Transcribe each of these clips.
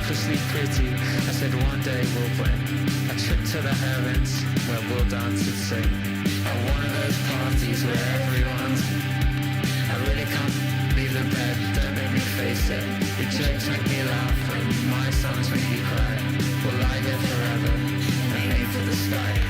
selfishly pretty. I said one day we'll win. A trip to the heavens where we'll dance and sing. At one of those parties where everyone's. I really can't leave the bed, don't make me face it. Your jokes make me laugh and my songs make you cry. We'll lie here forever and aim for the sky.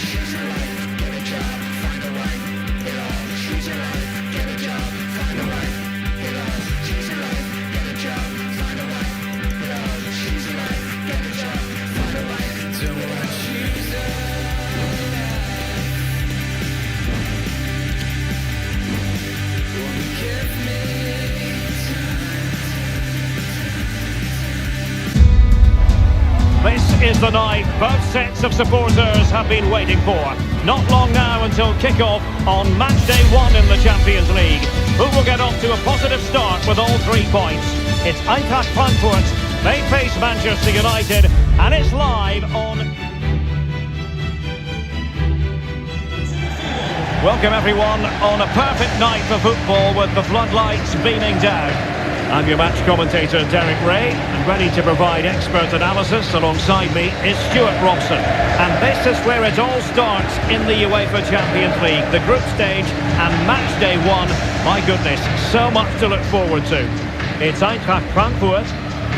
Choose your life, get a job, find a wife, it all. Choose your life, get a job, find a wife, it all. Choose your life, get a job, find a wife, it all. Choose your life, get a job, find a wife. Don't wanna choose a life. Won't give me This is the night both sets of supporters have been waiting for. Not long now until kick-off on match day 1 in the Champions League. Who will get off to a positive start with all 3 points? It's Eintracht Frankfurt. They face Manchester United, and it's live on... Welcome everyone on a perfect night for football with the floodlights beaming down. I'm your match commentator Derek Ray, and ready to provide expert analysis alongside me is Stuart Robson. And this is where it all starts in the UEFA Champions League, the group stage and match day 1. My goodness, so much to look forward to. It's Eintracht Frankfurt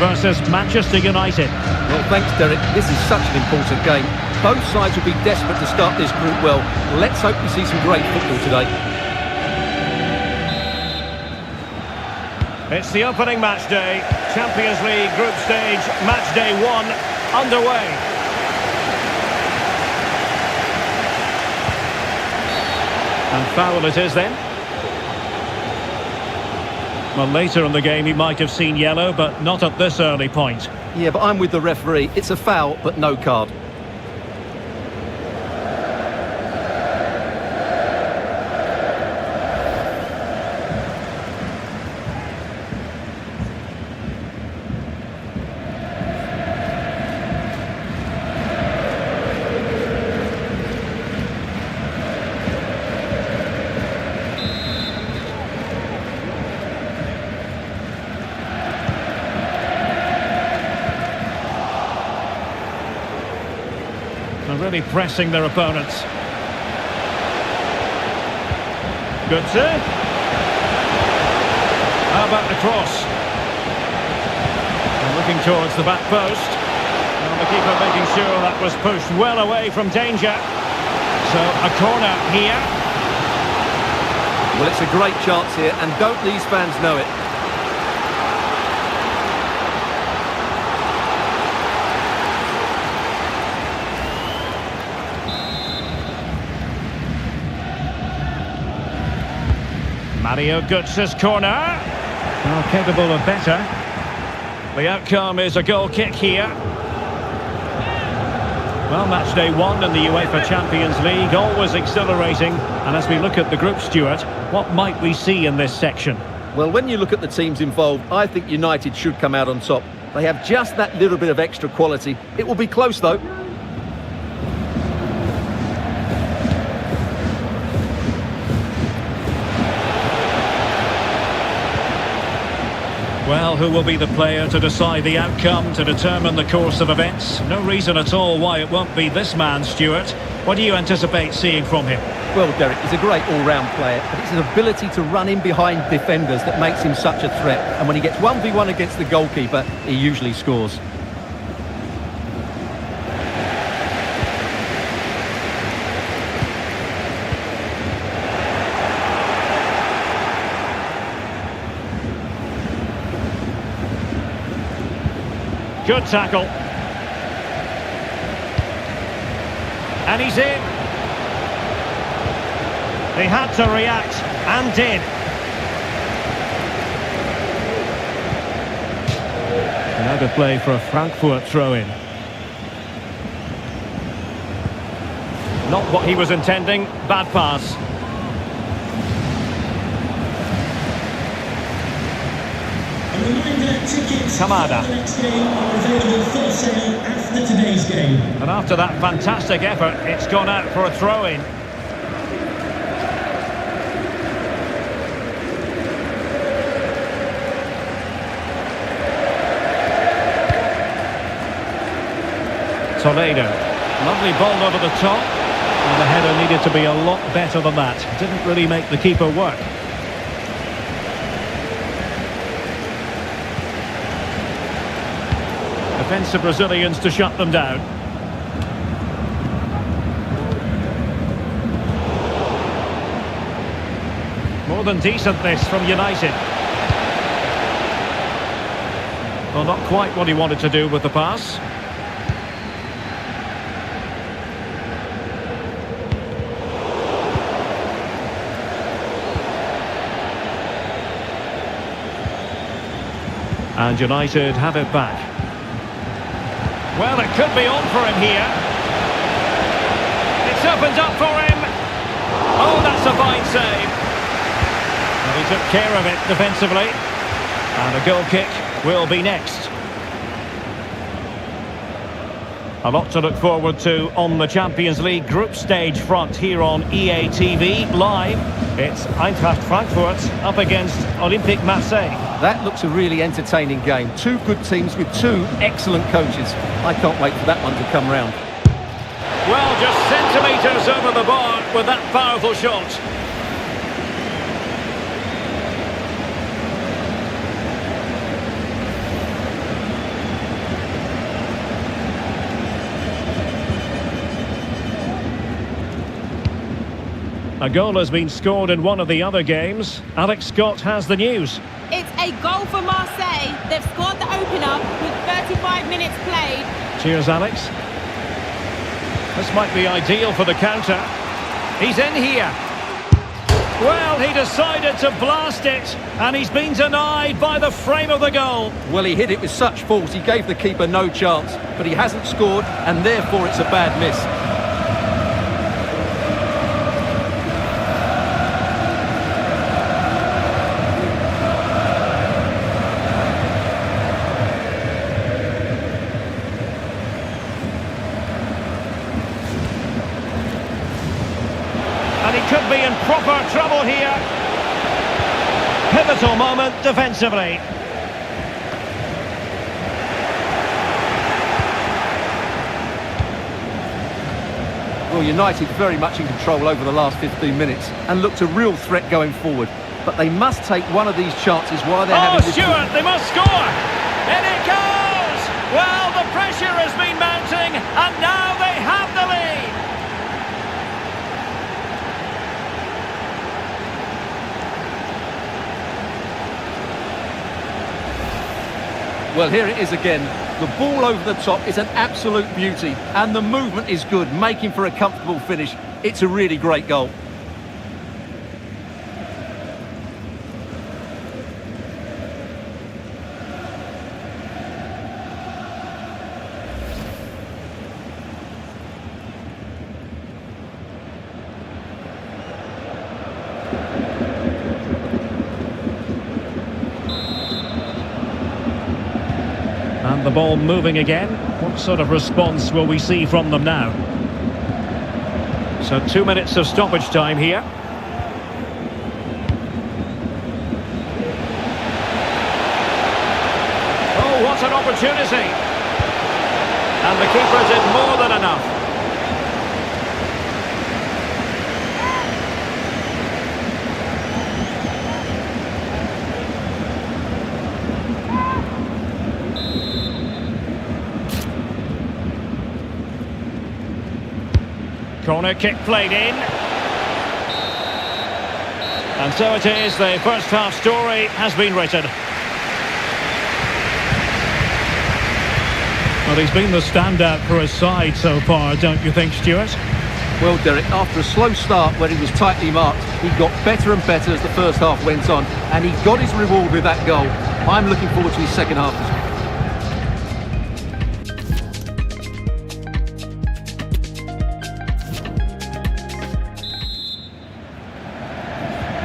versus Manchester United. Well, thanks Derek, this is such an important game. Both sides will be desperate to start this group well. Let's hope we see some great football today. It's the opening match day, Champions League group stage, match day 1, underway. And foul it is then. Well, later in the game he might have seen yellow, but not at this early point. Yeah, but I'm with the referee. It's a foul, but no card. They're really pressing their opponents. Good save. How about the cross? And looking towards the back post. And the keeper making sure that was pushed well away from danger. So a corner here. Well, it's a great chance here, and don't these fans know it? Mario Götze's corner. Well, capable of better. The outcome is a goal kick here. Well, match day 1 in the UEFA Champions League, always exhilarating. And as we look at the group, Stuart, what might we see in this section? Well, when you look at the teams involved, I think United should come out on top. They have just that little bit of extra quality. It will be close, though. Well, who will be the player to decide the outcome, to determine the course of events? No reason at all why it won't be this man, Stuart. What do you anticipate seeing from him? Well, Derek, he's a great all-round player, but it's his ability to run in behind defenders that makes him such a threat. And when he gets 1v1 against the goalkeeper, he usually scores. Good tackle. And he's in. He had to react, and did. Another play for a Frankfurt throw-in. Not what he was intending, bad pass. Kamada. And after that fantastic effort, it's gone out for a throw-in. Toledo. Lovely ball over the top. And the header needed to be a lot better than that. Didn't really make the keeper work. Defensive Brazilians to shut them down. More than decent this from United. Well, not quite what he wanted to do with the pass. And United have it back. Well, it could be on for him here. It's opened up for him. Oh, that's a fine save. Well, he took care of it defensively. And a goal kick will be next. A lot to look forward to on the Champions League group stage front here on EA TV Live. It's Eintracht Frankfurt up against Olympique Marseille. That looks a really entertaining game. Two good teams with two excellent coaches. I can't wait for that one to come round. Well, just centimetres over the bar with that powerful shot. A goal has been scored in one of the other games. Alex Scott has the news. It's a goal for Marseille. They've scored the opener with 35 minutes played. Cheers, Alex. This might be ideal for the counter. He's in here. Well, he decided to blast it, and he's been denied by the frame of the goal. Well, he hit it with such force, he gave the keeper no chance, but he hasn't scored, and therefore it's a bad miss. And he could be in proper trouble here. Pivotal moment defensively. Well, United very much in control over the last 15 minutes and looked a real threat going forward. But they must take one of these chances while they're having this... Stewart, they must score! In it goes! Well, the pressure has been mounting, and now they have the lead! Well, here it is again. The ball over the top is an absolute beauty, and the movement is good, making for a comfortable finish. It's a really great goal. And the ball moving again. What sort of response will we see from them now? So 2 minutes of stoppage time here. Oh, what an opportunity! And the keeper did more than enough. Corner kick played in. And so it is, the first half story has been written. Well, he's been the standout for his side so far, don't you think, Stuart? Well, Derek, after a slow start where he was tightly marked, he got better and better as the first half went on, and he got his reward with that goal. I'm looking forward to his second half.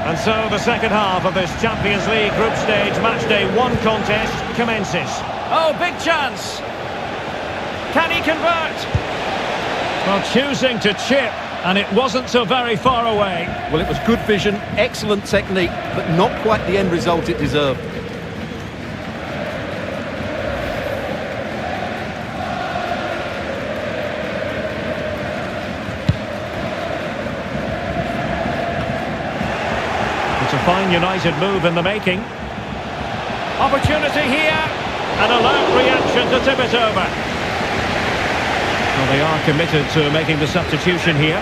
And so the second half of this Champions League group stage matchday 1 contest commences. Oh, big chance! Can he convert? Well, choosing to chip, and it wasn't so very far away. Well, it was good vision, excellent technique, but not quite the end result it deserved. It's a fine United move in the making. Opportunity here. An alert reaction to tip it over. Well, they are committed to making the substitution here.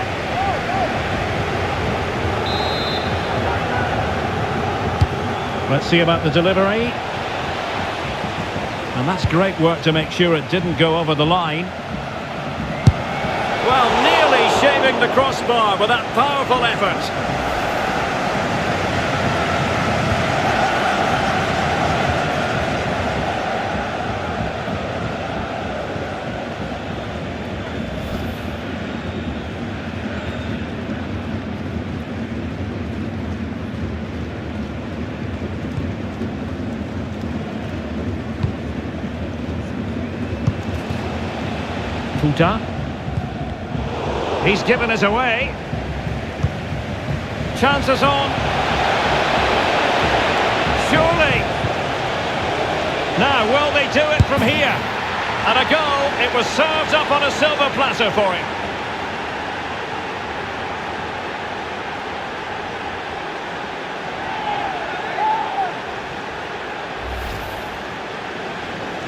Let's see about the delivery. And that's great work to make sure it didn't go over the line. Well, nearly shaving the crossbar with that powerful effort. Futa. He's given us away. Chances on. Surely. Now, will they do it from here? And a goal. It was served up on a silver platter for him.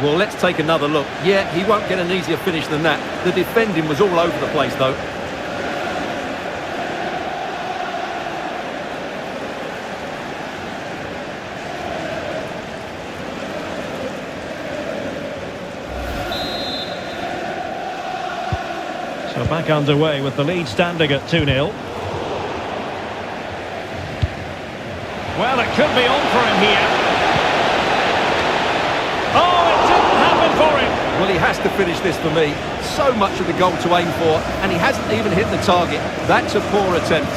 Well, let's take another look. Yeah, he won't get an easier finish than that. The defending was all over the place, though. So back underway with the lead standing at 2-0. Well, it could be on for him here. Well, he has to finish this for me. So much of the goal to aim for, and he hasn't even hit the target. That's a poor attempt.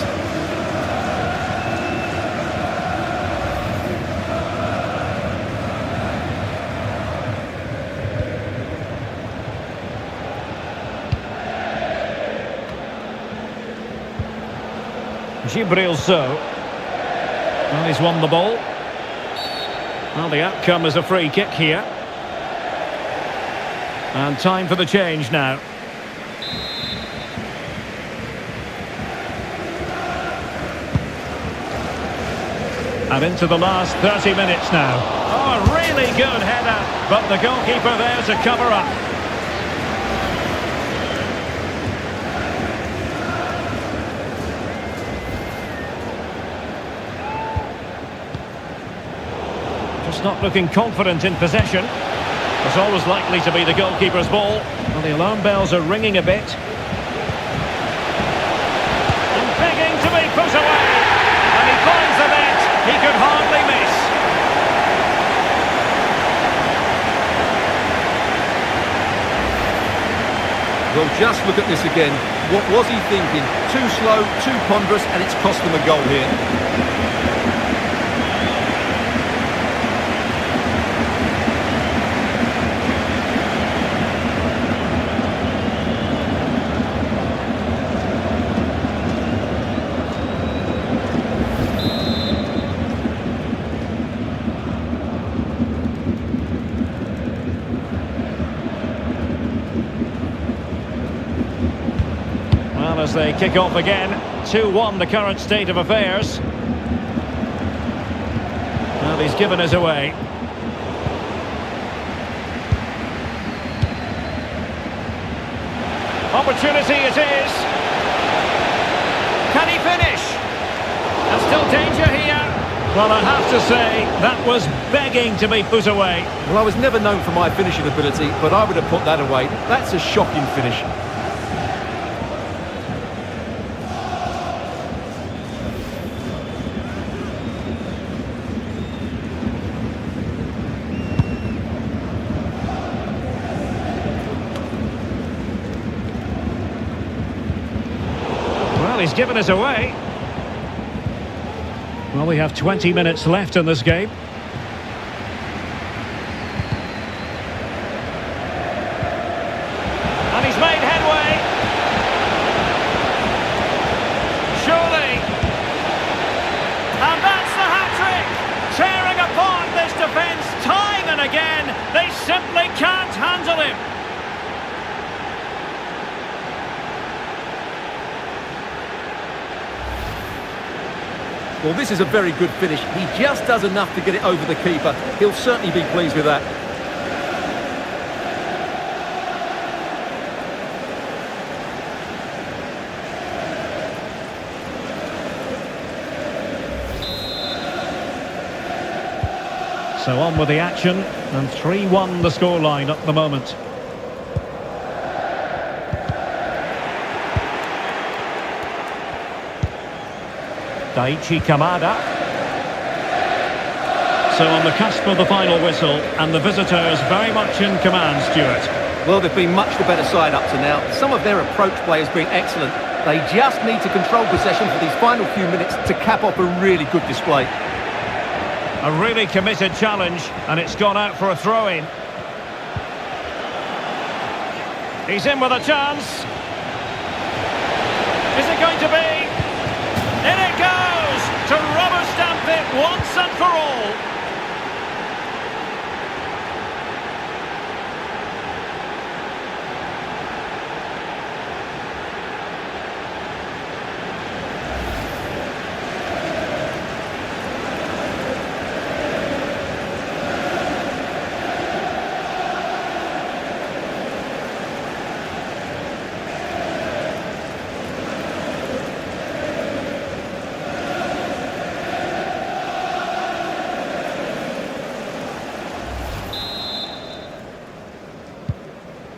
Gibril So. Well, he's won the ball. Well, the outcome is a free kick here. And time for the change now. And into the last 30 minutes now. Oh, a really good header, but the goalkeeper there to cover up. Just not looking confident in possession. It's always likely to be the goalkeeper's ball. Well, the alarm bells are ringing a bit. And begging to be put away. And he finds the net. He could hardly miss. Well, just look at this again. What was he thinking? Too slow, too ponderous, and it's cost them a goal here. As they kick off again, 2-1 the current state of affairs. Well, he's given us away. Opportunity it is. Can he finish? And still danger here. Well, I have to say, that was begging to be put away. Well, I was never known for my finishing ability, but I would have put that away. That's a shocking finish. He's given us away. Well, we have 20 minutes left in this game. And he's made headway. Surely. And that's the hat-trick. Tearing apart this defence time and again. They simply can't handle him. Well, this is a very good finish. He just does enough to get it over the keeper. He'll certainly be pleased with that. So on with the action, and 3-1 the scoreline at the moment. Daichi Kamada. So on the cusp of the final whistle, and the visitors very much in command, Stuart. Well, they've been much the better side up to now. Some of their approach play has been excellent. They just need to control possession for these final few minutes to cap off a really good display. A really committed challenge, and it's gone out for a throw-in. He's in with a chance. Is it going to be? In it goes! To rubber stamp it once and for all.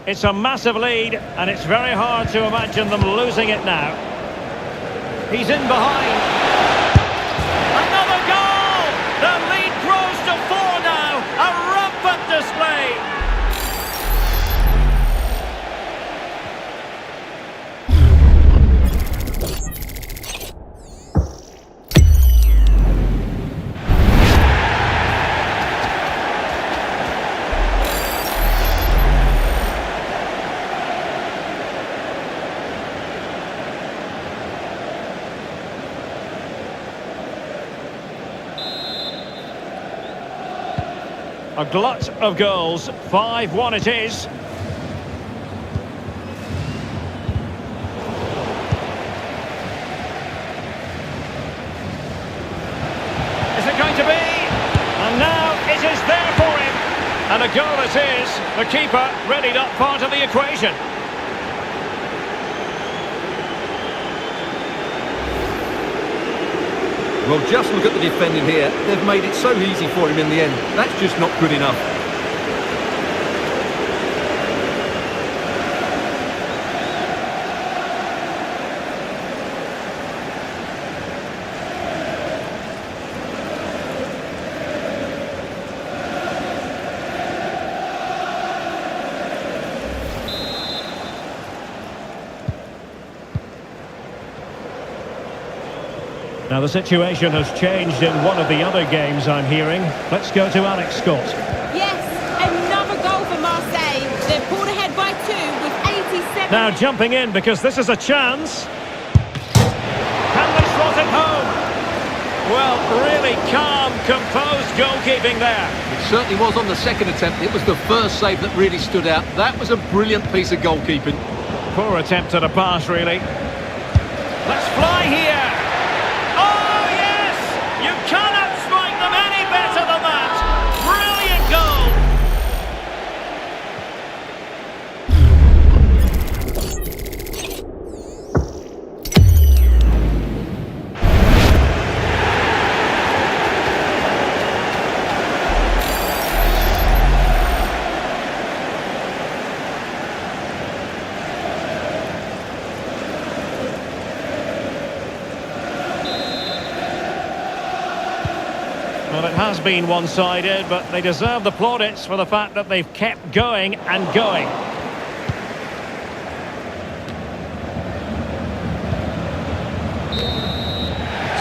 It's a massive lead, and it's very hard to imagine them losing it now. He's in behind. Another goal! The lead grows to 4 now. A rampant display. A glut of goals, 5-1 it is. Is it going to be? And now it is there for him. And a goal it is. The keeper readied up part of the equation. Well, just look at the defending here. They've made it so easy for him in the end. That's just not good enough. Now the situation has changed in one of the other games I'm hearing. Let's go to Alex Scott. Yes, another goal for Marseille. They've pulled ahead by 2 with 87 Now jumping in because this is a chance. Can they slot it home? Well, really calm, composed goalkeeping there. It certainly was on the second attempt. It was the first save that really stood out. That was a brilliant piece of goalkeeping. Poor attempt at a pass, really. Let's fly here. Oh, yes! You cannot strike them any better than that. Brilliant goal. Well, it has been one-sided, but they deserve the plaudits for the fact that they've kept going and going.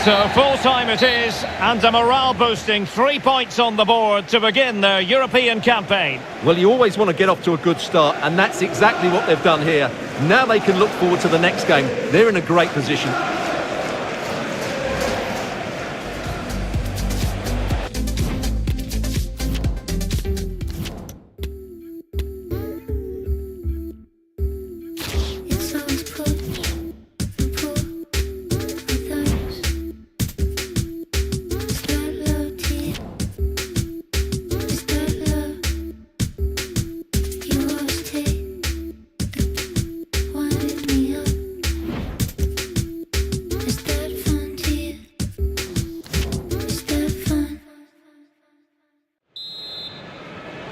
So full-time it is, and a morale-boosting 3 points on the board to begin their European campaign. Well, you always want to get off to a good start, and that's exactly what they've done here. Now they can look forward to the next game. They're in a great position.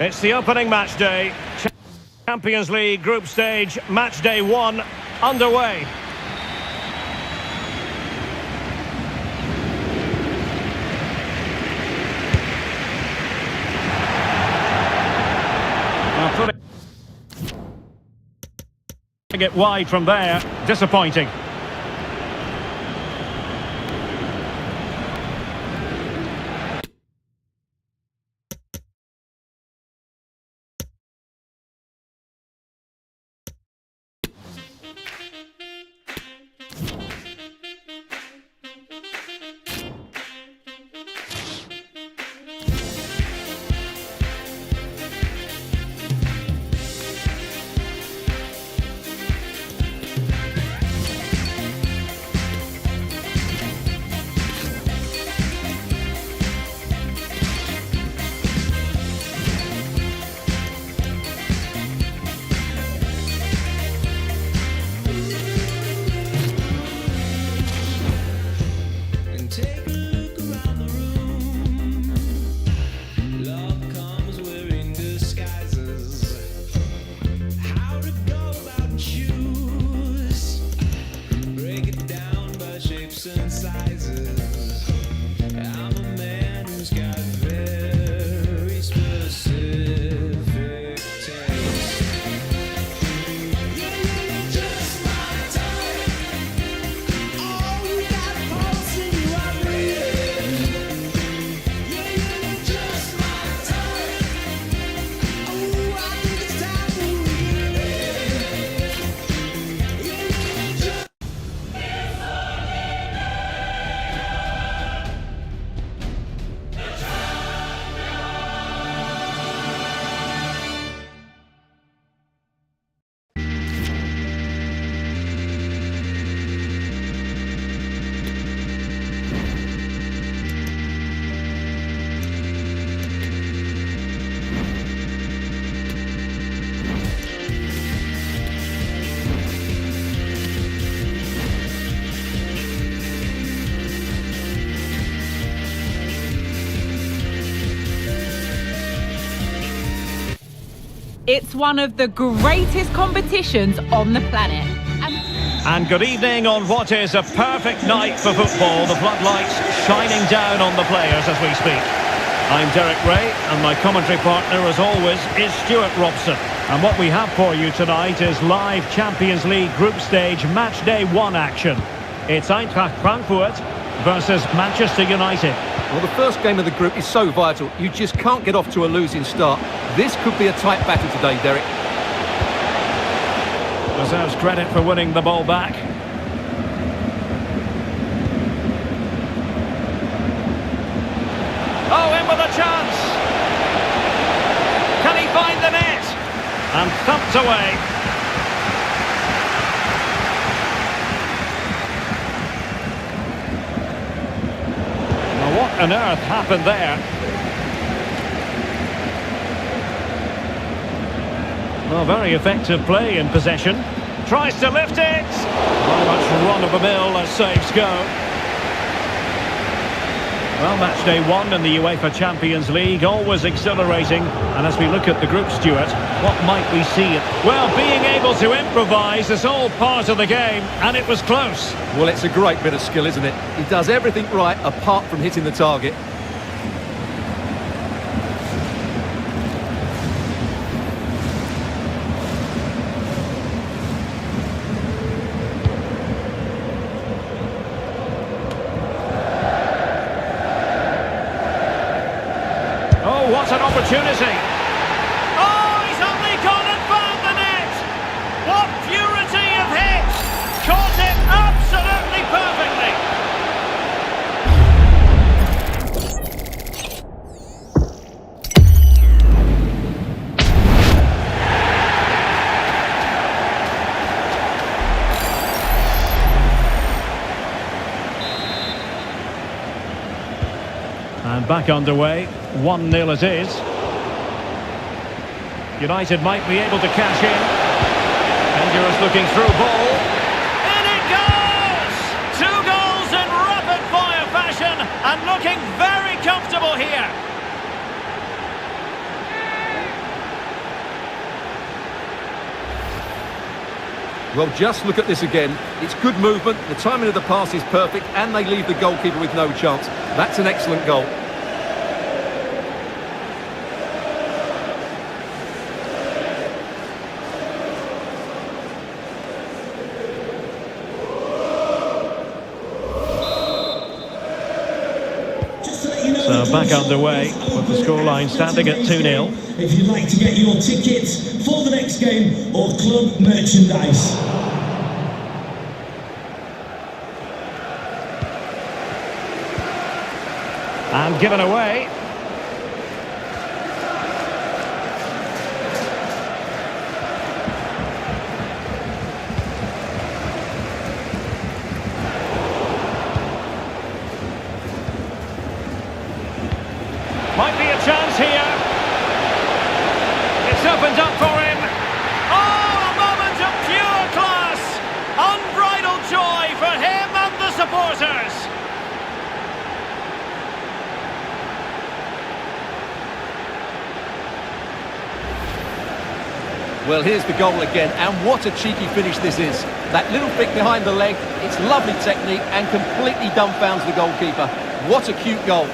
It's the opening match day. Champions League group stage, match day 1, underway. Putting it wide from there, disappointing. It's one of the greatest competitions on the planet. And good evening on what is a perfect night for football. The floodlights shining down on the players as we speak. I'm Derek Ray, and my commentary partner, as always, is Stuart Robson. And what we have for you tonight is live Champions League group stage match day 1 action. It's Eintracht Frankfurt versus Manchester United. Well, the first game of the group is so vital. You just can't get off to a losing start. This could be a tight battle today, Derek. Deserves credit for winning the ball back. Oh, in with a chance. Can he find the net? And thumped away. Now, what on earth happened there? Well, very effective play in possession. Tries to lift it. Very much run-of-the-mill as saves go. Well, match day 1 in the UEFA Champions League, always exhilarating. And as we look at the group, Stuart, what might we see? Well, being able to improvise is all part of the game, and it was close. Well, it's a great bit of skill, isn't it? He does everything right apart from hitting the target. What an opportunity! Oh, he's only gone and found the net! What purity of hit! Caught it absolutely perfectly! And back underway. 1-0 it is. United might be able to cash in. Dangerous looking through ball. In it goes! 2 goals in rapid fire fashion and looking very comfortable here. Well, just look at this again. It's good movement, the timing of the pass is perfect, and they leave the goalkeeper with no chance. That's an excellent goal. So back underway with the scoreline standing at 2-0. If you'd like to get your tickets for the next game or club merchandise. And given away. Might be a chance here. It's opened up for him. Oh, a moment of pure class. Unbridled joy for him and the supporters. Well, here's the goal again, and what a cheeky finish this is. That little flick behind the leg, it's lovely technique and completely dumbfounds the goalkeeper. What a cute goal.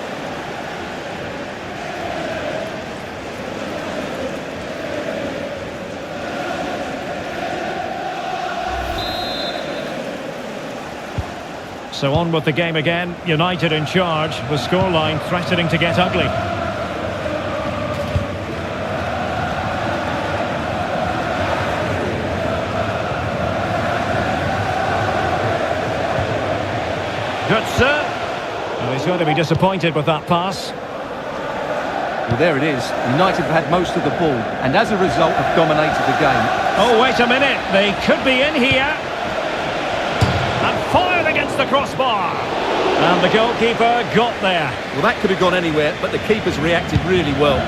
So on with the game again. United in charge. The scoreline threatening to get ugly. Good, sir. Well, he's going to be disappointed with that pass. Well, there it is. United have had most of the ball, and as a result have dominated the game. Oh, wait a minute. They could be in here. And fired against the crossbar. And the goalkeeper got there. Well, that could have gone anywhere, but the keeper's reacted really well.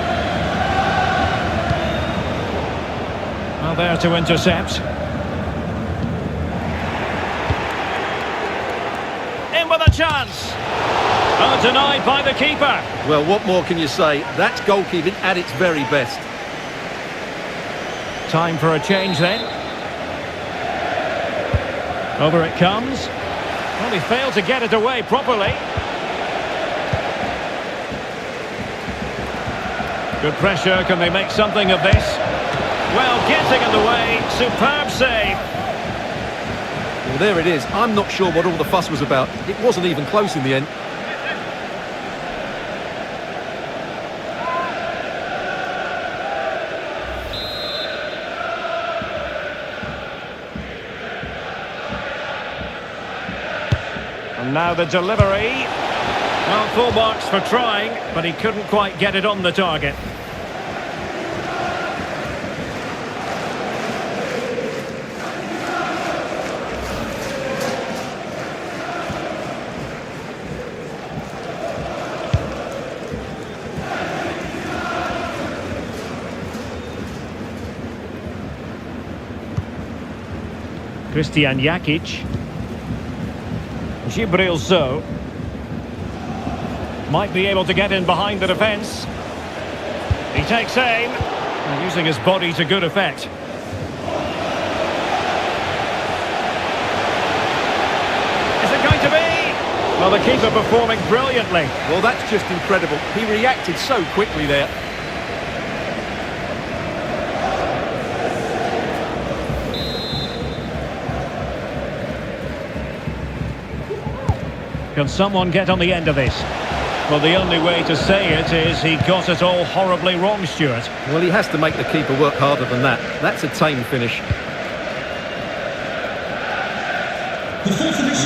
Well, there to intercept. In with a chance. Oh, denied by the keeper. Well, what more can you say? That's goalkeeping at its very best. Time for a change then. Over it comes. Well, he failed to get it away properly. Good pressure. Can they make something of this? Well, getting in the way. Superb save. Well, there it is. I'm not sure what all the fuss was about. It wasn't even close in the end. And now the delivery. Well, full marks for trying, but he couldn't quite get it on the target. Christian Jakic. Gibrilzo might be able to get in behind the defence. He takes aim, using his body to good effect. Is it going to be? Well, the keeper performing brilliantly. Well, that's just incredible. He reacted so quickly there. Can someone get on the end of this? Well, the only way to say it is he got it all horribly wrong, Stuart. Well, he has to make the keeper work harder than that. That's a tame finish.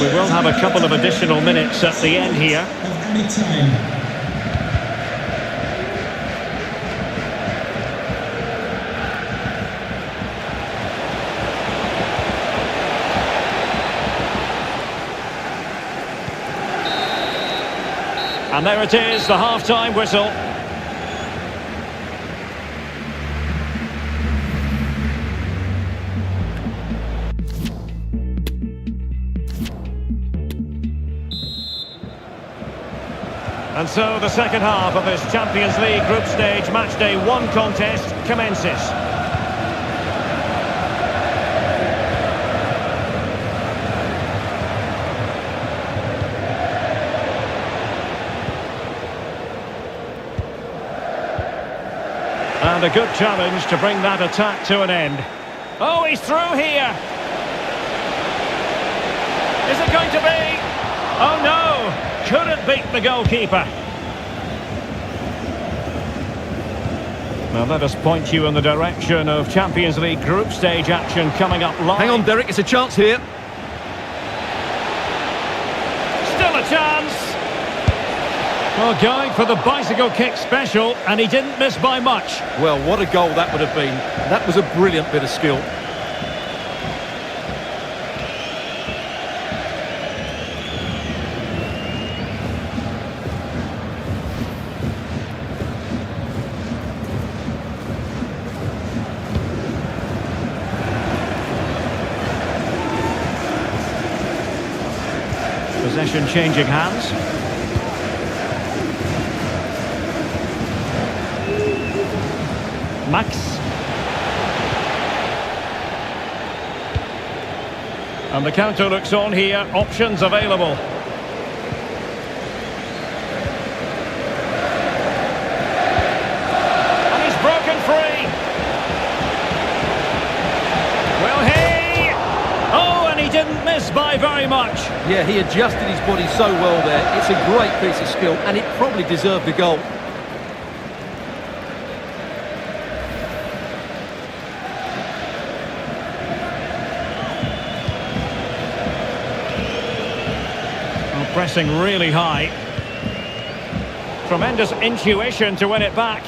We will have a couple of additional minutes at the end here. And there it is, the half-time whistle. And so the second half of this Champions League group stage matchday 1 contest commences. And a good challenge to bring that attack to an end. Oh, he's through here. Is it going to be? Oh no, couldn't beat the goalkeeper. Now let us point you in the direction of Champions League group stage action coming up live. Hang on, Derek, it's a chance here. Still a chance. Well, going for the bicycle kick special, and he didn't miss by much. Well, what a goal that would have been. That was a brilliant bit of skill. Possession changing hands. Max. And the counter looks on here. Options available. And he's broken free. Will he? Oh, and he didn't miss by very much. Yeah, he adjusted his body so well there. It's a great piece of skill, and it probably deserved a goal. Pressing really high. Tremendous intuition to win it back.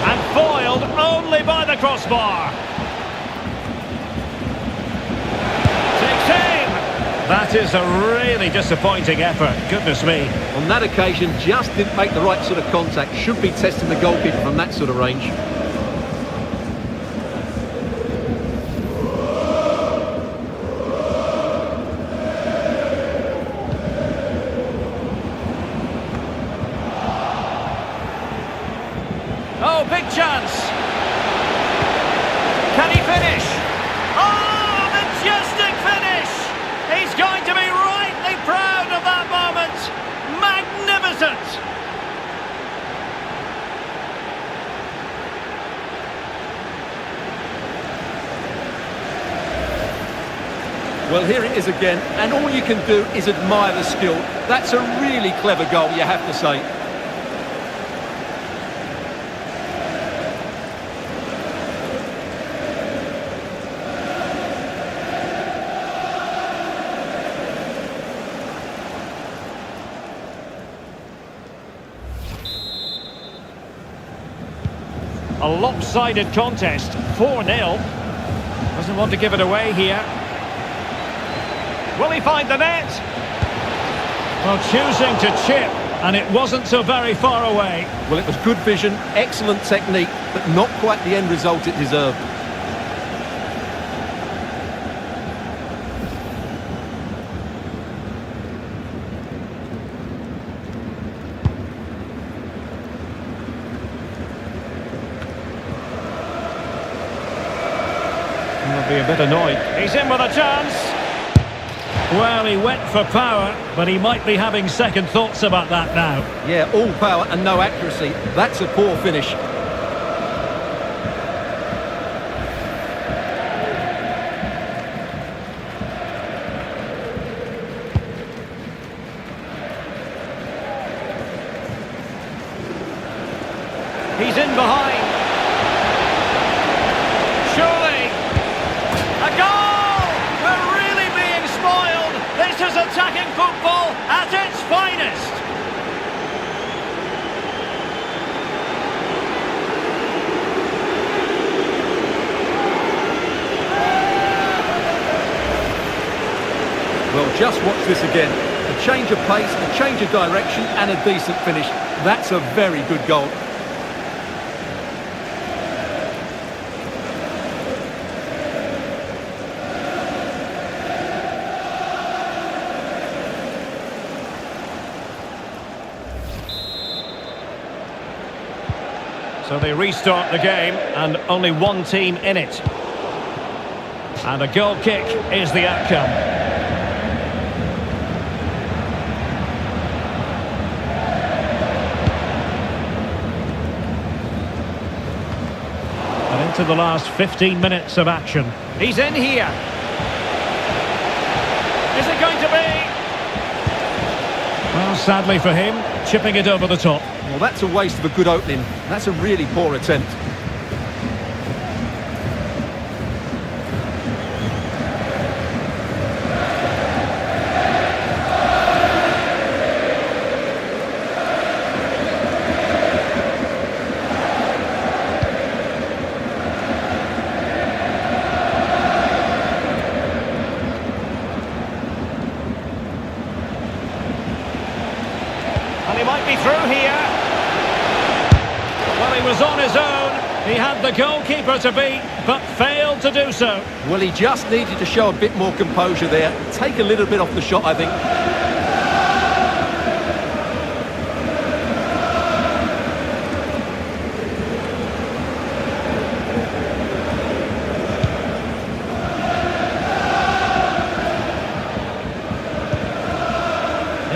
And foiled only by the crossbar. Takes aim. That is a really disappointing effort. Goodness me. On that occasion, just didn't make the right sort of contact. Should be testing the goalkeeper from that sort of range. Oh, big chance. Can he finish? Oh, majestic finish. He's going to be rightly proud of that moment. Magnificent. Well, here it is again, and all you can do is admire the skill. That's a really clever goal, you have to say. A lopsided contest, 4-0. Doesn't want to give it away here. Will he find the net? Well, choosing to chip, and it wasn't so very far away. Well, it was good vision, excellent technique, but not quite the end result it deserved. He'll be a bit annoyed. He's in with a chance. Well, he went for power, but he might be having second thoughts about that now. Yeah, all power and no accuracy. That's a poor finish. He's in behind. Surely. A goal! We're really being spoiled. This is attacking football at its finest. Well, just watch this again. A change of pace, a change of direction, and a decent finish. That's a very good goal. So they restart the game, and only one team in it. And a goal kick is the outcome. to the last 15 minutes of action. He's in here. Is it going to be? Well, sadly for him, chipping it over the top. Well, that's a waste of a good opening. That's a really poor attempt. And he might be through here. Well, he was on his own. He had the goalkeeper to beat, but failed to do so. Well, he just needed to show a bit more composure there. Take a little bit off the shot, I think.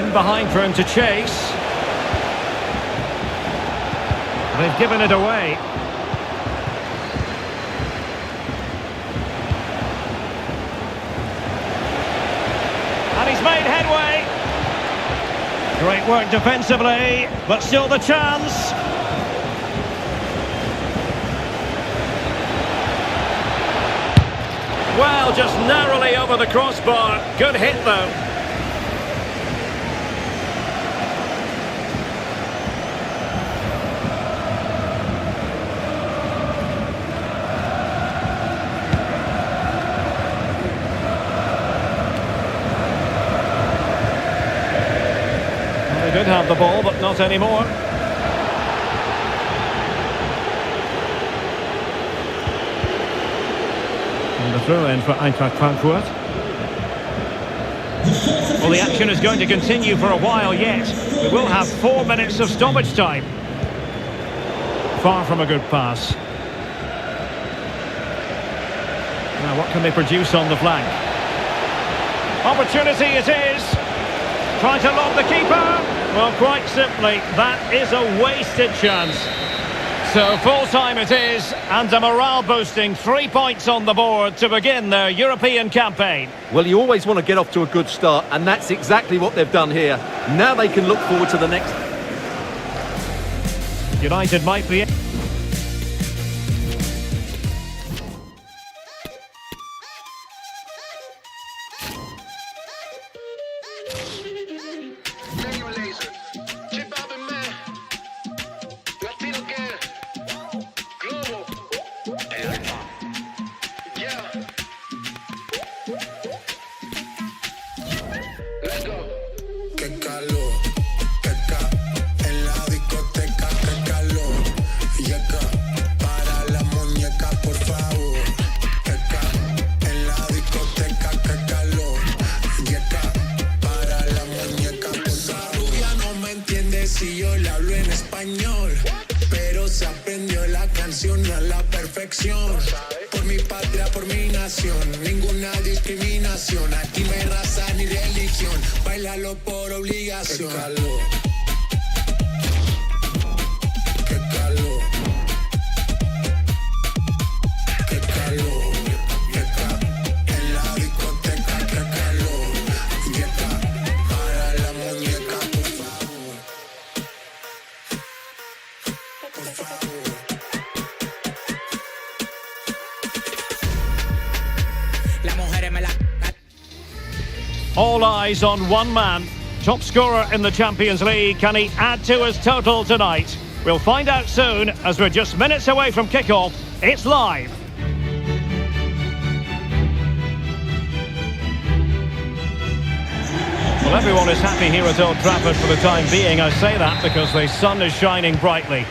In behind for him to chase. They've given it away. And he's made headway. Great work defensively, but still the chance. Well, just narrowly over the crossbar. Good hit, though. Did have the ball, but not anymore. And the throw-in for Eintracht Frankfurt. Well, the action is going to continue for a while yet. We will have 4 minutes of stoppage time. Far from a good pass. Now, what can they produce on the flank? Opportunity it is. Trying to lob the keeper. Well, quite simply, that is a wasted chance. So full-time it is, and a morale-boosting 3 points on the board to begin their European campaign. Well, you always want to get off to a good start, and that's exactly what they've done here. Now they can look forward to the next. United might be... Qué calor, en la discoteca, qué calor. Y acá, para la muñeca, por favor. Acá, en la discoteca, qué calor. Y acá, para la muñeca, por favor. Rubia no me entiende si yo le hablo en español, pero se aprendió la canción a la perfección. Por mi patria, por mi nación, ninguna discriminación. Aquí no hay raza ni religión, bailalo por obligación. Qué calor, qué calor, qué calor. Y acá, en la discoteca, qué calor. Y acá, para la muñeca, por favor. Por favor. All eyes on one man. Top scorer in the Champions League. Can he add to his total tonight? We'll find out soon, as we're just minutes away from kickoff. It's live. Well, everyone is happy here at Old Trafford for the time being. I say that because the sun is shining brightly.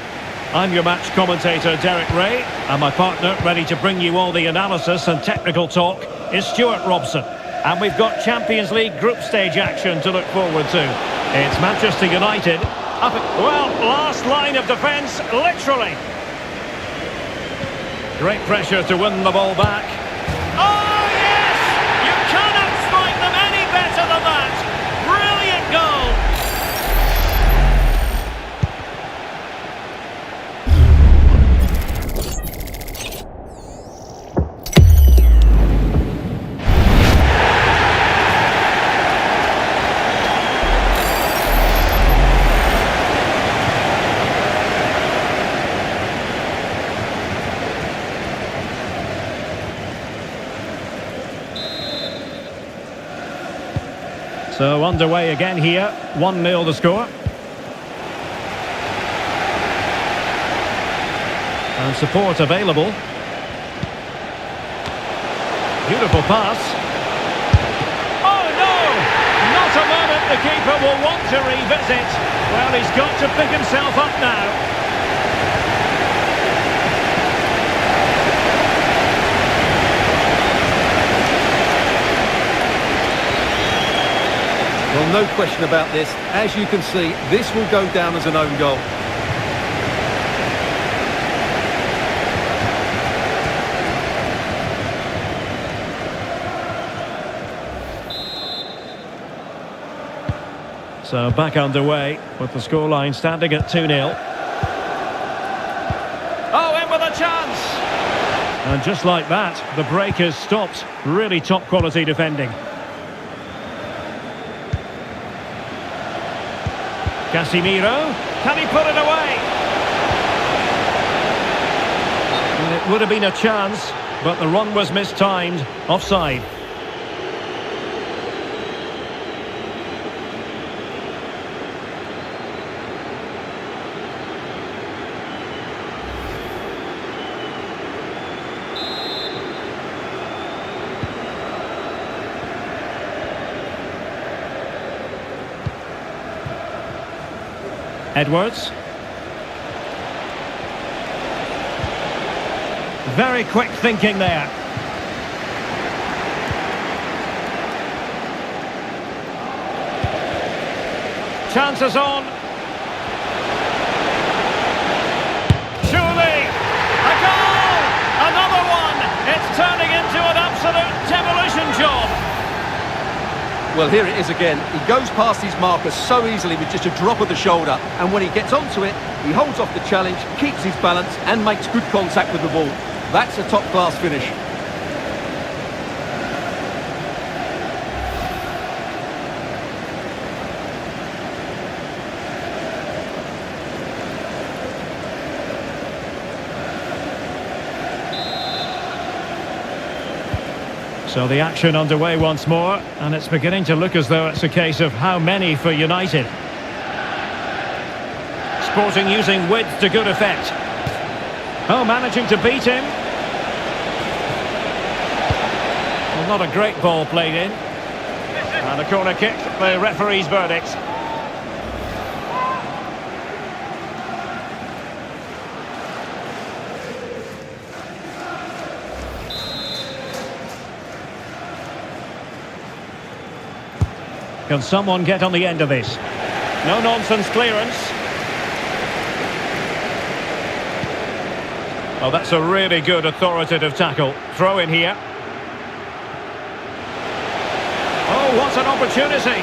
I'm your match commentator, Derek Ray, and my partner, ready to bring you all the analysis and technical talk, is Stuart Robson. And we've got Champions League group stage action to look forward to. It's Manchester United. Well, last line of defence, literally. Great pressure to win the ball back. Oh, yes! You cannot strike them any better than that. Brilliant goal. So underway again here, 1-0 the score. And support available. Beautiful pass. Oh no! Not a moment the keeper will want to revisit. Well, he's got to pick himself up now. Well, no question about this. As you can see, this will go down as an own goal. So back underway with the scoreline standing at 2-0. Oh, in with a chance! And just like that, the break is stopped. Really top quality defending. Casemiro, can he put it away? Well, it would have been a chance, but the run was mistimed. Offside. Edwards. Very quick thinking there. Chances on. Surely. A goal! Another one! It's turning into an absolute demolition job. Well, here it is again. He goes past his marker so easily with just a drop of the shoulder, and when he gets onto it, he holds off the challenge, keeps his balance and makes good contact with the ball. That's a top-class finish. So the action underway once more, and it's beginning to look as though it's a case of how many for United. Sporting using width to good effect. Oh, managing to beat him. Well, not a great ball played in. And a corner kick, the referee's verdict. Can someone get on the end of this? No-nonsense clearance. Oh, that's a really good authoritative tackle. Throw in here. Oh, what an opportunity.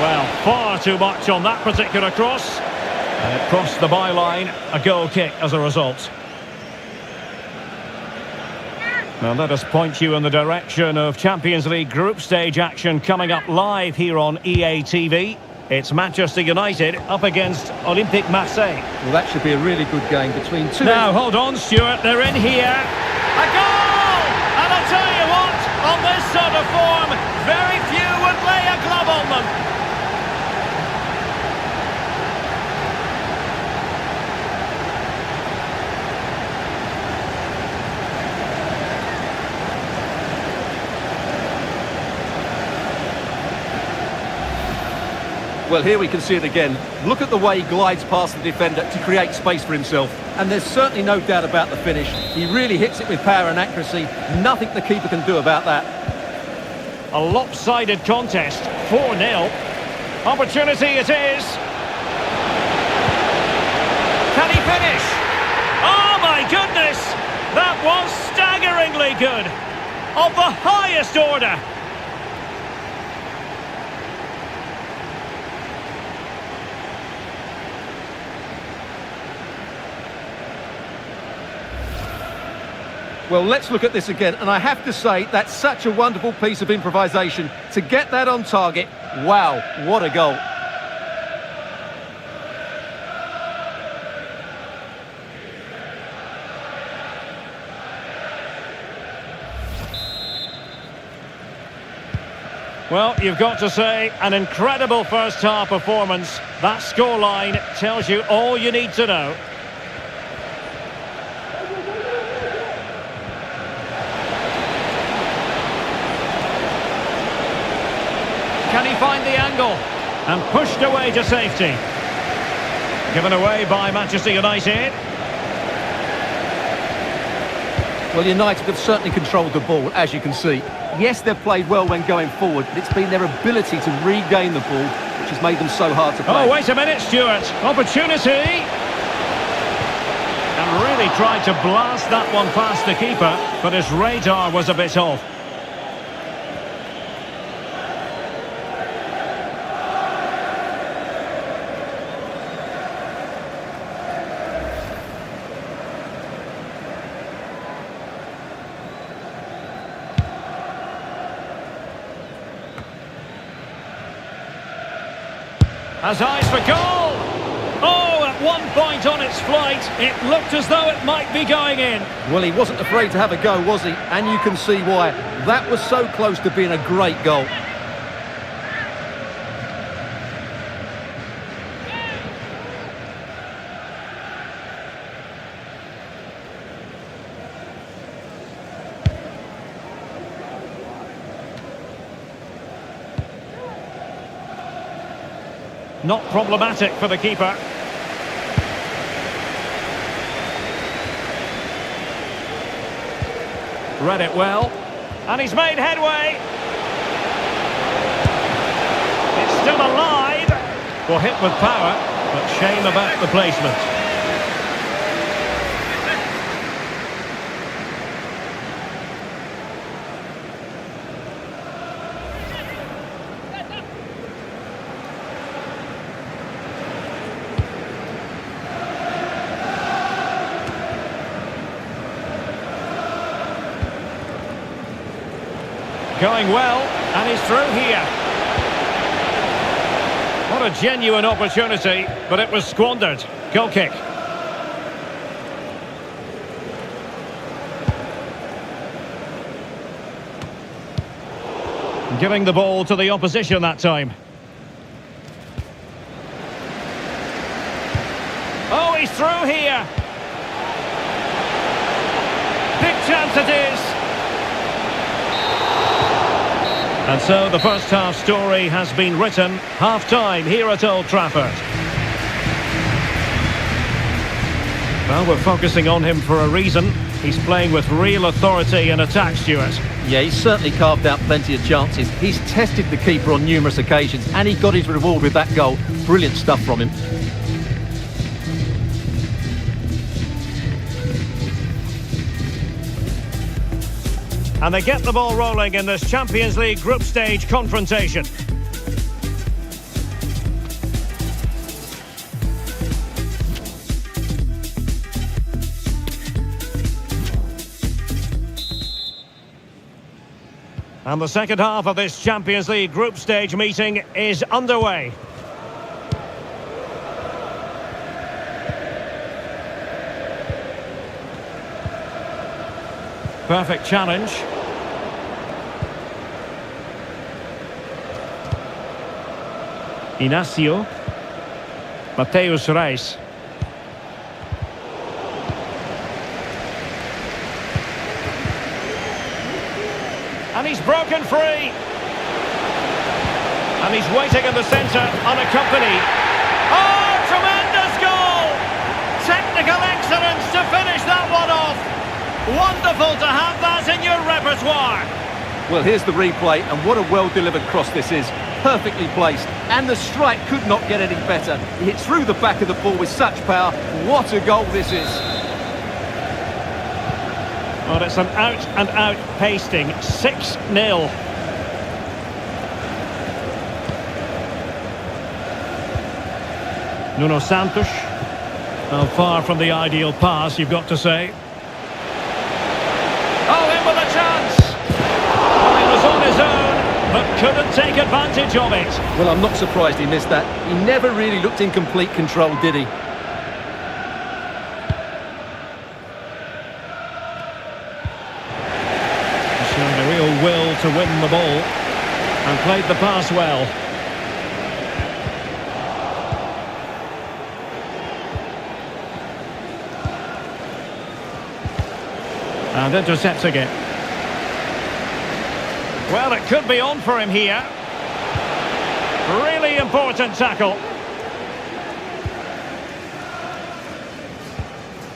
Well, far too much on that particular cross. And it crossed the byline. A goal kick as a result. Now let us point you in the direction of Champions League group stage action coming up live here on EA TV. It's Manchester United up against Olympique Marseille. Well, that should be a really good game between two... Now, hold on, Stuart, they're in here. A goal! And I'll tell you what, on this sort of form, very few would lay a glove on them. Well, here we can see it again. Look at the way he glides past the defender to create space for himself. And there's certainly no doubt about the finish. He really hits it with power and accuracy. Nothing the keeper can do about that. A lopsided contest, 4-0. Opportunity it is. Can he finish? Oh my goodness! That was staggeringly good. Of the highest order. Well, let's look at this again, and I have to say, that's such a wonderful piece of improvisation. To get that on target, wow, what a goal. Well, you've got to say, an incredible first-half performance. That scoreline tells you all you need to know. Can he find the angle? And pushed away to safety. Given away by Manchester United. Well, United have certainly controlled the ball, as you can see. Yes, they've played well when going forward, but it's been their ability to regain the ball which has made them so hard to play. Oh, wait a minute, Stuart. Opportunity. And really tried to blast that one past the keeper, but his radar was a bit off. Has eyes for goal! Oh, at one point on its flight, it looked as though it might be going in. Well, he wasn't afraid to have a go, was he? And you can see why. That was so close to being a great goal. Not problematic for the keeper. Read it well. And he's made headway. It's still alive. Well, hit with power, but shame about the placement. Going well, and he's through here. What a genuine opportunity, but it was squandered. Goal kick. Giving the ball to the opposition that time. Oh, he's through here. Big chance it is. And so the first half story has been written. Half-time here at Old Trafford. Well, we're focusing on him for a reason. He's playing with real authority in attack, Stuart. Yeah, he's certainly carved out plenty of chances. He's tested the keeper on numerous occasions, and he got his reward with that goal. Brilliant stuff from him. And they get the ball rolling in this Champions League group stage confrontation. And the second half of this Champions League group stage meeting is underway. Perfect challenge. Inacio. Mateus Reis. And he's broken free. And he's waiting in the centre, unaccompanied. Oh, tremendous goal! Technical excellence to finish that one off. Wonderful to have that in your repertoire. Well, here's the replay, and what a well-delivered cross this is. Perfectly placed, and the strike could not get any better. He hit through the back of the ball with such power. What a goal this is. Well, it's an out-and-out pasting. 6-0. Nuno Santos. Well, far from the ideal pass, you've got to say. Oh, in with a chance! Well, he was on his own, but couldn't take advantage of it. Well, I'm not surprised he missed that. He never really looked in complete control, did he? Showing a real will to win the ball. And played the pass well. And intercepting it. Well, it could be on for him here. Really important tackle.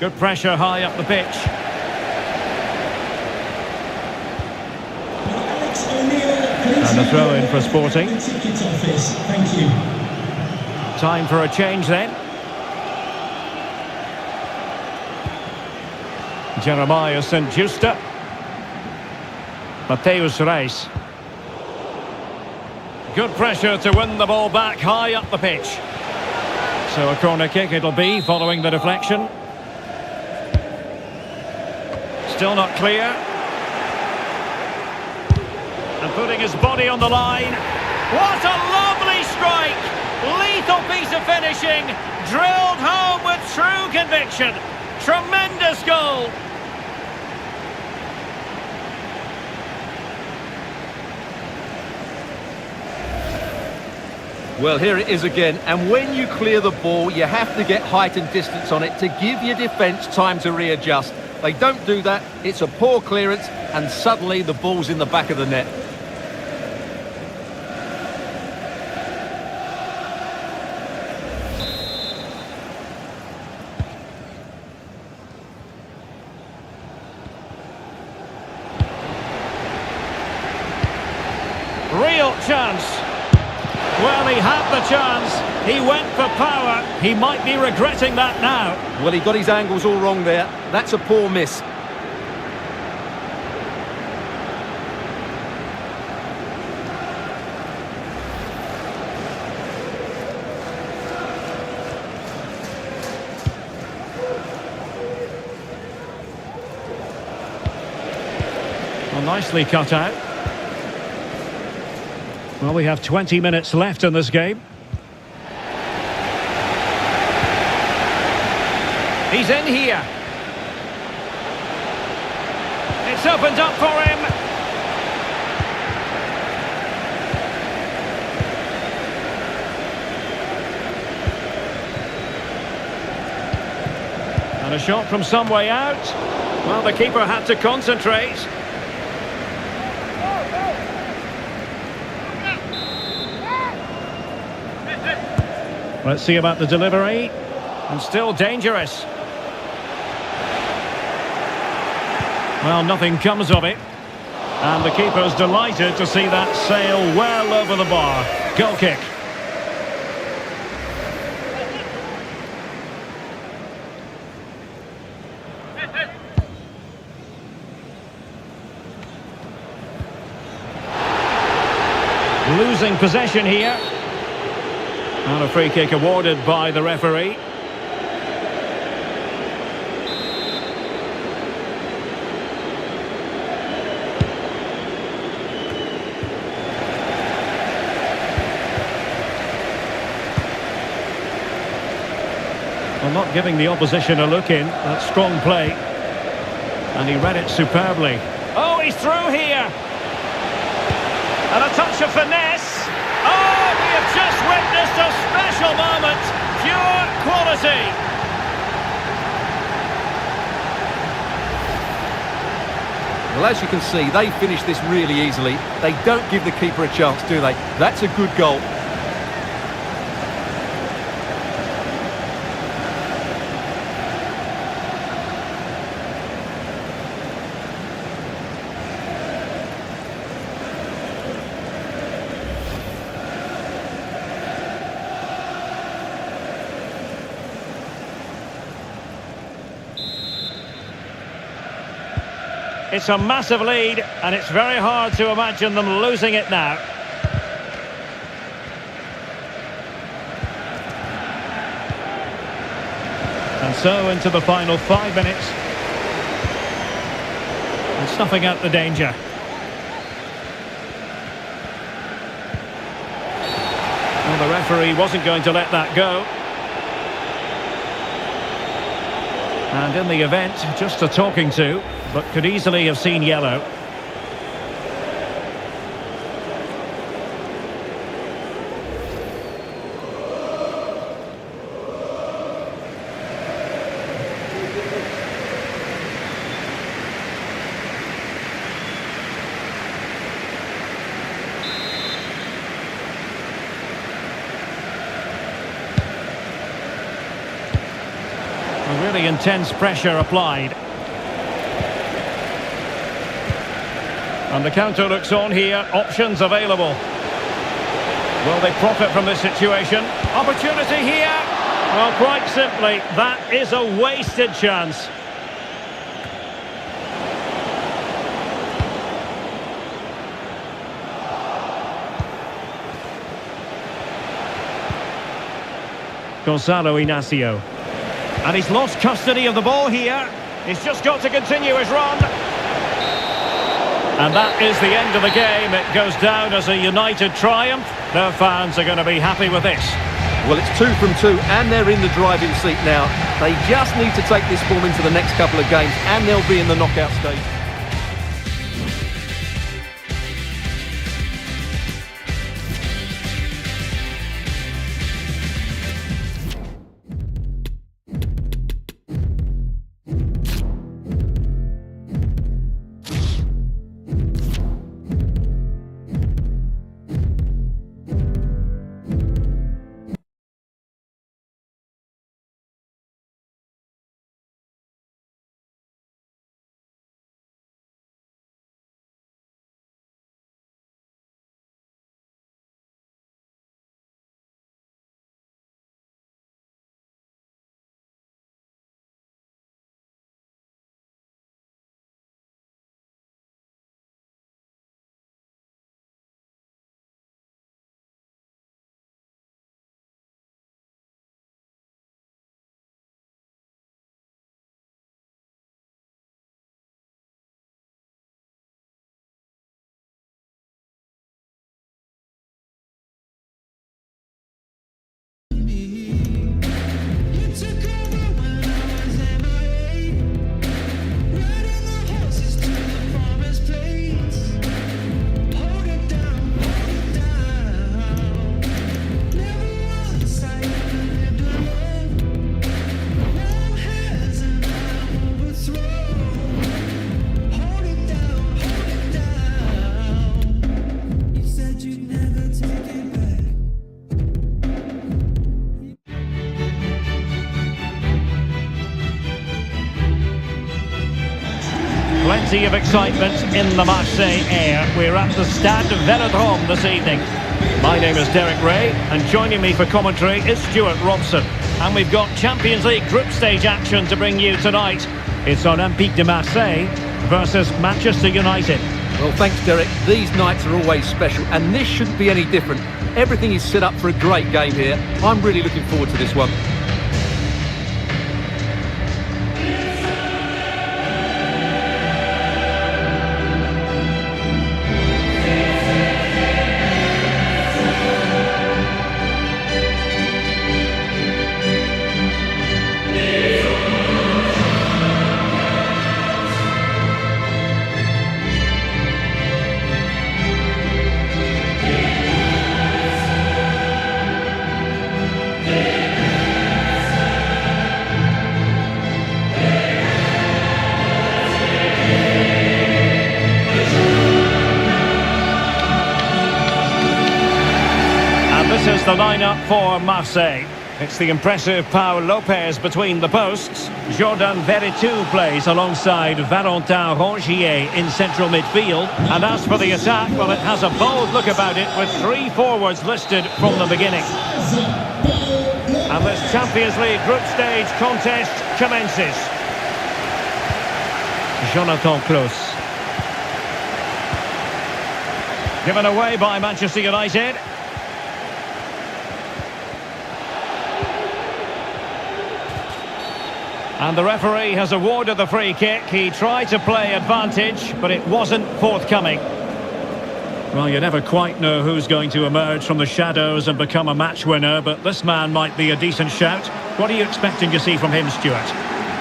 Good pressure high up the pitch. Alex O'Neill, please. And a throw in for Sporting. The ticket office. Thank you. Time for a change then. Jeremiah St. Justa. Mateus Reis. Good pressure to win the ball back high up the pitch. So a corner kick it'll be following the deflection. Still not clear. And putting his body on the line. What a lovely strike! Lethal piece of finishing. Drilled home with true conviction. Tremendous goal. Well, here it is again, and when you clear the ball, you have to get height and distance on it to give your defence time to readjust. They don't do that, it's a poor clearance, and suddenly the ball's in the back of the net. Real chance. Well, he had the chance. He went for power. He might be regretting that now. Well, he got his angles all wrong there. That's a poor miss. Well, nicely cut out. Well, we have 20 minutes left in this game. He's in here. It's opened up for him. And a shot from some way out. Well, the keeper had to concentrate. Let's see about the delivery. And still dangerous. Well, nothing comes of it. And the keeper's delighted to see that sail well over the bar. Goal kick. Losing possession here. And a free kick awarded by the referee. Well, not giving the opposition a look in. That's strong play. And he read it superbly. Oh, he's through here. And a touch of finesse. Oh, we have just witnessed a special moment. Pure quality. Well, as you can see, they finish this really easily. They don't give the keeper a chance, do they? That's a good goal. It's a massive lead, and it's very hard to imagine them losing it now. And so into the final 5 minutes. And snuffing out the danger. Well, the referee wasn't going to let that go. And in the event, just a talking to, but could easily have seen yellow. Really intense pressure applied. And the counter looks on here. Options available. Will they profit from this situation? Opportunity here. Well, quite simply, that is a wasted chance. Gonzalo Inacio. And he's lost custody of the ball here. He's just got to continue his run. And that is the end of the game. It goes down as a united triumph. Their fans are going to be happy with this. Well, it's 2 from 2 and they're in the driving seat now. They just need to take this form into the next couple of games and they'll be in the knockout stage. Plenty of excitement in the Marseille air. We're at the Stade Velodrome this evening. My name is Derek Ray, and joining me for commentary is Stuart Robson. And we've got Champions League group stage action to bring you tonight. It's Olympique de Marseille versus Manchester United. Well, thanks, Derek. These nights are always special, and this shouldn't be any different. Everything is set up for a great game here. I'm really looking forward to this one. This is the lineup for Marseille. It's the impressive Pau Lopez between the posts. Jordan Veretout plays alongside Valentin Rongier in central midfield. And as for the attack, well, it has a bold look about it with 3 forwards listed from the beginning. And this Champions League group stage contest commences. Jonathan Klaus. Given away by Manchester United. And the referee has awarded the free kick. He tried to play advantage, but it wasn't forthcoming. Well, you never quite know who's going to emerge from the shadows and become a match winner, but this man might be a decent shout. What are you expecting to see from him, Stuart?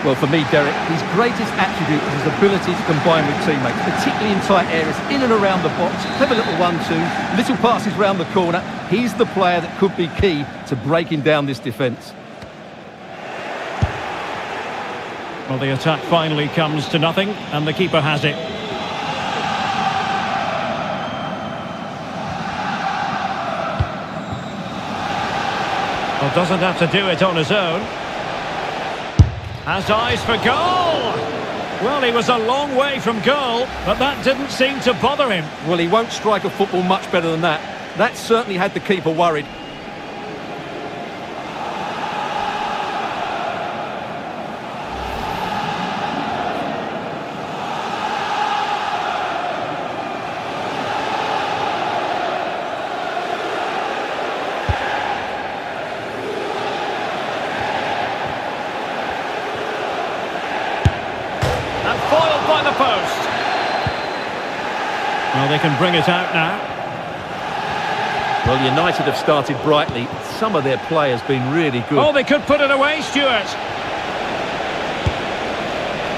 Well, for me, Derek, his greatest attribute is his ability to combine with teammates, particularly in tight areas, in and around the box. Clever little 1-2, little passes round the corner. He's the player that could be key to breaking down this defence. Well, the attack finally comes to nothing, and the keeper has it. Well, doesn't have to do it on his own. Has eyes for goal. Well, he was a long way from goal, but that didn't seem to bother him. Well, he won't strike a football much better than that. That certainly had the keeper worried. Foiled by the post. Well, they can bring it out now. Well, United have started brightly. Some of their players been really good. Oh, they could put it away, Stuart.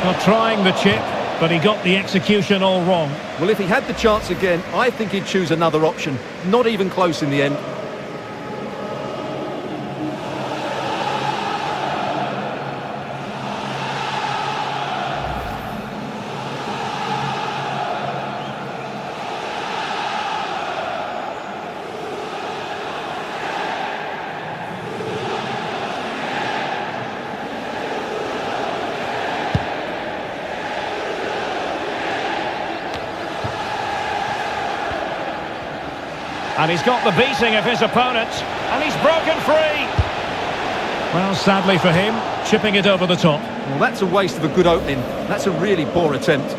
Well, trying the chip, but he got the execution all wrong. Well, if he had the chance again, I think he'd choose another option. Not even close in the end. And he's got the beating of his opponent. And he's broken free. Well, sadly for him, chipping it over the top. Well, that's a waste of a good opening. That's a really poor attempt.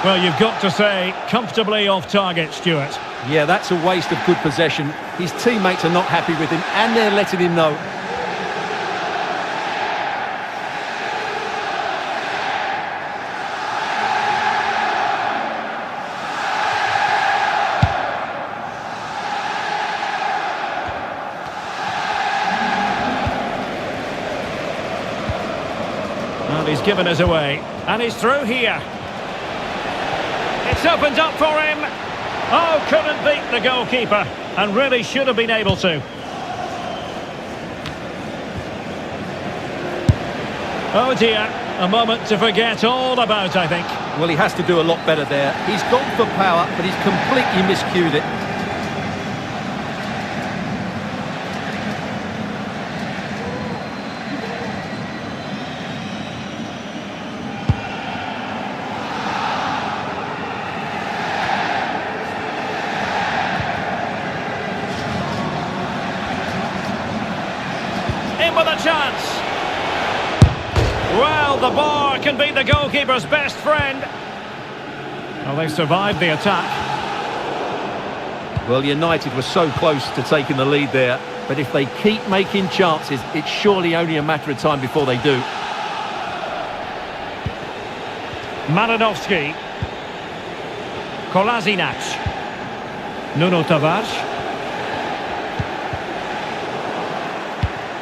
Well, you've got to say, comfortably off target, Stuart. Yeah, that's a waste of good possession. His teammates are not happy with him, and they're letting him know. Well, he's given us away. And he's through here. It's opened up for him. Oh, couldn't beat the goalkeeper. And really should have been able to. Oh dear, a moment to forget all about, I think. Well, he has to do a lot better there. He's gone for power, but he's completely miscued it. In with a chance. Well, the bar can be the goalkeeper's best friend. Well, they've survived the attack. Well, United were so close to taking the lead there, but if they keep making chances, it's surely only a matter of time before they do. Malinovsky. Kolasinac. Nuno Tavares.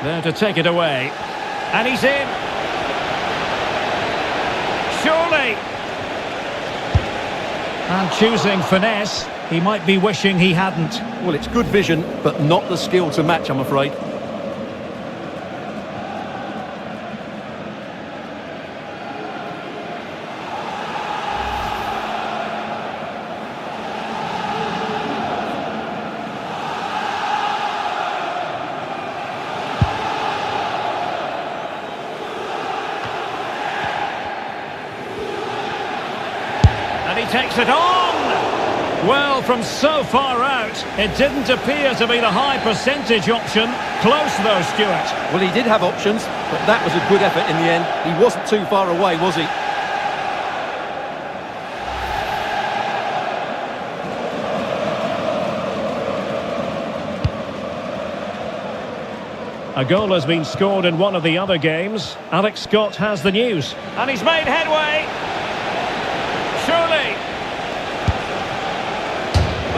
There to take it away. And he's in. Surely. And choosing finesse, he might be wishing he hadn't. Well, it's good vision, but not the skill to match, I'm afraid. And he takes it on! Well, from so far out, it didn't appear to be the high percentage option. Close though, Stuart. Well, he did have options, but that was a good effort in the end. He wasn't too far away, was he? A goal has been scored in one of the other games. Alex Scott has the news. And he's made headway. Surely.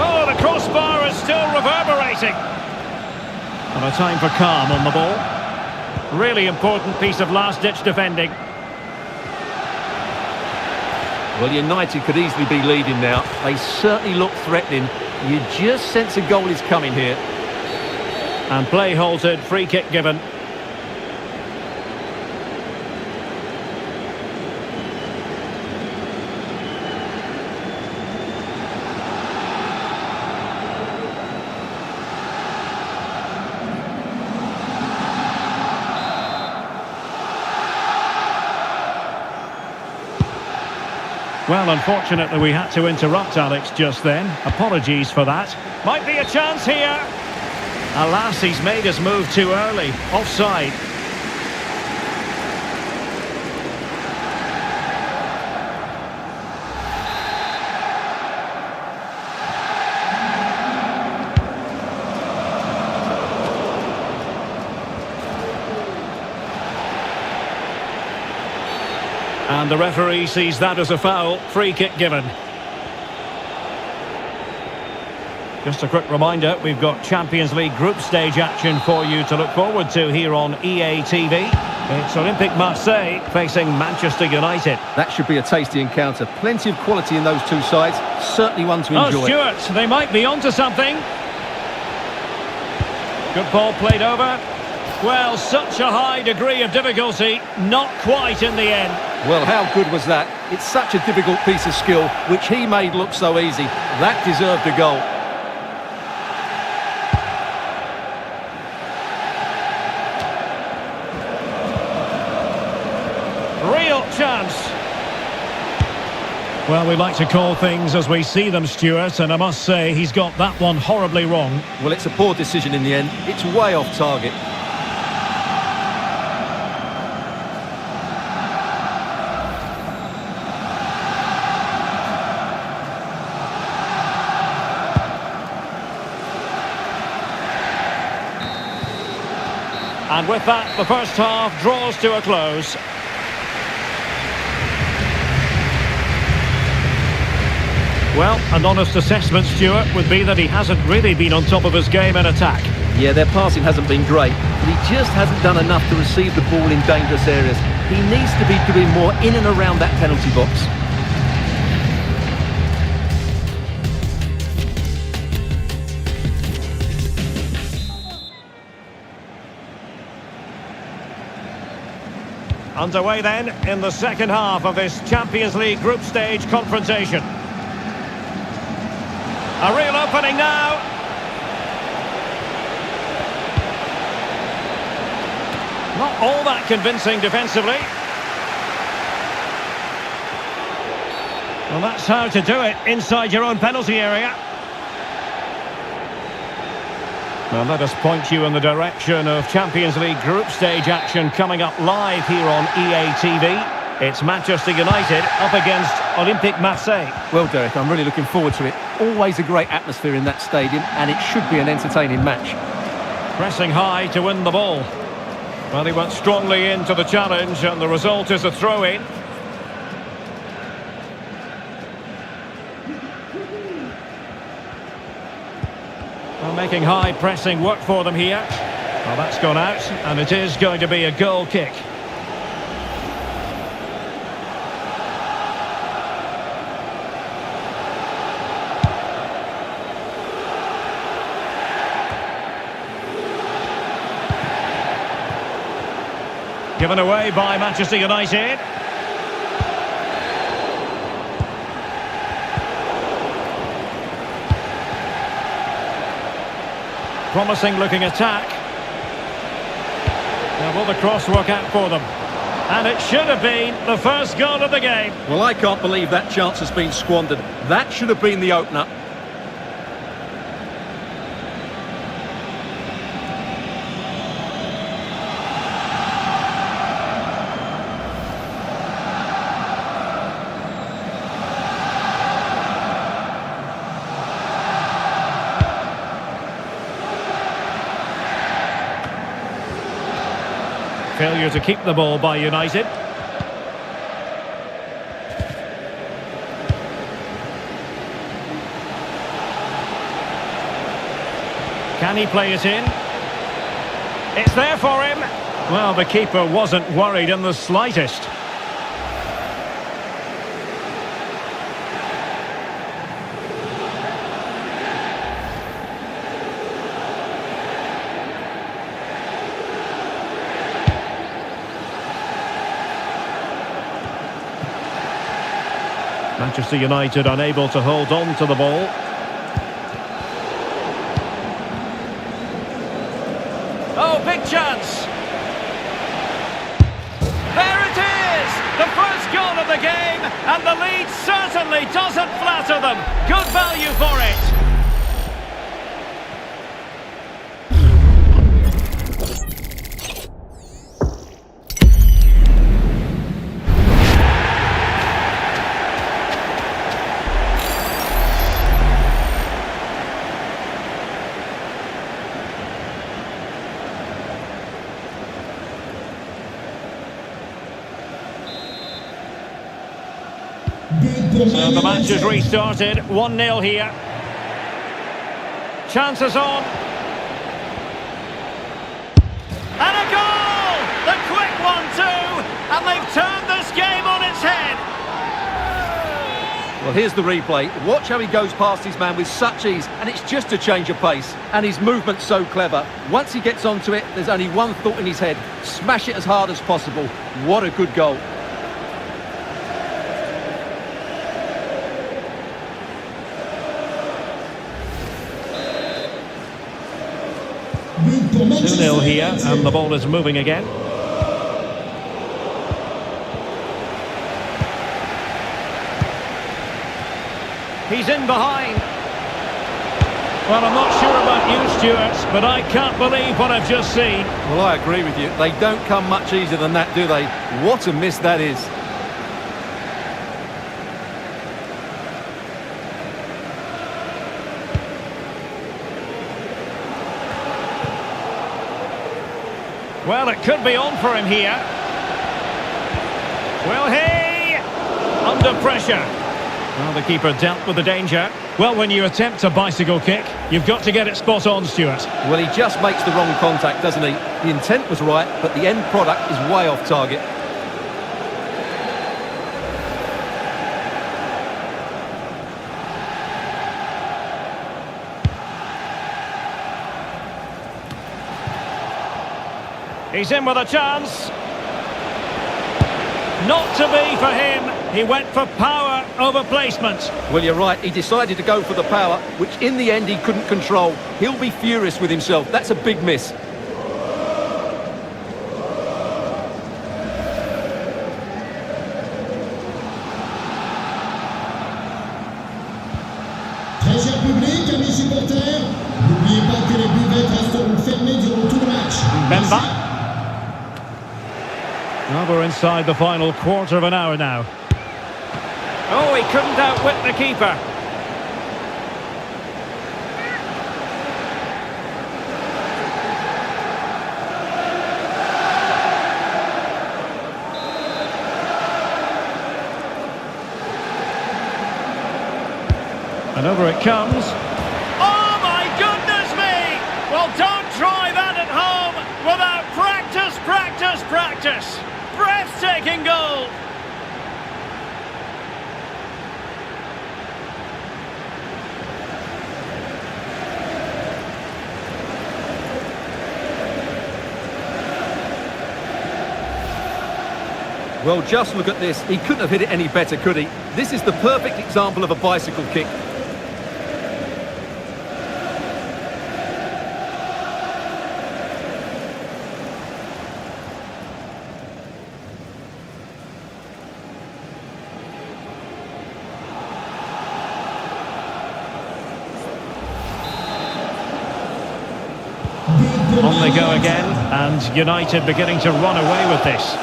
Oh, the crossbar is still reverberating. And a time for calm on the ball. Really important piece of last-ditch defending. Well, United could easily be leading now. They certainly look threatening, You just sense a goal is coming here. And play halted, free kick given. Well, unfortunately, we had to interrupt Alex just then. Apologies for that. Might be a chance here. Alas, he's made his move too early. Offside. And the referee sees that as a foul. Free kick given. Just a quick reminder, we've got Champions League group stage action for you to look forward to here on EA TV. It's Olympique Marseille facing Manchester United. That should be a tasty encounter. Plenty of quality in those two sides. Certainly one to enjoy. Oh, Stuart, they might be onto something. Good ball played over. Well, such a high degree of difficulty, not quite in the end. Well, how good was that? It's such a difficult piece of skill, which he made look so easy. That deserved a goal. Real chance. Well, we like to call things as we see them, Stuart, and I must say he's got that one horribly wrong. Well, it's a poor decision in the end. It's way off target. And with that, the first half draws to a close. Well, an honest assessment, Stuart, would be that he hasn't really been on top of his game in attack. Yeah, their passing hasn't been great, but he just hasn't done enough to receive the ball in dangerous areas. He needs to be doing more in and around that penalty box. Underway then in the second half of this Champions League group stage confrontation. A real opening now. Not all that convincing defensively. Well, that's how to do it inside your own penalty area. Well, let us point you in the direction of Champions League group stage action coming up live here on EA TV. It's Manchester United up against Olympique Marseille. Well, Derek, I'm really looking forward to it. Always a great atmosphere in that stadium, and it should be an entertaining match. Pressing high to win the ball. Well, he went strongly into the challenge, and the result is a throw-in. Well, making high pressing work for them here. Well, that's gone out, and it is going to be a goal kick. Given away by Manchester United. Promising looking attack. Now will the cross work out for them? And it should have been the first goal of the game. Well, I can't believe that chance has been squandered. That should have been the opener. Failure to keep the ball by United. Can he play it in? It's there for him. Well, the keeper wasn't worried in the slightest. Manchester United unable to hold on to the ball. Oh, big chance! There it is! The first goal of the game, and the lead certainly doesn't flatter them. Good value for it. So the match has restarted, 1-0 here. Chances on. And a goal! The quick 1-2, and they've turned this game on its head. Well, here's the replay. Watch how he goes past his man with such ease, and it's just a change of pace. And his movement's so clever. Once he gets onto it, there's only one thought in his head. Smash it as hard as possible. What a good goal. 2-0 here, and the ball is moving again. He's in behind. Well, I'm not sure about you, Stuart, but I can't believe what I've just seen. Well, I agree with you. They don't come much easier than that, do they? What a miss that is. Well, it could be on for him here. Will he? Under pressure. Well, the keeper dealt with the danger. Well, when you attempt a bicycle kick, you've got to get it spot on, Stuart. Well, he just makes the wrong contact, doesn't he? The intent was right, but the end product is way off target. He's in with a chance. Not to be for him. He went for power over placement. Well, you're right. He decided to go for the power, which in the end he couldn't control. He'll be furious with himself. That's a big miss. Très cher public, amis supporters, n'oubliez pas que les buvettes resteront fermées durant tout le match. Bemba. Well, we're inside the final quarter of an hour now. Oh, he couldn't outwit the keeper. And over it comes. Oh, my goodness me! Well, don't try that at home without practice, practice, practice. Breathtaking goal. Well, just look at this. He couldn't have hit it any better, could he? This is the perfect example of a bicycle kick. On they go again, and United beginning to run away with this.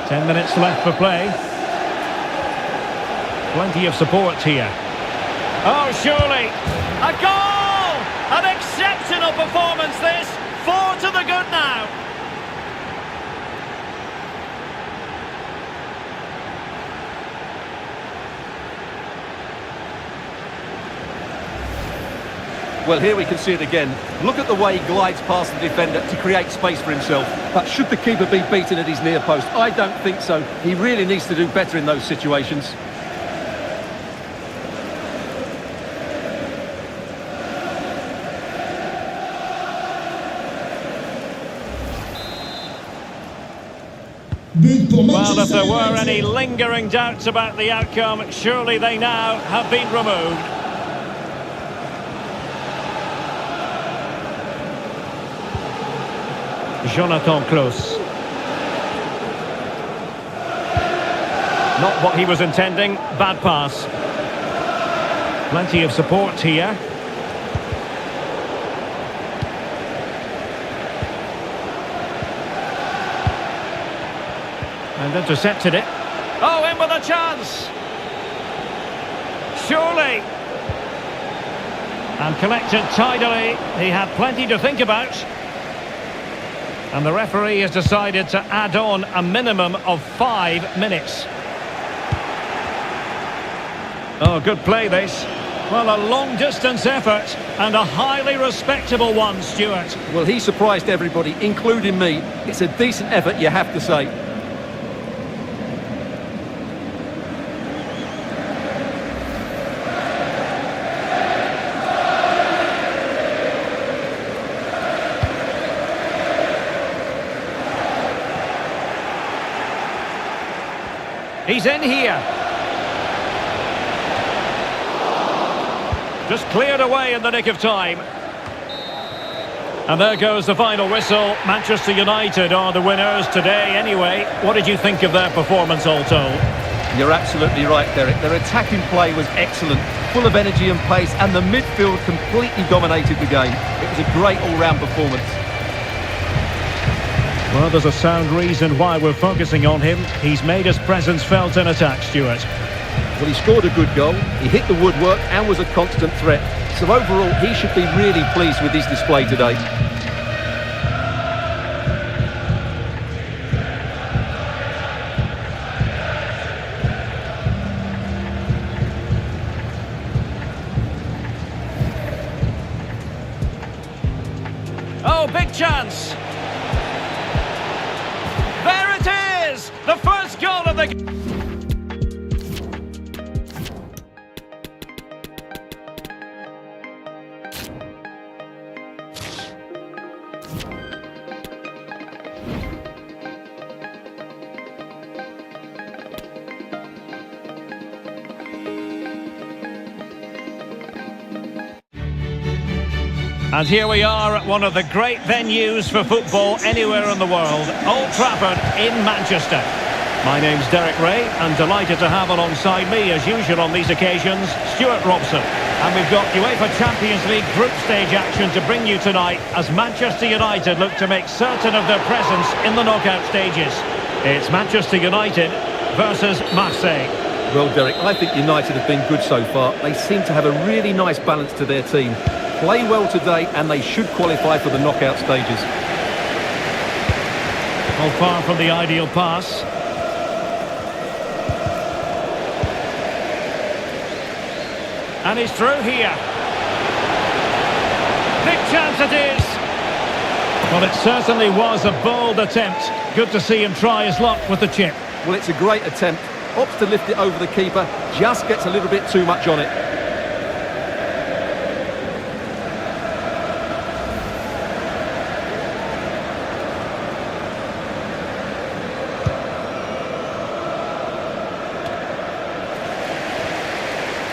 Ten minutes left for play. Plenty of support here. Oh, surely! A goal! An exceptional performance this! 4 to the good now! Well, here we can see it again. Look at the way he glides past the defender to create space for himself. But should the keeper be beaten at his near post? I don't think so. He really needs to do better in those situations. But pour Well, if Manchester there were United. any lingering doubts about the outcome, surely they now have been removed. Jonathan Klaus. Not what he was intending, bad pass. Plenty of support here. And intercepted it. Oh, in with a chance! Surely! And collected tidily. He had plenty to think about. And the referee has decided to add on a minimum of 5 minutes. Oh, good play this. Well, a long-distance effort and a highly respectable one, Stuart. Well, he surprised everybody, including me. It's a decent effort, you have to say. He's in here. Just cleared away in the nick of time. And there goes the final whistle. Manchester United are the winners today anyway. What did you think of their performance all told? You're absolutely right, Derek. Their attacking play was excellent, full of energy and pace, and the midfield completely dominated the game. It was a great all-round performance. Well, there's a sound reason why we're focusing on him. He's made his presence felt in attack, Stuart. Well, he scored a good goal, he hit the woodwork and was a constant threat. So overall, he should be really pleased with his display today. Oh, big chance! There it is! The first goal of the game! And here we are at one of the great venues for football anywhere in the world, Old Trafford in Manchester. My name's Derek Ray, and delighted to have alongside me, as usual on these occasions, Stuart Robson. And we've got UEFA Champions League group stage action to bring you tonight as Manchester United look to make certain of their presence in the knockout stages. It's Manchester United versus Marseille. Well, Derek, I think United have been good so far. They seem to have a really nice balance to their team. Play well today and they should qualify for the knockout stages. Well, far from the ideal pass. And he's through here. Big chance it is. Well, it certainly was a bold attempt. Good to see him try his luck with the chip. Well, it's a great attempt. Opts to lift it over the keeper, just gets a little bit too much on it.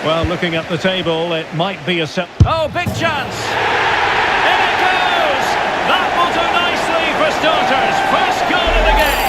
Well, looking at the table, it might be a... Oh, big chance! In it goes! That will do nicely for starters. First goal of the game.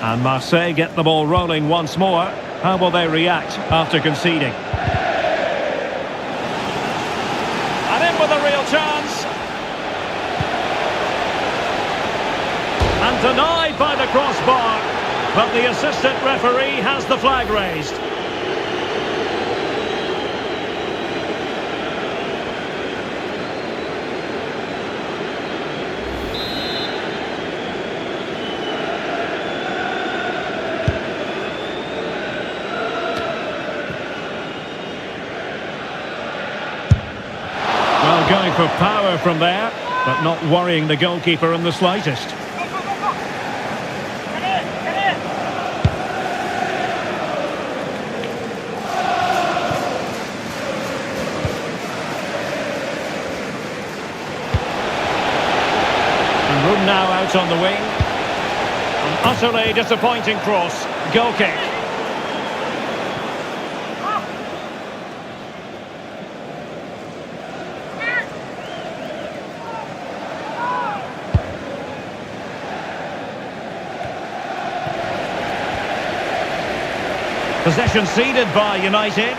And Marseille get the ball rolling once more. How will they react after conceding? And in with a real chance. And denied by the crossbar. But the assistant referee has the flag raised. going for power from there, but not worrying the goalkeeper in the slightest. And room now out on the wing. An utterly disappointing cross. Goal kick. Possession ceded by United.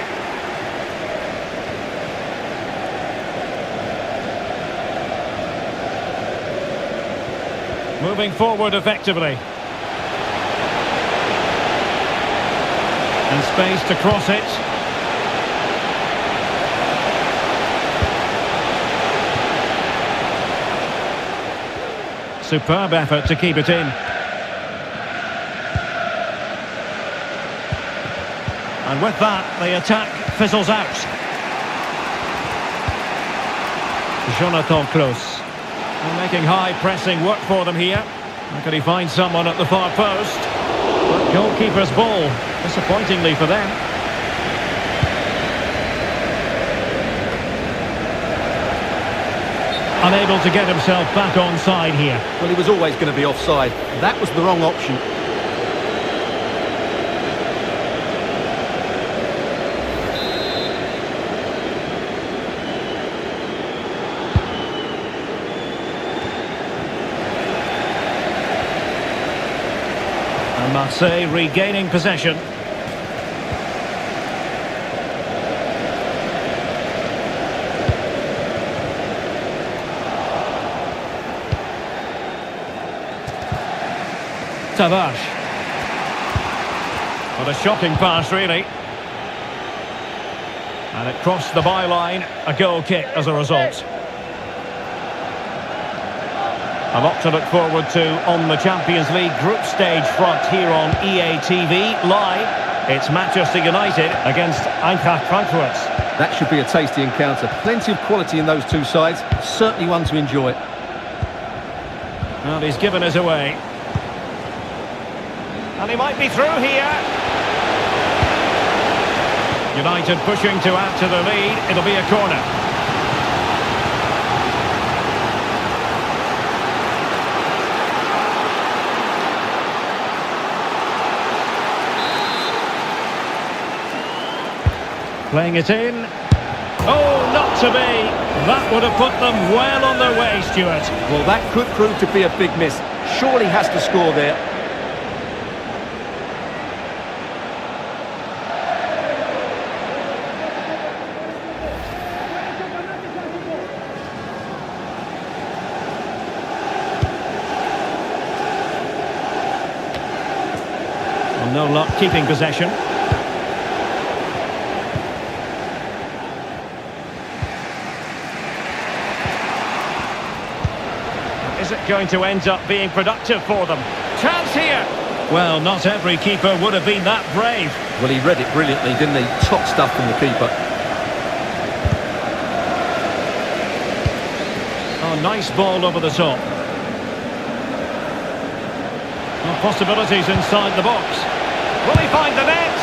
Moving forward effectively. And space to cross it. Superb effort to keep it in. And with that, the attack fizzles out. Jonathan Klaus. Making high pressing work for them here. How can he find someone at the far post? But goalkeeper's ball, disappointingly for them. Unable to get himself back onside here. Well, he was always going to be offside. That was the wrong option. And Marseille regaining possession. Tavares. What a shocking pass, really. And it crossed the byline. A goal kick as a result. A lot to look forward to on the Champions League group stage front here on EA TV. Live, it's Manchester United against Eintracht Frankfurt. That should be a tasty encounter. Plenty of quality in those two sides. Certainly one to enjoy. Well, he's given us away. And he might be through here. United pushing to add to the lead. It'll be a corner. Playing it in. Oh, not to be. That would have put them well on their way, Stuart. Well, that could prove to be a big miss. Surely has to score there. Well, no luck keeping possession. Is it going to end up being productive for them? Chance here! Well, not every keeper would have been that brave. Well, he read it brilliantly, didn't he? Top stuff from the keeper. Oh, nice ball over the top. Well, possibilities inside the box. Will he find the net?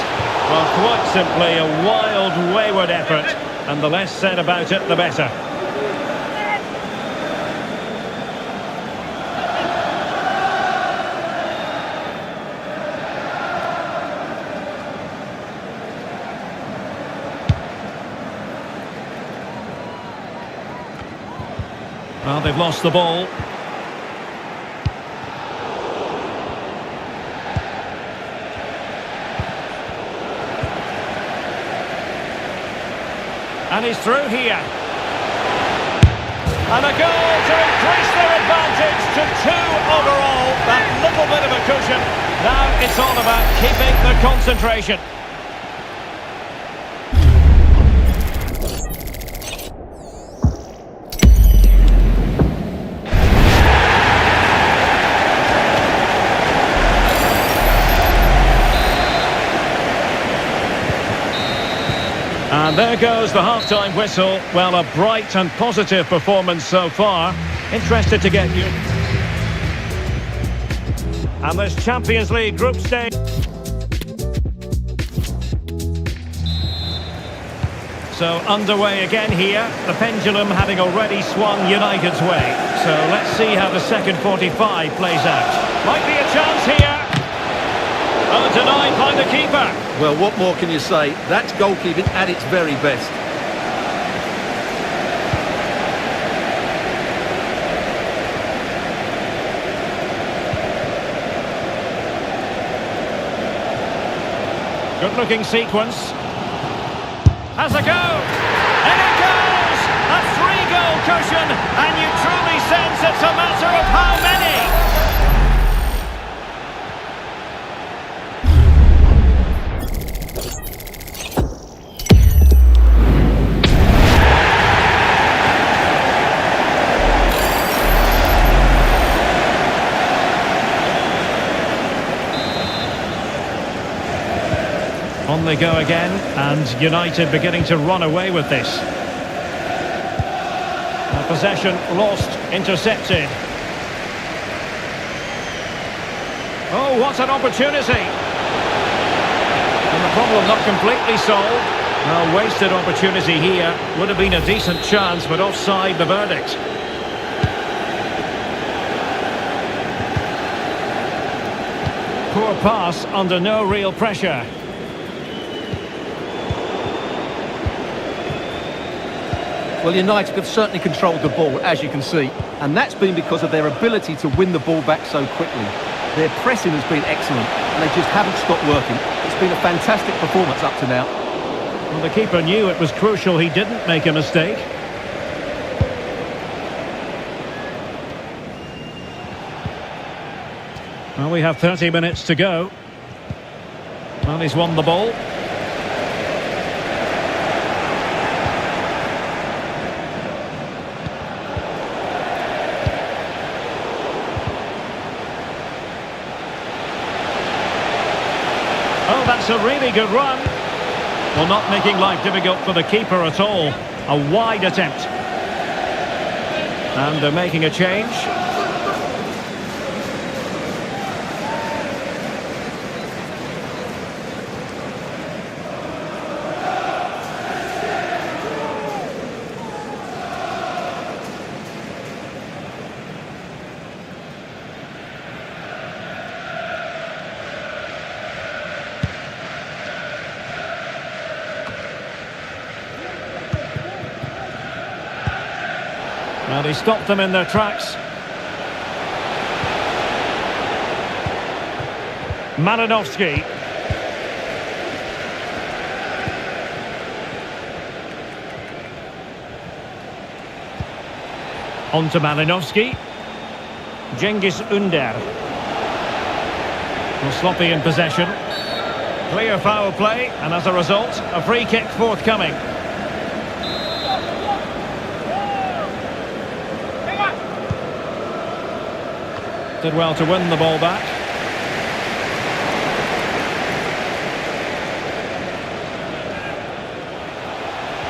Well, quite simply a wild, wayward effort. And the less said about it, the better. Well, they've lost the ball. And he's through here. And a goal to increase their advantage to 2 overall. That little bit of a cushion. Now it's all about keeping the concentration. And there goes the half-time whistle. Well, a bright and positive performance so far. Interested to get you. And this Champions League group stage. So underway again here, the pendulum having already swung United's way. So let's see how the second 45 plays out. Might be a chance here. Oh, denied by the keeper. Well, what more can you say? That's goalkeeping at its very best. Good-looking sequence. Has a go! And it goes! A three-goal cushion, and you truly sense it's a matter of how many! On they go again, and United beginning to run away with this. Possession lost, intercepted. Oh, what an opportunity! And the problem not completely solved. Well, wasted opportunity here. Would have been a decent chance, but offside the verdict. Poor pass under no real pressure. Well, United have certainly controlled the ball, as you can see, and that's been because of their ability to win the ball back so quickly. Their pressing has been excellent, and they just haven't stopped working. It's been a fantastic performance up to now. Well, the keeper knew it was crucial he didn't make a mistake. Well, we have 30 minutes to go. Well, he's won the ball. Oh, that's a really good run. Well, not making life difficult for the keeper at all. A wide attempt. And they're making a change. Well, he stopped them in their tracks. Malinovsky. On to Malinovsky. Cengiz Ünder. Well, sloppy in possession. Clear foul play, and as a result, a free kick forthcoming. Did well to win the ball back.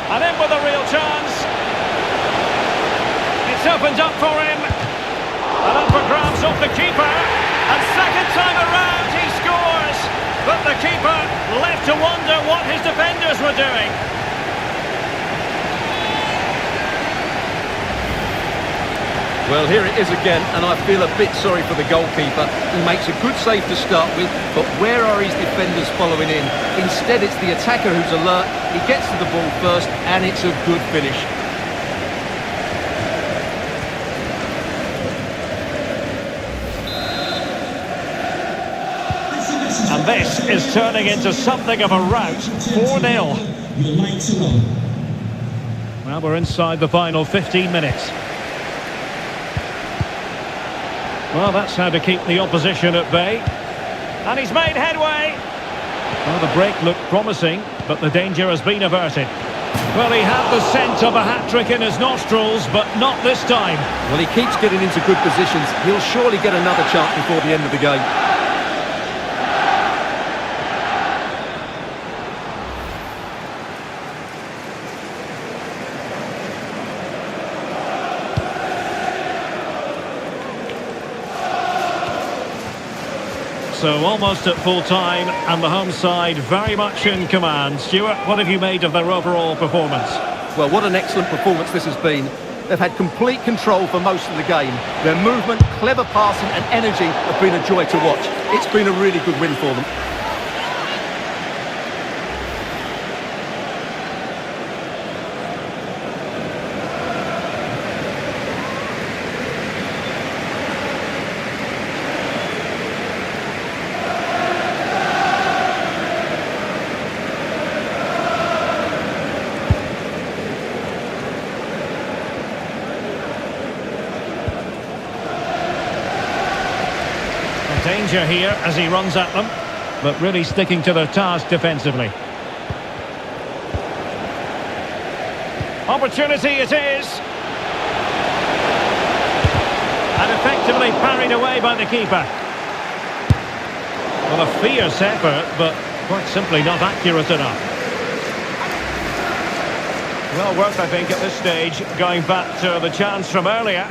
And in with a real chance. It's opened up for him. And up for grabs off the keeper. And second time around he scores. But the keeper left to wonder what his defenders were doing. Well, here it is again, and I feel a bit sorry for the goalkeeper. He makes a good save to start with, but where are his defenders following in? Instead, it's the attacker who's alert. He gets to the ball first, and it's a good finish. And this is turning into something of a rout. 4-0. Well, we're inside the final 15 minutes. Well, that's how to keep the opposition at bay. And he's made headway. Well, the break looked promising, but the danger has been averted. Well, he had the scent of a hat-trick in his nostrils, but not this time. Well, he keeps getting into good positions. He'll surely get another chance before the end of the game. So almost at full time, and the home side very much in command. Stuart, what have you made of their overall performance? Well, what an excellent performance this has been. They've had complete control for most of the game. Their movement, clever passing and energy have been a joy to watch. It's been a really good win for them. Danger here as he runs at them, but really sticking to their task defensively. Opportunity it is! And effectively parried away by the keeper. Well, a fierce effort, but quite simply not accurate enough. Well worth, I think, at this stage, going back to the chance from earlier.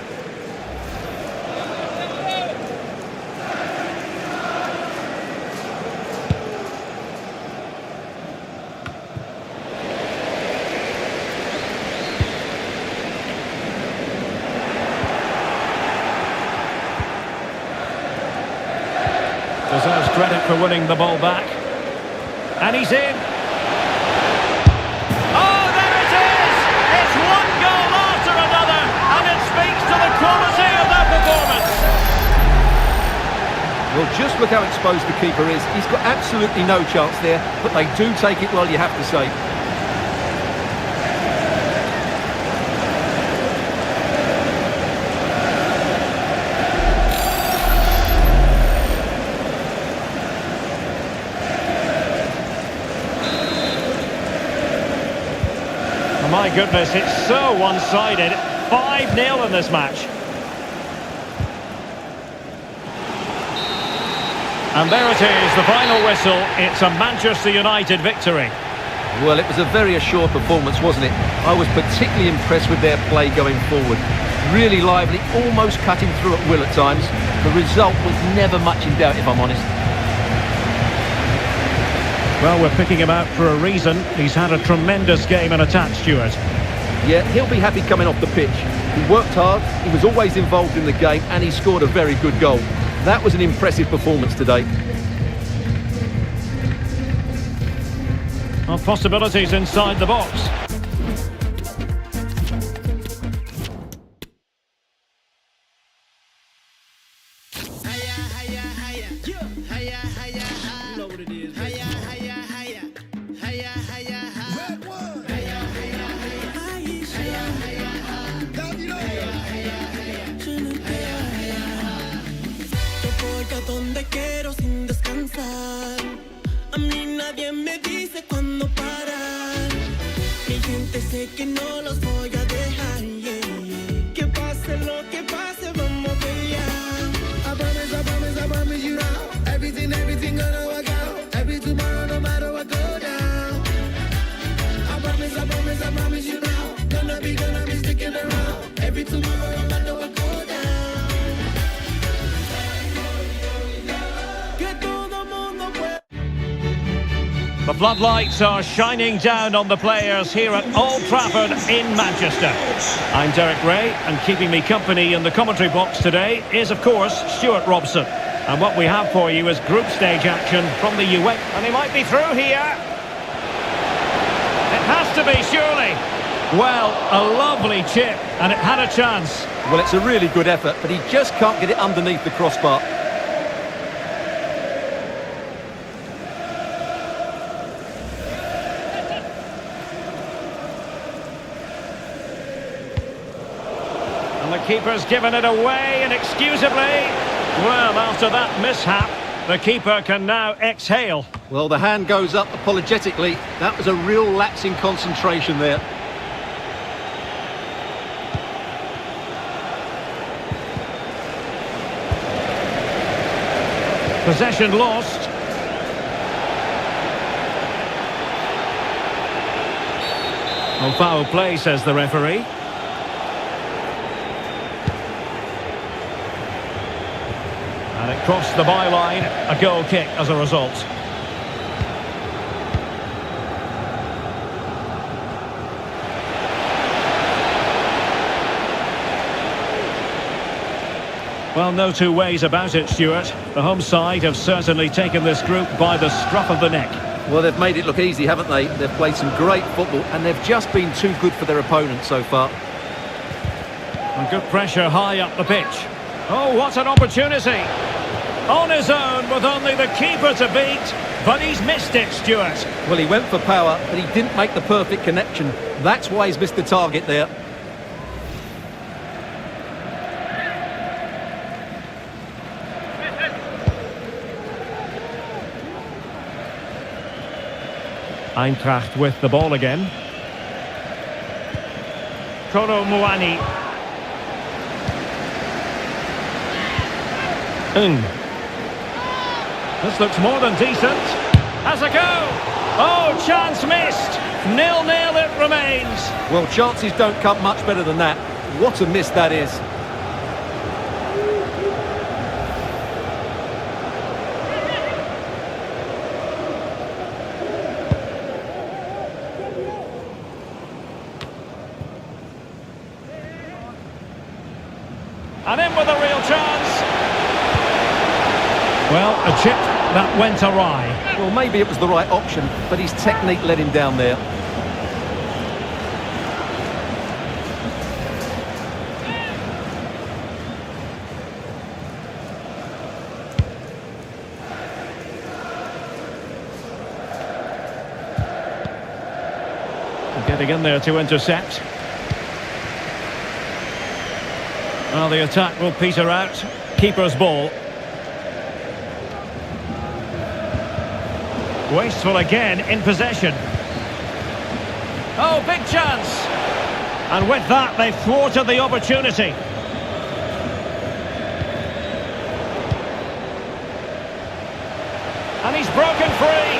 Deserves credit for winning the ball back. And he's in. Oh, there it is! It's one goal after another, and it speaks to the quality of their performance. Well, just look how exposed the keeper is. He's got absolutely no chance there, but they do take it well, you have to say. My goodness, it's so one-sided. 5-0 in this match. And there it is, the final whistle. It's a Manchester United victory. Well, it was a very assured performance, wasn't it? I was particularly impressed with their play going forward. Really lively, almost cutting through at will at times. The result was never much in doubt, if I'm honest. Well, we're picking him out for a reason. He's had a tremendous game in attack, Stuart. Yeah, he'll be happy coming off the pitch. He worked hard, he was always involved in the game, and he scored a very good goal. That was an impressive performance today. Well, possibilities inside the box. Donde quiero sin descansar. A mí nadie me dice cuándo parar. Mi gente sé que no los voy a dejar. Yeah, yeah. Que pase lo que pase, vamos a pelear. I promise you now. Everything gonna work out. Every tomorrow, no matter what go down. I promise you now. Gonna be sticking around. Every tomorrow, no matter what go down. The floodlights are shining down on the players here at Old Trafford in Manchester. I'm Derek Ray, and keeping me company in the commentary box today is, of course, Stuart Robson. And what we have for you is group stage action from the UEFA. And he might be through here. It has to be, surely. Well, a lovely chip, and it had a chance. Well, it's a really good effort, but he just can't get it underneath the crossbar. And the keeper's given it away inexcusably. Well, after that mishap, the keeper can now exhale. Well, the hand goes up apologetically. That was a real lapse in concentration there. Possession lost. Oh, foul play, says the referee. And it Crossed the byline, a goal kick as a result. Well, no two ways about it, Stuart. The home side have certainly taken this group by the scruff of the neck. Well, they've made it look easy, haven't they? They've played some great football and they've just been too good for their opponents so far. And good pressure high up the pitch. Oh, what an opportunity! On his own with only the keeper to beat, but he's missed it, Stuart. Well, he went for power, but he didn't make the perfect connection. That's why he's missed the target there. Eintracht with the ball again. Kolo Muani. This looks more than decent. Has a go. Oh, chance missed. 0-0 it remains. Well, chances don't come much better than that. What a miss that is. And in with a real chance. Well, a chip that went awry. Well, maybe it was the right option, but his technique let him down there. Getting in there to intercept. Well, the attack will peter out. Keeper's ball. Wasteful again in possession. Oh, big chance! And with that, they've thwarted the opportunity. And he's broken free.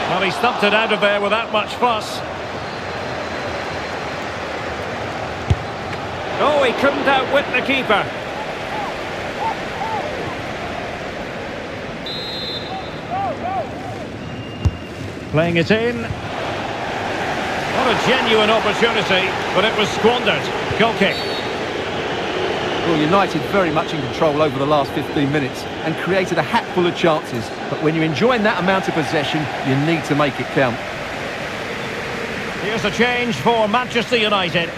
Well, he stumped it out of there without much fuss. Oh, he couldn't outwit the keeper. Playing it in. What a genuine opportunity, but it was squandered. Goal kick. Well, United very much in control over the last 15 minutes and created a hatful of chances. But when you're enjoying that amount of possession, you need to make it count. Here's a change for Manchester United.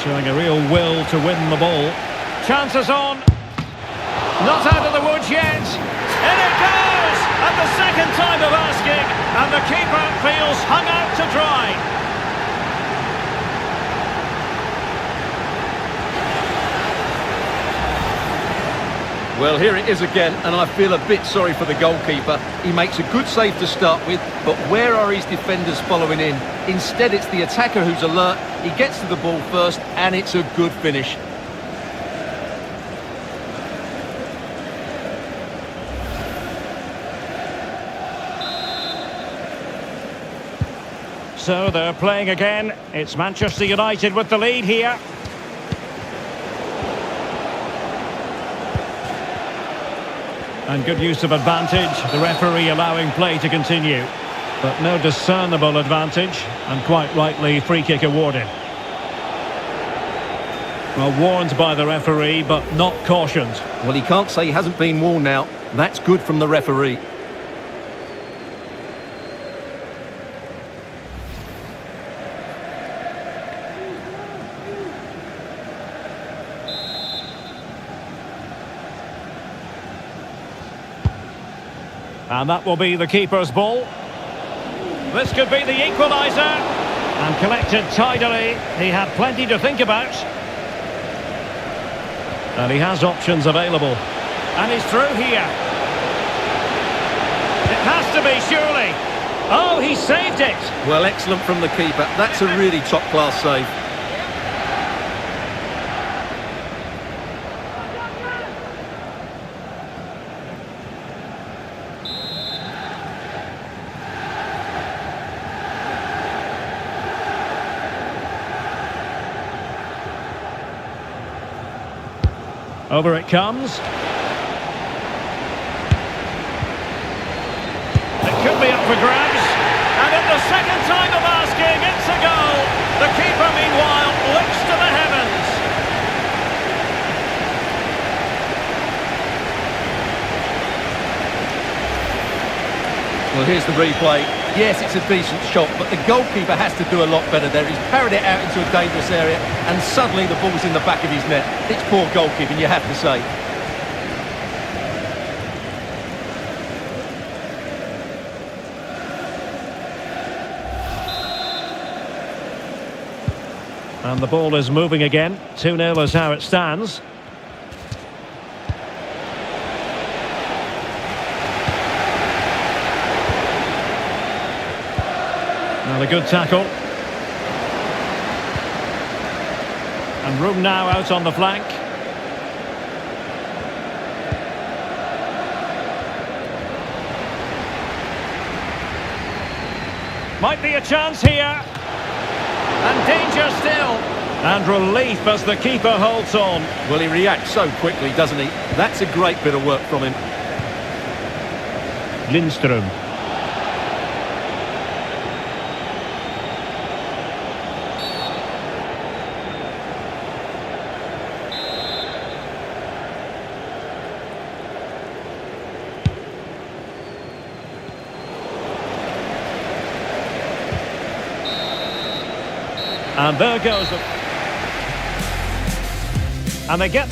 Showing a real will to win the ball. Chances on. Not out of the woods yet. In it goes! At the second time of asking, and the keeper feels hung out to dry. Well, here it is again, and I feel a bit sorry for the goalkeeper. He makes a good save to start with, but where are his defenders following in? Instead, it's the attacker who's alert. He gets to the ball first, and it's a good finish. So they're playing again. It's Manchester United with the lead here. And good use of advantage, the referee allowing play to continue. But no discernible advantage, and quite rightly free kick awarded. Well, warned by the referee, but not cautioned. Well, he can't say he hasn't been warned now. That's good from the referee. And that will be the keeper's ball. This could be the equaliser. And collected tidily. He had plenty to think about. And he has options available. And he's through here. It has to be, surely. Oh, he saved it. Well, excellent from the keeper. That's a really top-class save. Over it comes. It could be up for grabs. And at the second time of asking, it's a goal. The keeper, meanwhile, looks to the heavens. Well, here's the replay. Yes, it's a decent shot, but the goalkeeper has to do a lot better there. He's parried it out into a dangerous area, and suddenly the ball's in the back of his net. It's poor goalkeeping, you have to say. And the ball is moving again. 2-0 is how it stands. Now a good tackle. And room now out on the flank. Might be a chance here. And danger still. And relief as the keeper holds on. Well, he reacts so quickly, doesn't he? That's a great bit of work from him. Lindström. And there goes the... And they get...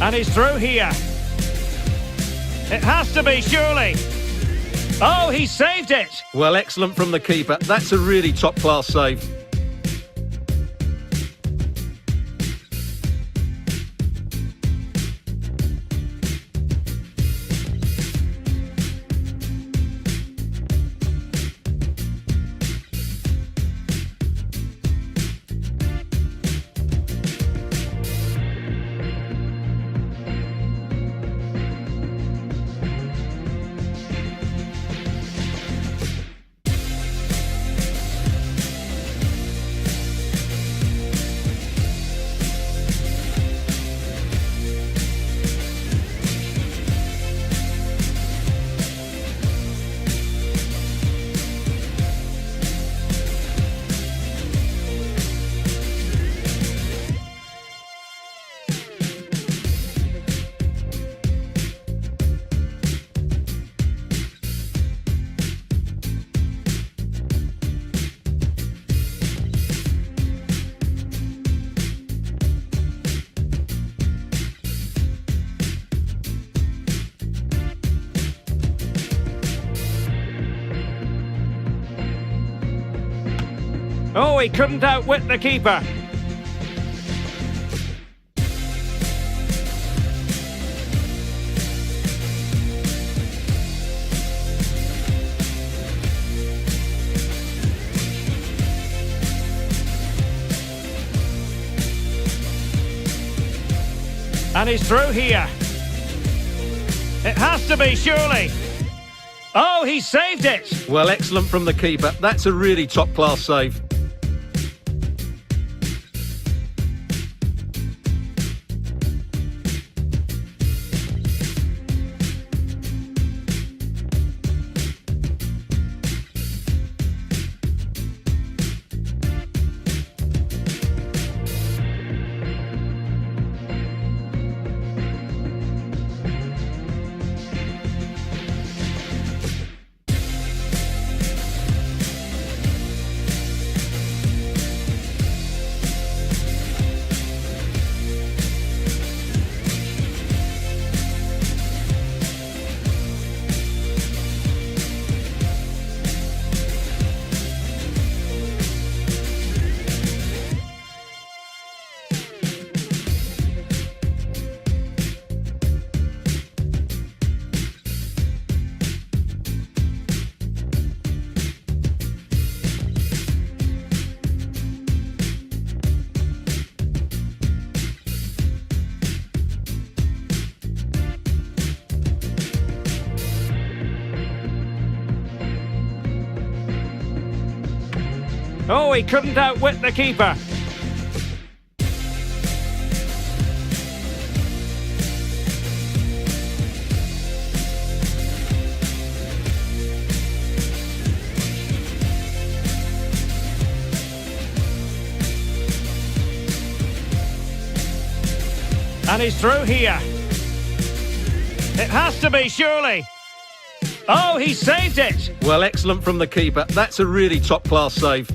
And he's through here. It has to be, surely. Oh, he saved it. Well, excellent from the keeper. That's a really top-class save. Oh, he couldn't outwit the keeper. And he's through here. It has to be, surely. Oh, he saved it. Well, excellent from the keeper. That's a really top-class save. Oh, he couldn't outwit the keeper. And he's through here. It has to be, surely. Oh, he saved it. Well, excellent from the keeper. That's a really top-class save.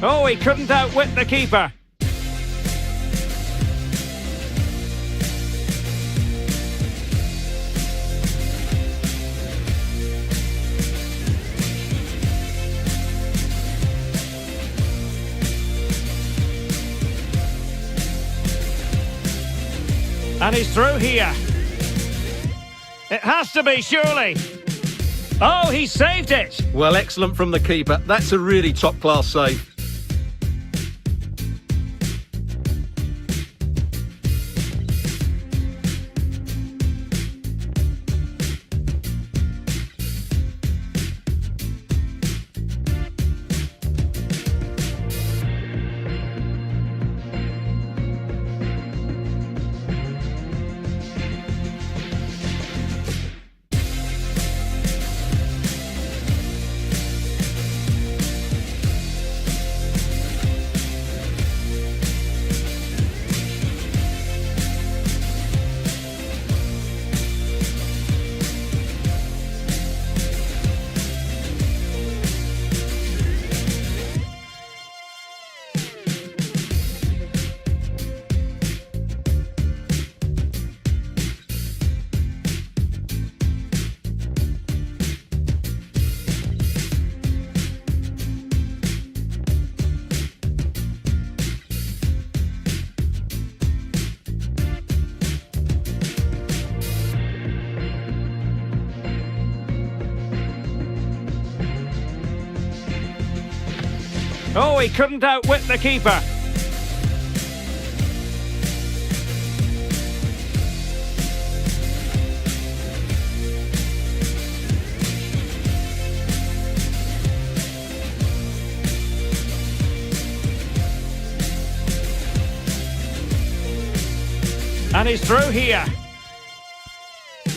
Oh, he couldn't outwit the keeper. And he's through here. It has to be, surely. Oh, he saved it. Well, excellent from the keeper. That's a really top-class save. Oh, he couldn't outwit the keeper. And he's through here.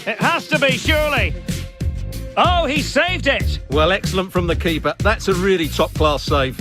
It has to be, surely. Oh, he saved it. Well, excellent from the keeper. That's a really top-class save.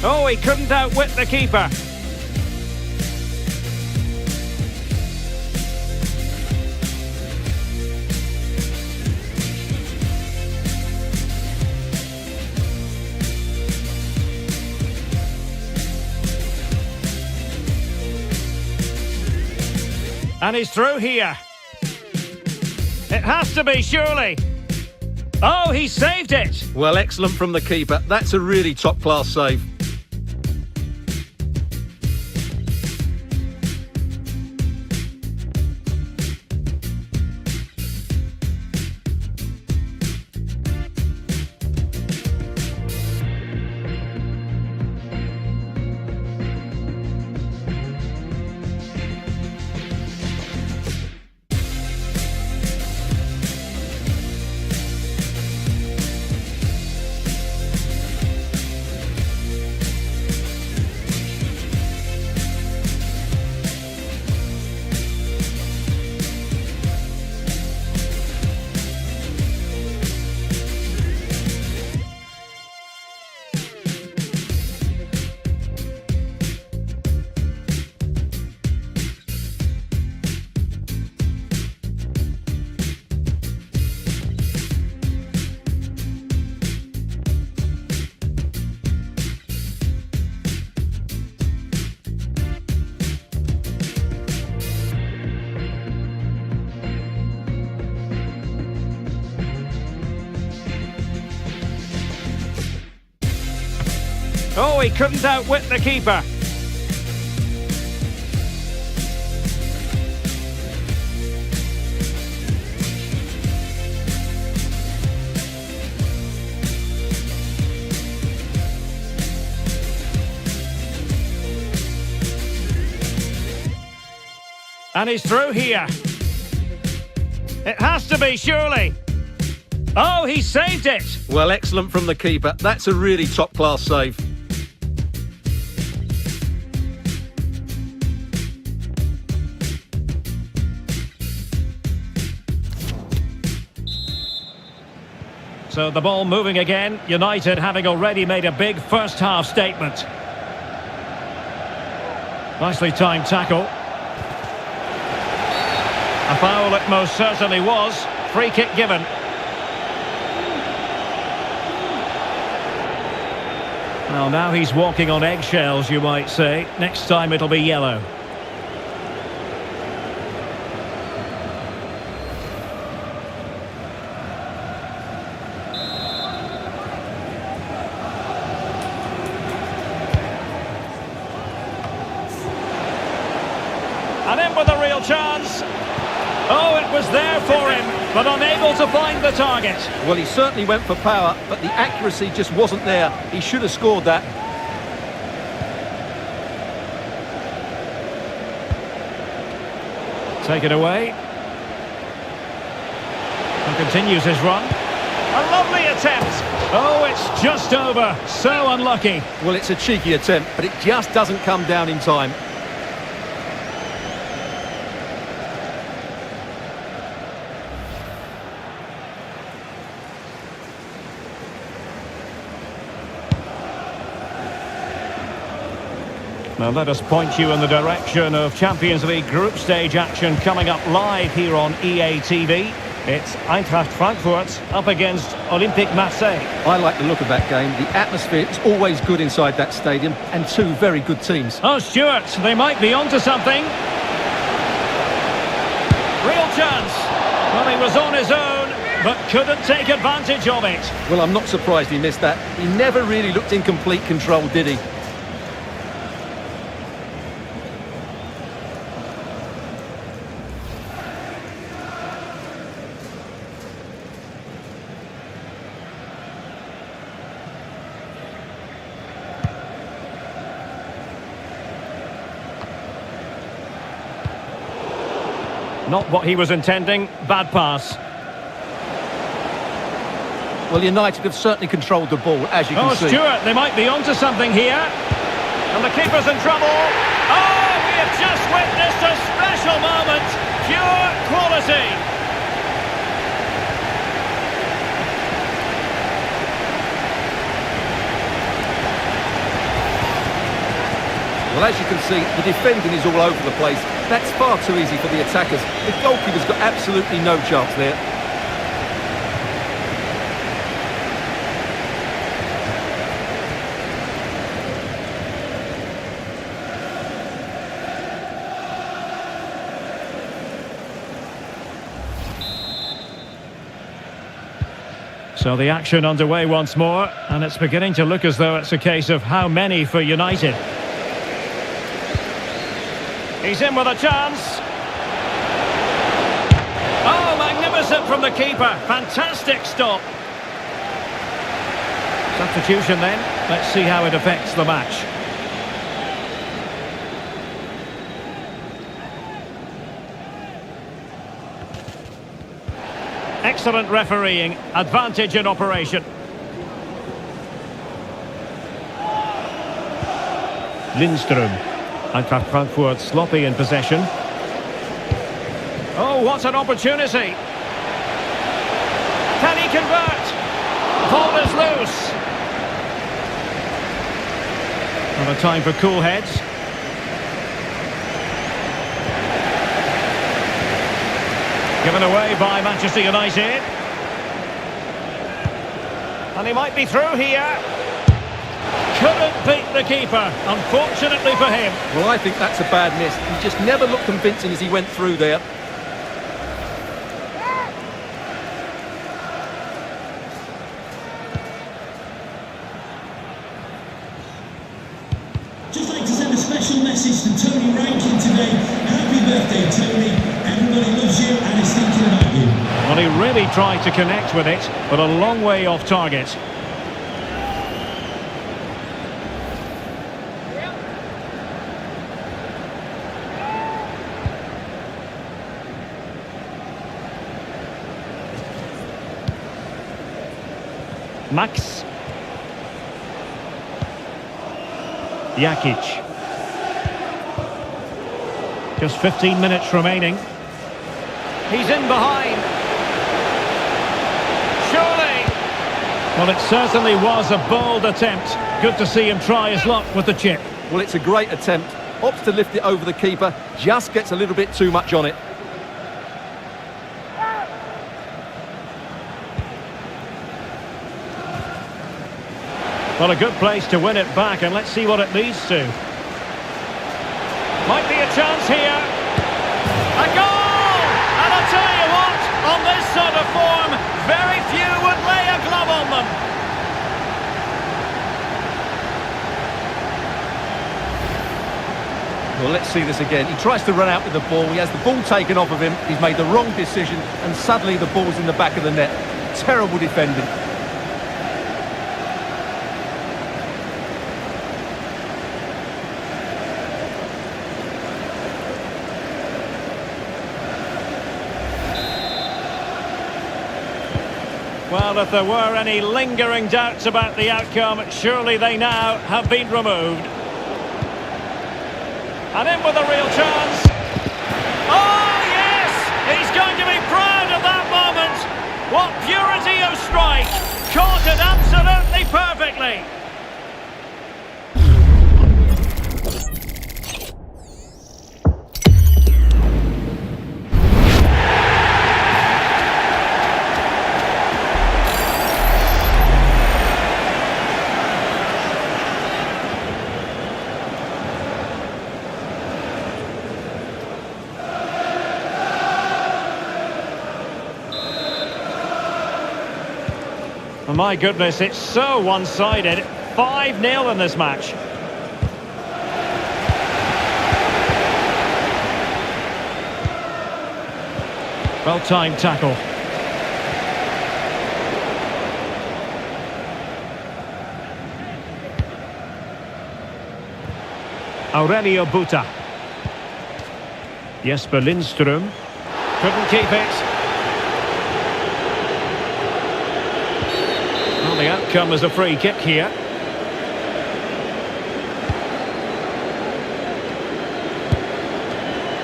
Oh, he couldn't outwit the keeper. And he's through here. It has to be, surely. Oh, he saved it. Well, excellent from the keeper. That's a really top-class save. Oh, he couldn't outwit the keeper. And he's through here. It has to be, surely. Oh, he saved it. Well, excellent from the keeper. That's a really top-class save. So the ball moving again. United having already made a big first-half statement. Nicely timed tackle. A foul it most certainly was. Free kick given. Well, now he's walking on eggshells, you might say. Next time it'll be yellow. And in with a real chance. Oh, it was there for him, but unable to find the target. Well, he certainly went for power, but the accuracy just wasn't there. He should have scored that. Take it away. And continues his run. A lovely attempt. Oh, it's just over. So unlucky. Well, it's a cheeky attempt, but it just doesn't come down in time. Now let us point you in the direction of Champions League group stage action coming up live here on EA TV. It's Eintracht Frankfurt up against Olympique Marseille. I like the look of that game. The atmosphere is always good inside that stadium, and two very good teams. Oh, Stuart, they might be onto something. Real chance. Well, he was on his own, but couldn't take advantage of it. Well, I'm not surprised he missed that. He never really looked in complete control, did he? Not what he was intending. Bad pass. Well, United have certainly controlled the ball, as you can see. Oh, Stuart, they might be onto something here. And the keeper's in trouble. Oh, we have just witnessed a special moment. Pure quality. Well, as you can see, the defending is all over the place. That's far too easy for the attackers. The goalkeeper's got absolutely no chance there. So the action underway once more, and it's beginning to look as though it's a case of how many for United. He's in with a chance. Oh, magnificent from the keeper. Fantastic stop. Substitution then. Let's see how it affects the match. Excellent refereeing. Advantage in operation. Lindström. Eintracht Frankfurt sloppy in possession. Oh, what an opportunity! Can he convert? Ball is loose. And a time for cool heads. Given away by Manchester United. And he might be through here. Couldn't beat the keeper, unfortunately for him. Well, I think that's a bad miss. He just never looked convincing as he went through there. Just like to send a special message to Tony Rankin today. Happy birthday, Tony. Everybody loves you and is thinking about you. Well, he really tried to connect with it, but a long way off target. Max. Jakic. Just 15 minutes remaining. He's in behind. Surely. Well, it certainly was a bold attempt. Good to see him try his luck with the chip. Well, it's a great attempt. Opts to lift it over the keeper, just gets a little bit too much on it. Well, a good place to win it back, and let's see what it leads to. Might be a chance here. A goal! And I'll tell you what, on this sort of form, very few would lay a glove on them. Well, let's see this again. He tries to run out with the ball. He has the ball taken off of him. He's made the wrong decision, and suddenly the ball's in the back of the net. Terrible defending. Well, if there were any lingering doubts about the outcome, surely they now have been removed. And in with a real chance. Oh, yes! He's going to be proud of that moment. What purity of strike. Caught it absolutely perfectly. My goodness, it's so one-sided. 5-0 in this match. Well-timed tackle. Aurelio Buta. Jesper Lindström. Couldn't keep it. The outcome is a free kick here.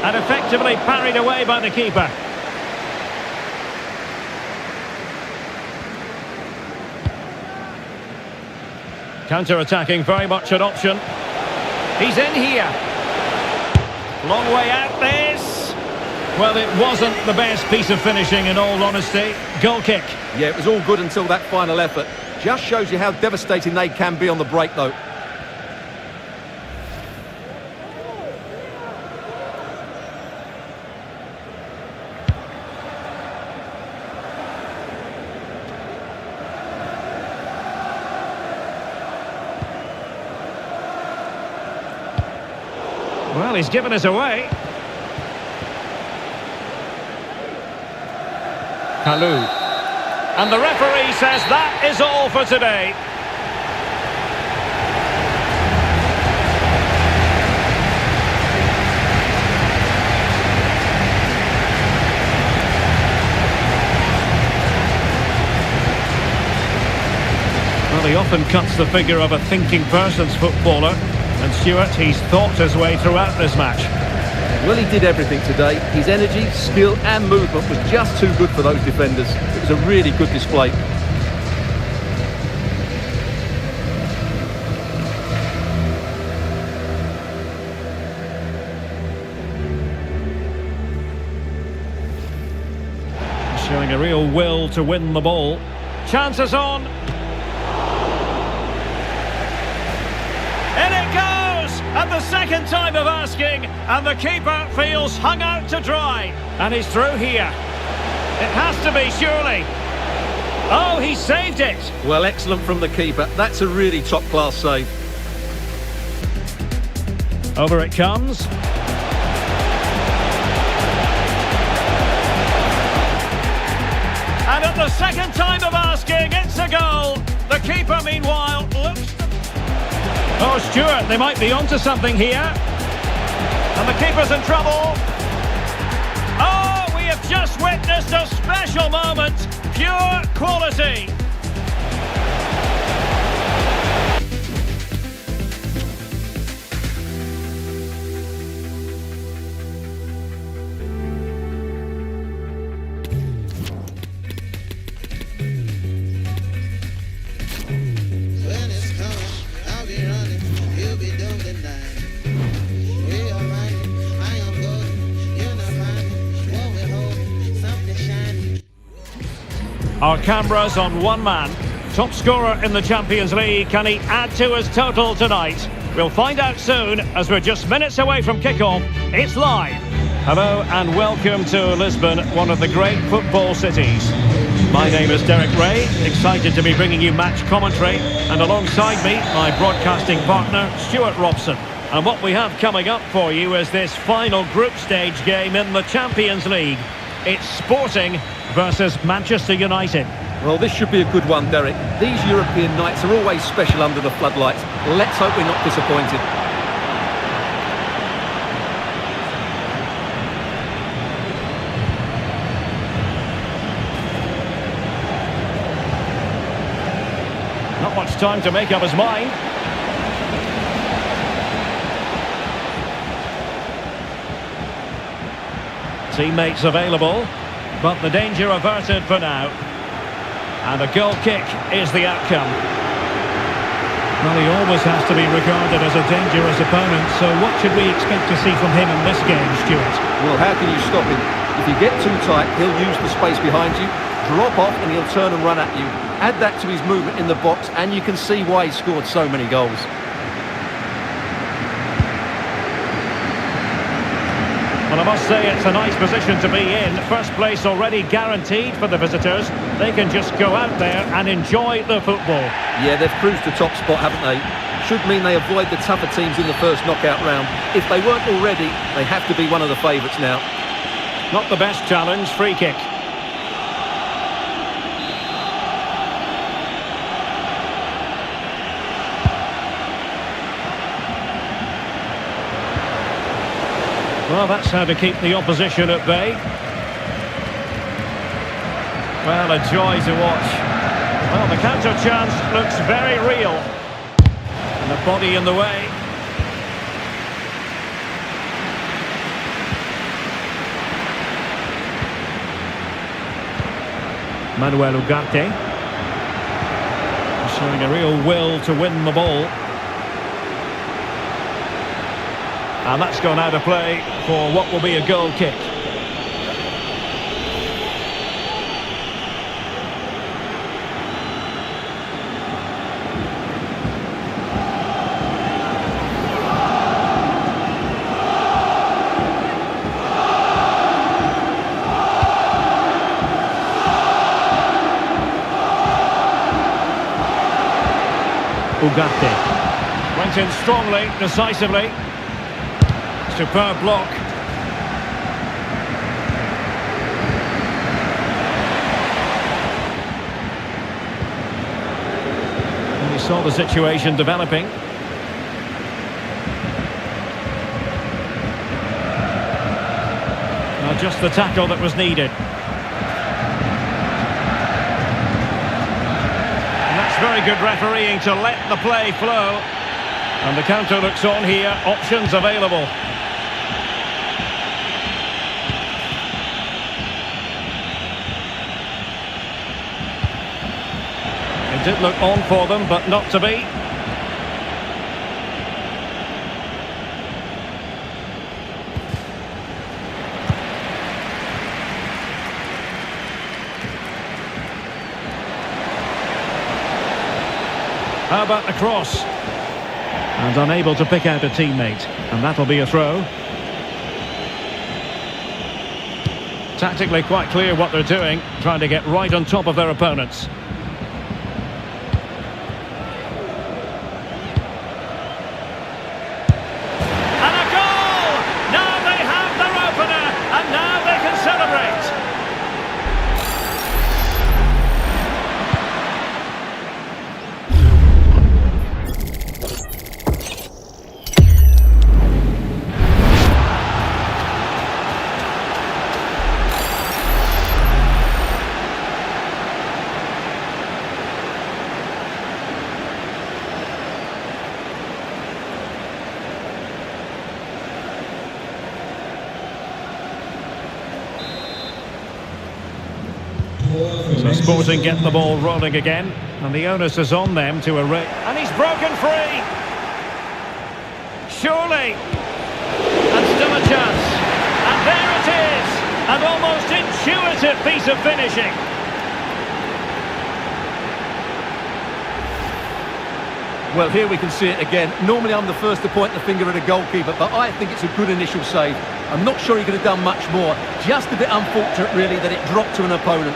And effectively parried away by the keeper. Counter-attacking, very much an option. He's in here. Long way out this. Well, it wasn't the best piece of finishing in all honesty. Goal kick. Yeah, it was all good until that final effort. Just shows you how devastating they can be on the break, though. Well, he's given us away. Kalou. And the referee says that is all for today. Well, he often cuts the figure of a thinking person's footballer. And Stuart, he's thought his way throughout this match. Well, he did everything today. His energy, skill and movement was just too good for those defenders. It was a really good display. Showing a real will to win the ball. Chances on. In it goes! At the second time of asking, and the keeper feels hung out to dry. And he's through here. It has to be, surely. Oh, he saved it. Well, excellent from the keeper. That's a really top-class save. Over it comes. And at the second time of asking, it's a goal. The keeper, meanwhile, looks... Oh, Stuart, they might be onto something here. And the keeper's in trouble. Oh, we have just witnessed a special moment. Pure quality. Our cameras on one man. Top scorer in the Champions League. Can he add to his total tonight? We'll find out soon as we're just minutes away from kickoff. It's live. Hello and welcome to Lisbon, one of the great football cities. My name is Derek Ray, excited to be bringing you match commentary, and alongside me, my broadcasting partner, Stuart Robson. And what we have coming up for you is this final group stage game in the Champions League. It's Sporting versus Manchester United. Well, this should be a good one, Derek. These European nights are always special under the floodlights. Let's hope we're not disappointed. Not much time to make up his mind. Teammates available, but the danger averted for now. And a goal kick is the outcome. Well, he always has to be regarded as a dangerous opponent, so what should we expect to see from him in this game, Stuart? Well, how can you stop him? If you get too tight, he'll use the space behind you, drop off and he'll turn and run at you. Add that to his movement in the box and you can see why he scored so many goals. Well, I must say it's a nice position to be in. First place already guaranteed for the visitors. They can just go out there and enjoy the football. Yeah, they've cruised the top spot, haven't they? Should mean they avoid the tougher teams in the first knockout round. If they weren't already, they have to be one of the favourites now. Not the best challenge, free kick. Well, that's how to keep the opposition at bay. Well, a joy to watch. Well, the counter chance looks very real. And the body in the way. Manuel Ugarte. Showing a real will to win the ball. And that's gone out of play for what will be a goal kick. Ugarte went in strongly, decisively. Superb block. And you saw the situation developing. Well, just the tackle that was needed. And that's very good refereeing to let the play flow. And the counter looks on here, options available. Did look on for them, but not to be. How about the cross? And unable to pick out a teammate. And that'll be a throw. Tactically quite clear what they're doing, trying to get right on top of their opponents. So Sporting get the ball rolling again, and the onus is on them to array. And he's broken free! Surely! And still a chance. And there it is! An almost intuitive piece of finishing. Well, here we can see it again. Normally I'm the first to point the finger at a goalkeeper, but I think it's a good initial save. I'm not sure he could have done much more. Just a bit unfortunate, really, that it dropped to an opponent.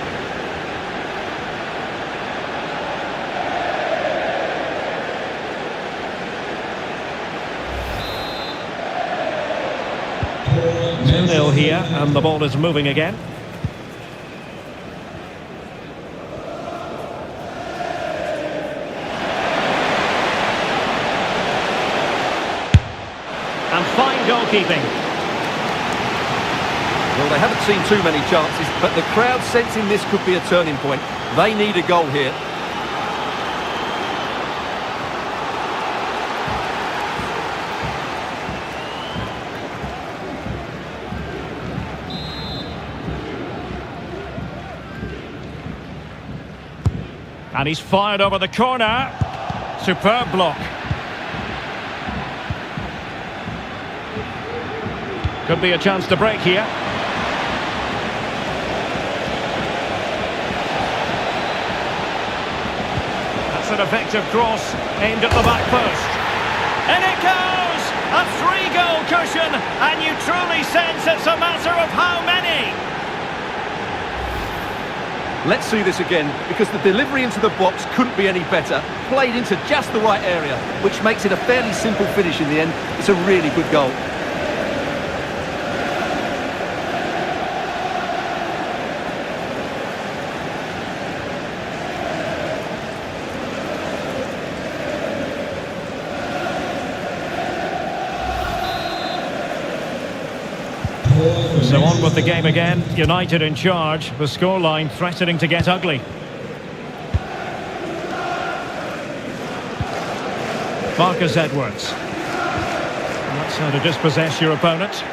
Nil here, and the ball is moving again. And fine goalkeeping. Well, they haven't seen too many chances, but the crowd sensing this could be a turning point. They need a goal here. And he's fired over the corner. Superb block. Could be a chance to break here. That's an effective cross aimed at the back post. And it goes! A 3-goal cushion, and you truly sense it's a matter of how many. Let's see this again, because the delivery into the box couldn't be any better. Played into just the right area, which makes it a fairly simple finish in the end. It's a really good goal. So on with the game again. United in charge. The scoreline threatening to get ugly. Marcus Edwards. That's how to dispossess your opponent.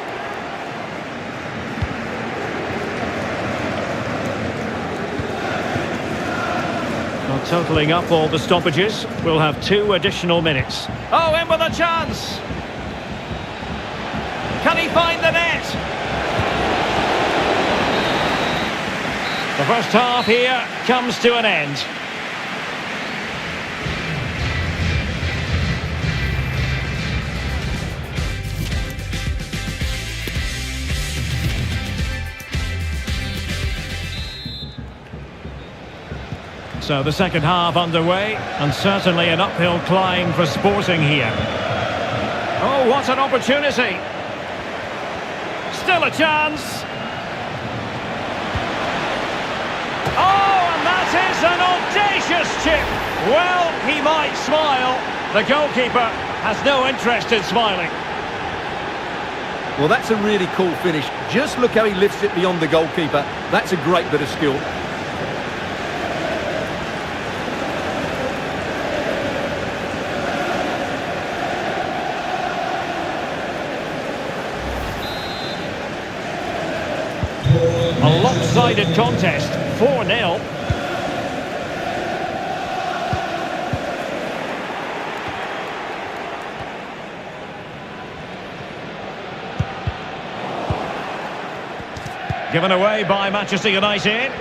Well, totalling up all the stoppages, we'll have 2 additional minutes. Oh, in with a chance! Can he find the net? The first half here comes to an end. So the second half underway, and certainly an uphill climb for Sporting here. Oh, what an opportunity! Still a chance! Oh, and that is an audacious chip! Well, he might smile. The goalkeeper has no interest in smiling. Well, that's a really cool finish. Just look how he lifts it beyond the goalkeeper. That's a great bit of skill. A lopsided contest, 4-0. Given away by Manchester United.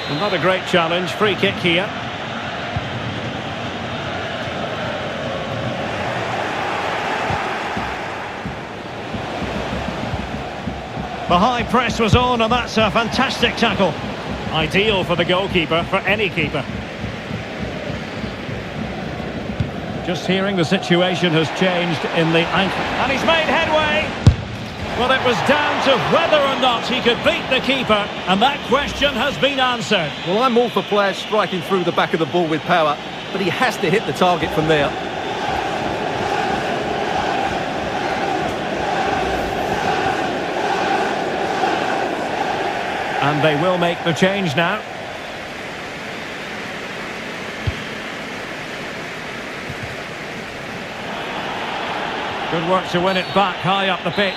Another great challenge, free kick here. The high press was on, and that's a fantastic tackle. Ideal for the goalkeeper, for any keeper. Just hearing the situation has changed in the ankle. And he's made headway. Well, it was down to whether or not he could beat the keeper, and that question has been answered. Well, I'm all for players striking through the back of the ball with power, but he has to hit the target from there. And they will make the change now. Good work to win it back high up the pitch.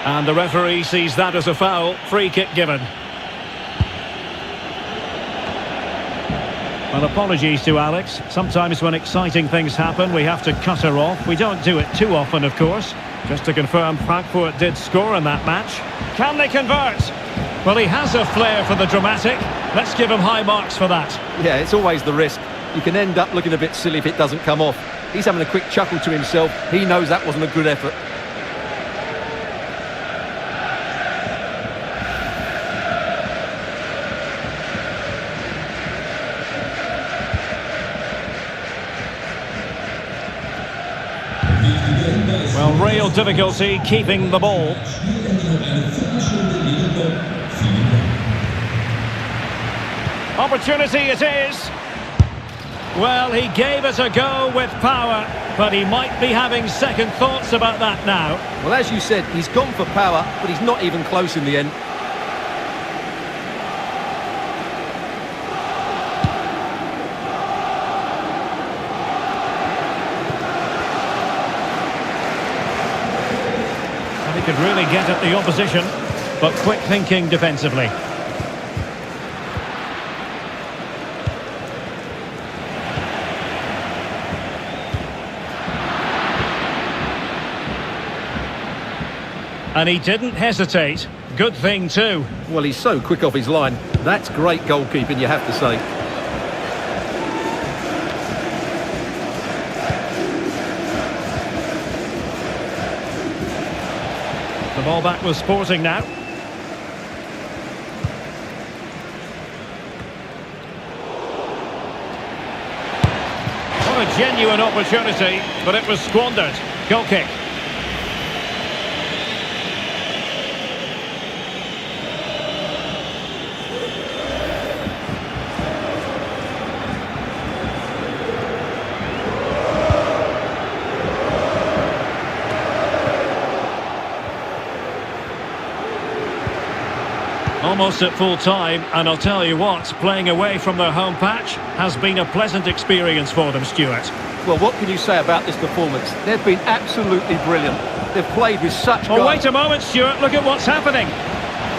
And the referee sees that as a foul. Free kick given. Well, apologies to Alex. Sometimes when exciting things happen, we have to cut her off. We don't do it too often, of course. Just to confirm, Frankfurt did score in that match. Can they convert? Well, he has a flair for the dramatic. Let's give him high marks for that. Yeah, it's always the risk. You can end up looking a bit silly if it doesn't come off. He's having a quick chuckle to himself. He knows that wasn't a good effort. Well, real difficulty keeping the ball. Opportunity it is. Well, he gave it a go with power, but he might be having second thoughts about that now. Well, as you said, he's gone for power, but he's not even close in the end. And he could really get at the opposition, but quick thinking defensively. And he didn't hesitate. Good thing too. Well, he's so quick off his line. That's great goalkeeping, you have to say. The ball back with Sporting now. What a genuine opportunity, but it was squandered. Goal kick. Almost at full time, and I'll tell you what, playing away from their home patch has been a pleasant experience for them, Stuart. Well, what can you say about this performance? They've been absolutely brilliant. They've played with such Oh, wait a moment, Stuart, look at what's happening.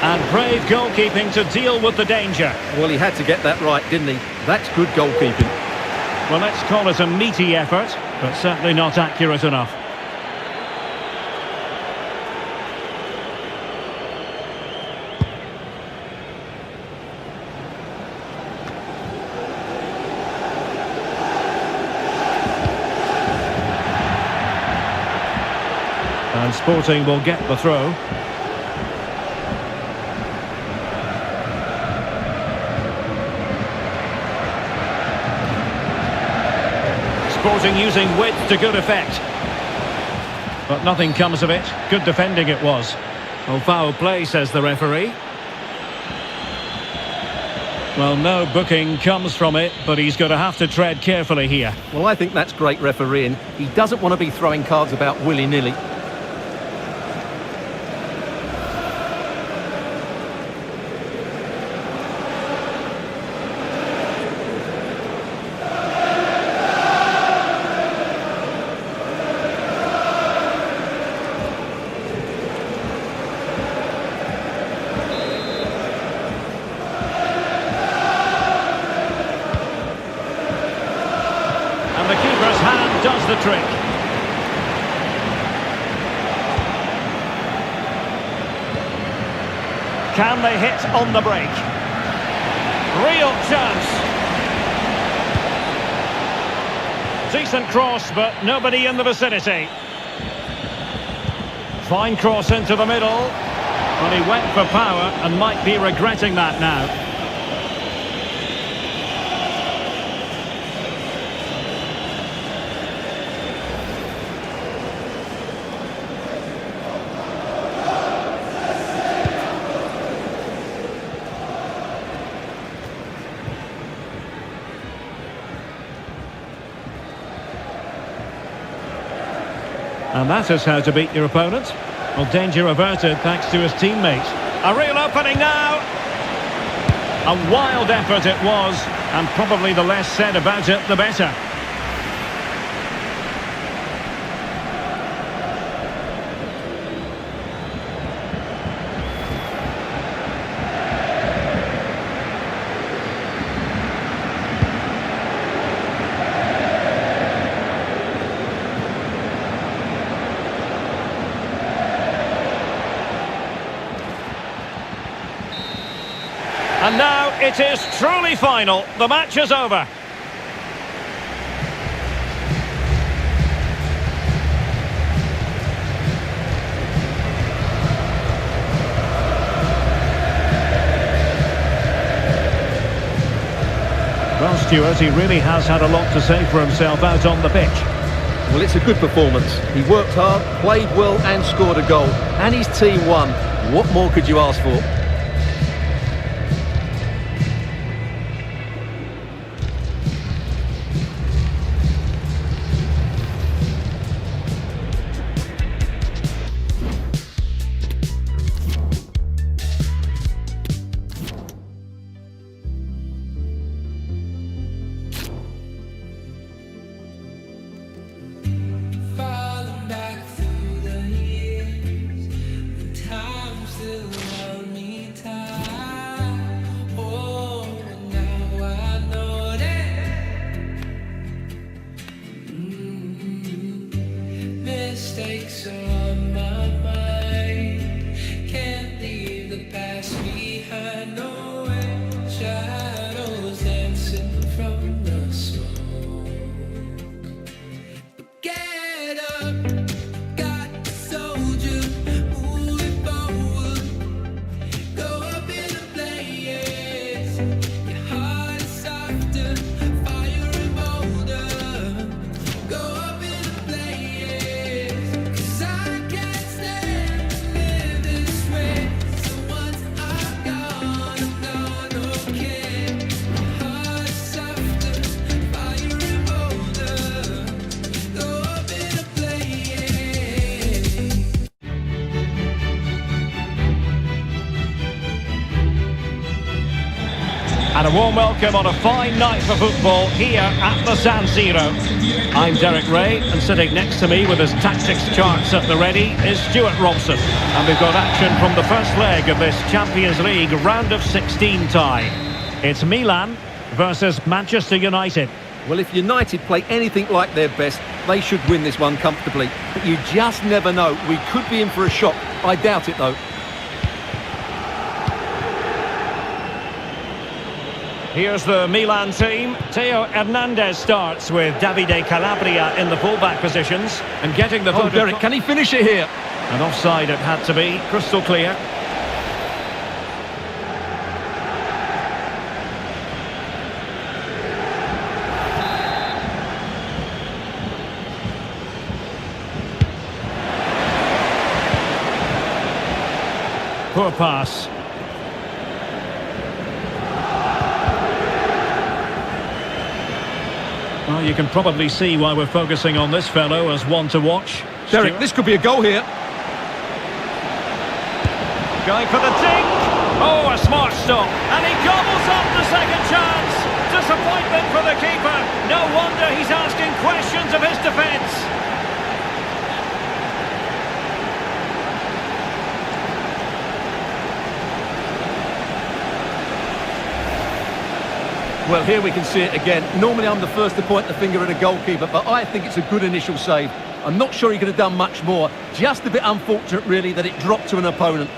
And brave goalkeeping to deal with the danger. Well, he had to get that right, didn't he? That's good goalkeeping. Well, let's call it a meaty effort, but certainly not accurate enough. And Sporting will get the throw. Sporting using width to good effect. But nothing comes of it. Good defending it was. Oh, foul play, says the referee. Well, no booking comes from it, but he's going to have to tread carefully here. Well, I think that's great refereeing. He doesn't want to be throwing cards about willy-nilly. And the keeper's hand does the trick. Can they hit on the break? Real chance. Decent cross, but nobody in the vicinity. Fine cross into the middle. Well, he went for power and might be regretting that now. And that is how to beat your opponent. Well, danger averted thanks to his teammate. A real opening now. A wild effort it was, and probably the less said about it, the better. And now it is truly final. The match is over. Well, Stuart, he really has had a lot to say for himself out on the pitch. Well, it's a good performance. He worked hard, played well and scored a goal. And his team won. What more could you ask for? Falling back through the years, when time still held me tight. Oh, and now I know that mistakes are on my mind. Can't leave the past behind. No way, shadows dancing from the smoke. Get up, got the soldier, moving forward. Go up in the blaze, your heart is softer, fire and bolder. Go up in the blaze, 'cause I can't stand to live this way. So once I'm gone, okay. Your heart is softer, fire and bolder. Go up in a blaze. And a warm welcome on a fine night for football here at the San Siro. I'm Derek Ray, and sitting next to me with his tactics charts at the ready is Stuart Robson. And we've got action from the first leg of this Champions League round of 16 tie. It's Milan versus Manchester United. Well, if United play anything like their best, they should win this one comfortably. But you just never know. We could be in for a shock. I doubt it, though. Here's the Milan team. Theo Hernandez starts with Davide Calabria in the fullback positions. And getting the Oh, Derek, can he finish it here? An offside it had to be, crystal clear. Poor pass. Well, you can probably see why we're focusing on this fellow as one to watch. Derek, Stuart? this could be a goal here. Going for the dink. Oh, a smart stop. And he gobbles up the second chance. Disappointment for the keeper. No wonder he's asking questions of his defence. Well, here we can see it again. Normally I'm the first to point the finger at a goalkeeper, but I think it's a good initial save. I'm not sure he could have done much more. Just a bit unfortunate, really, that it dropped to an opponent.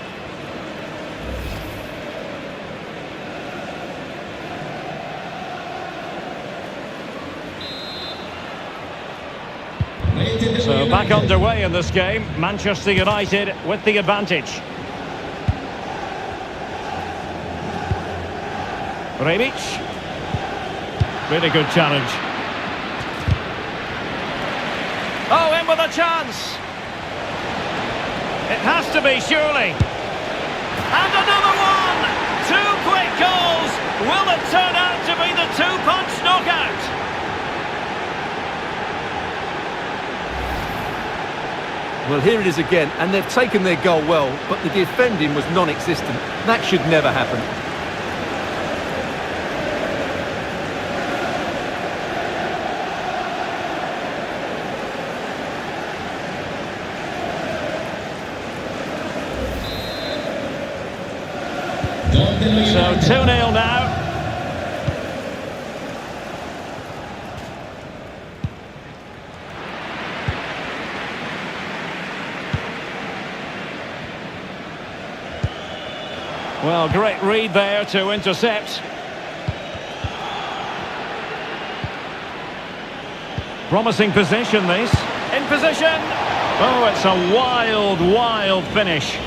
So back underway in this game. Manchester United with the advantage. Rebic. Really good challenge. Oh, in with a chance. It has to be, surely. And another one! Two quick goals! Will it turn out to be the two-punch knockout? Well, here it is again, and they've taken their goal well, but the defending was non-existent. That should never happen. So 2-0 now. Well, great read there to intercept. Promising position, this. In position. Oh, it's a wild, wild finish.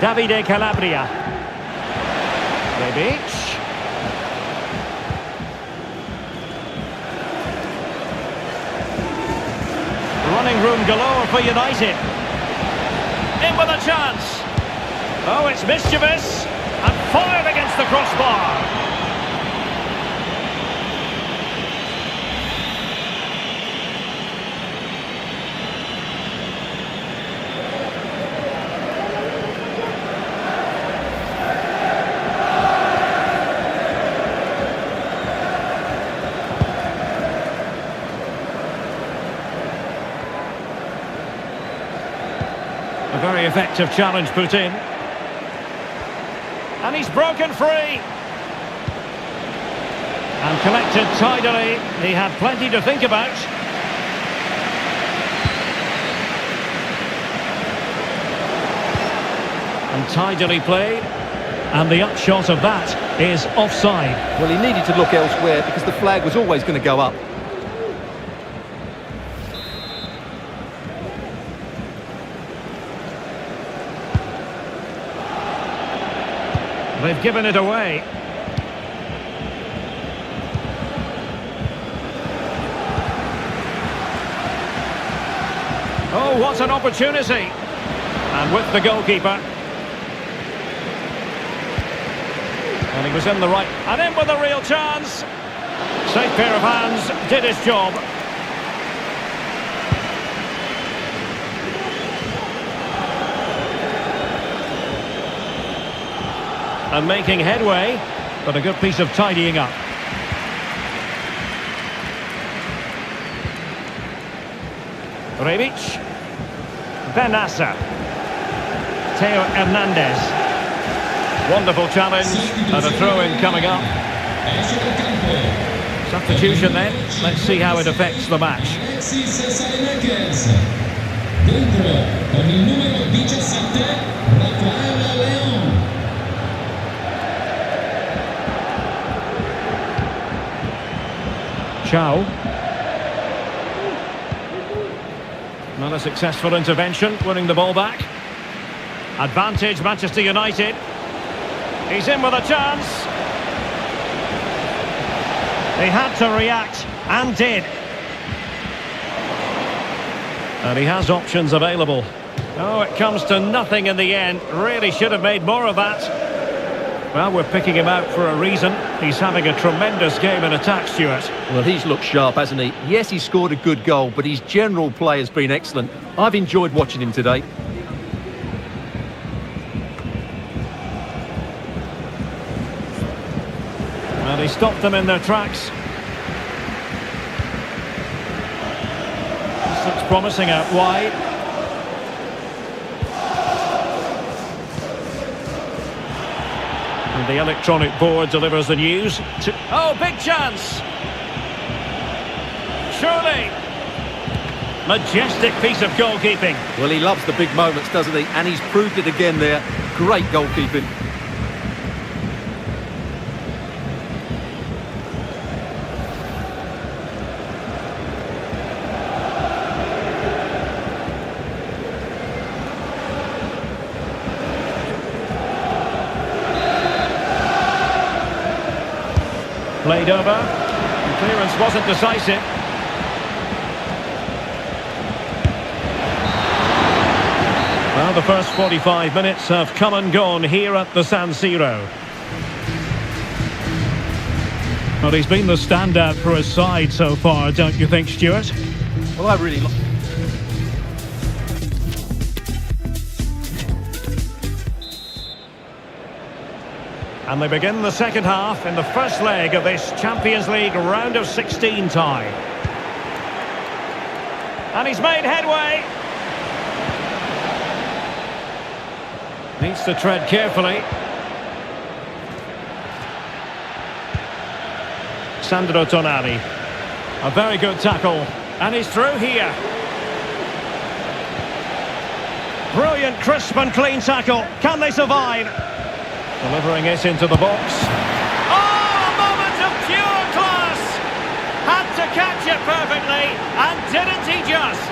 Davide Calabria. Rebic. Running room galore for United. In with a chance. Oh, it's mischievous. And fired against the crossbar. A very effective challenge put in. And he's broken free. And collected tidily. He had plenty to think about. And tidily played. And the upshot of that is offside. Well, he needed to look elsewhere because the flag was always going to go up. They've given it away. Oh, what an opportunity. And with the goalkeeper. And he was in the right. And in with a real chance. Safe pair of hands, did his job. And making headway, but a good piece of tidying up. Rebic. Benassa. Theo Hernandez. Wonderful challenge, and a throw-in coming up. Substitution then. Let's see how it affects the match. Dentro, con il numero 17, Rafael León. Chow. Not a successful intervention, winning the ball back. Advantage Manchester United. He's in with a chance. He had to react, and did. And he has options available. Oh, it comes to nothing in the end. Really should have made more of that. Well, we're picking him out for a reason. He's having a tremendous game in attack, Stuart. Well, he's looked sharp, hasn't he? Yes, he scored a good goal, but his general play has been excellent. I've enjoyed watching him today. And he stopped them in their tracks. This looks promising out wide. And the electronic board delivers the news. Oh, big chance! Surely! Majestic piece of goalkeeping. Well, he loves the big moments, doesn't he? And he's proved it again there. Great goalkeeping. Played over. The clearance wasn't decisive. Well, the first 45 minutes have come and gone here at the San Siro. Well, he's been the standout for his side so far, don't you think, Stuart? Well, I really like... And they begin the second half in the first leg of this Champions League round of 16 tie. And he's made headway. Needs to tread carefully. Sandro Tonali. A very good tackle. And he's through here. Brilliant, crisp and clean tackle. Can they survive? Delivering it into the box. Oh, a moment of pure class! Had to catch it perfectly, and didn't he just?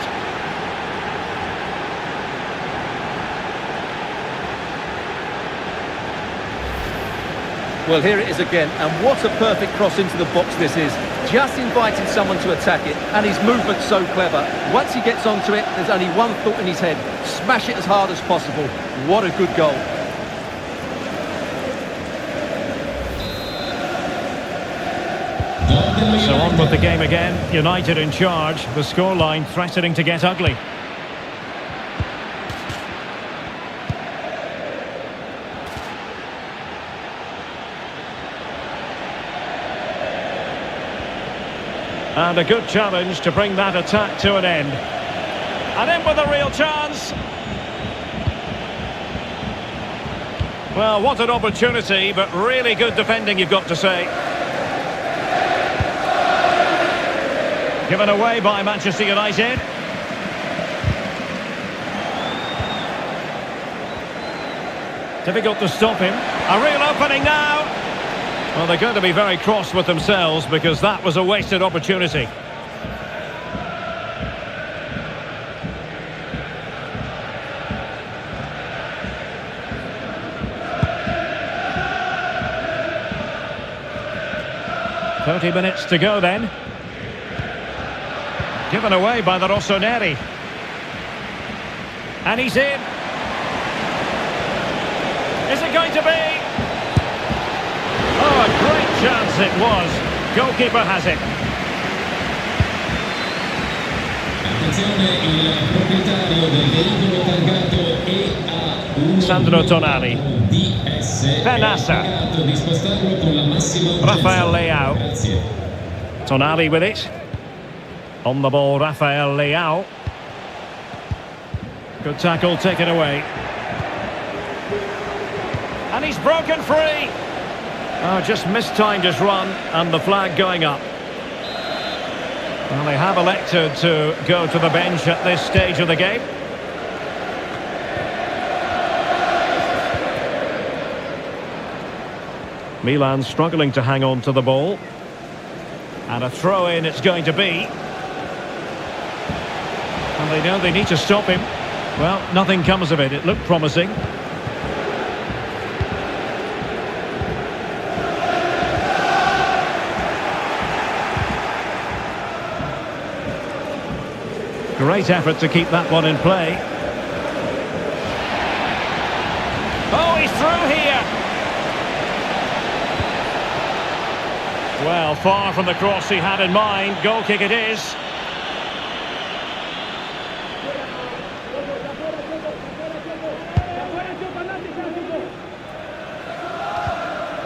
Well, here it is again, and what a perfect cross into the box this is. Just inviting someone to attack it, and his movement's so clever. Once he gets onto it, there's only one thought in his head. Smash it as hard as possible. What a good goal. So on with the game again. United in charge. The scoreline threatening to get ugly. And a good challenge to bring that attack to an end. And in with a real chance. Well, what an opportunity, but really good defending, you've got to say. Given away by Manchester United. Difficult to stop him. A real opening now. Well, they're going to be very cross with themselves because that was a wasted opportunity. "30 minutes to go then. Given away by the Rossoneri. And he's in. Is it going to be? Oh, a great chance it was. Goalkeeper has it. Attenzione, il proprietario del veicolo targato EA1 Sandro Tonali. DS Benassa. di spostarlo con la massima urgenza. Rafael Leao. Grazie. Tonali with it. On the ball, Rafael Leao. Good tackle taken away. And he's broken free. Oh, just mistimed his run and the flag going up. Well, they have elected to go to the bench at this stage of the game. Milan struggling to hang on to the ball. And a throw-in it's going to be. And they know they need to stop him. Well, nothing comes of it. It looked promising. Great effort to keep that one in play. Oh, he's through here. Well, far from the cross he had in mind. Goal kick it is.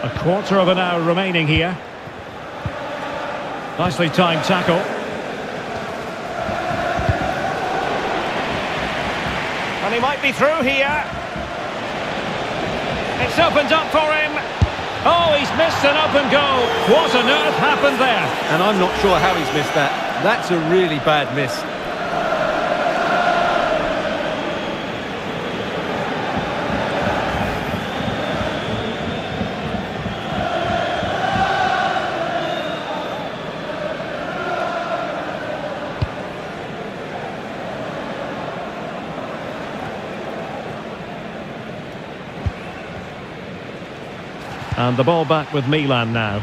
A quarter of an hour remaining here. Nicely timed tackle. And he might be through here. It's opened up for him. Oh, he's missed an open goal. What on earth happened there? And I'm not sure how he's missed that. That's a really bad miss. And the ball back with Milan now.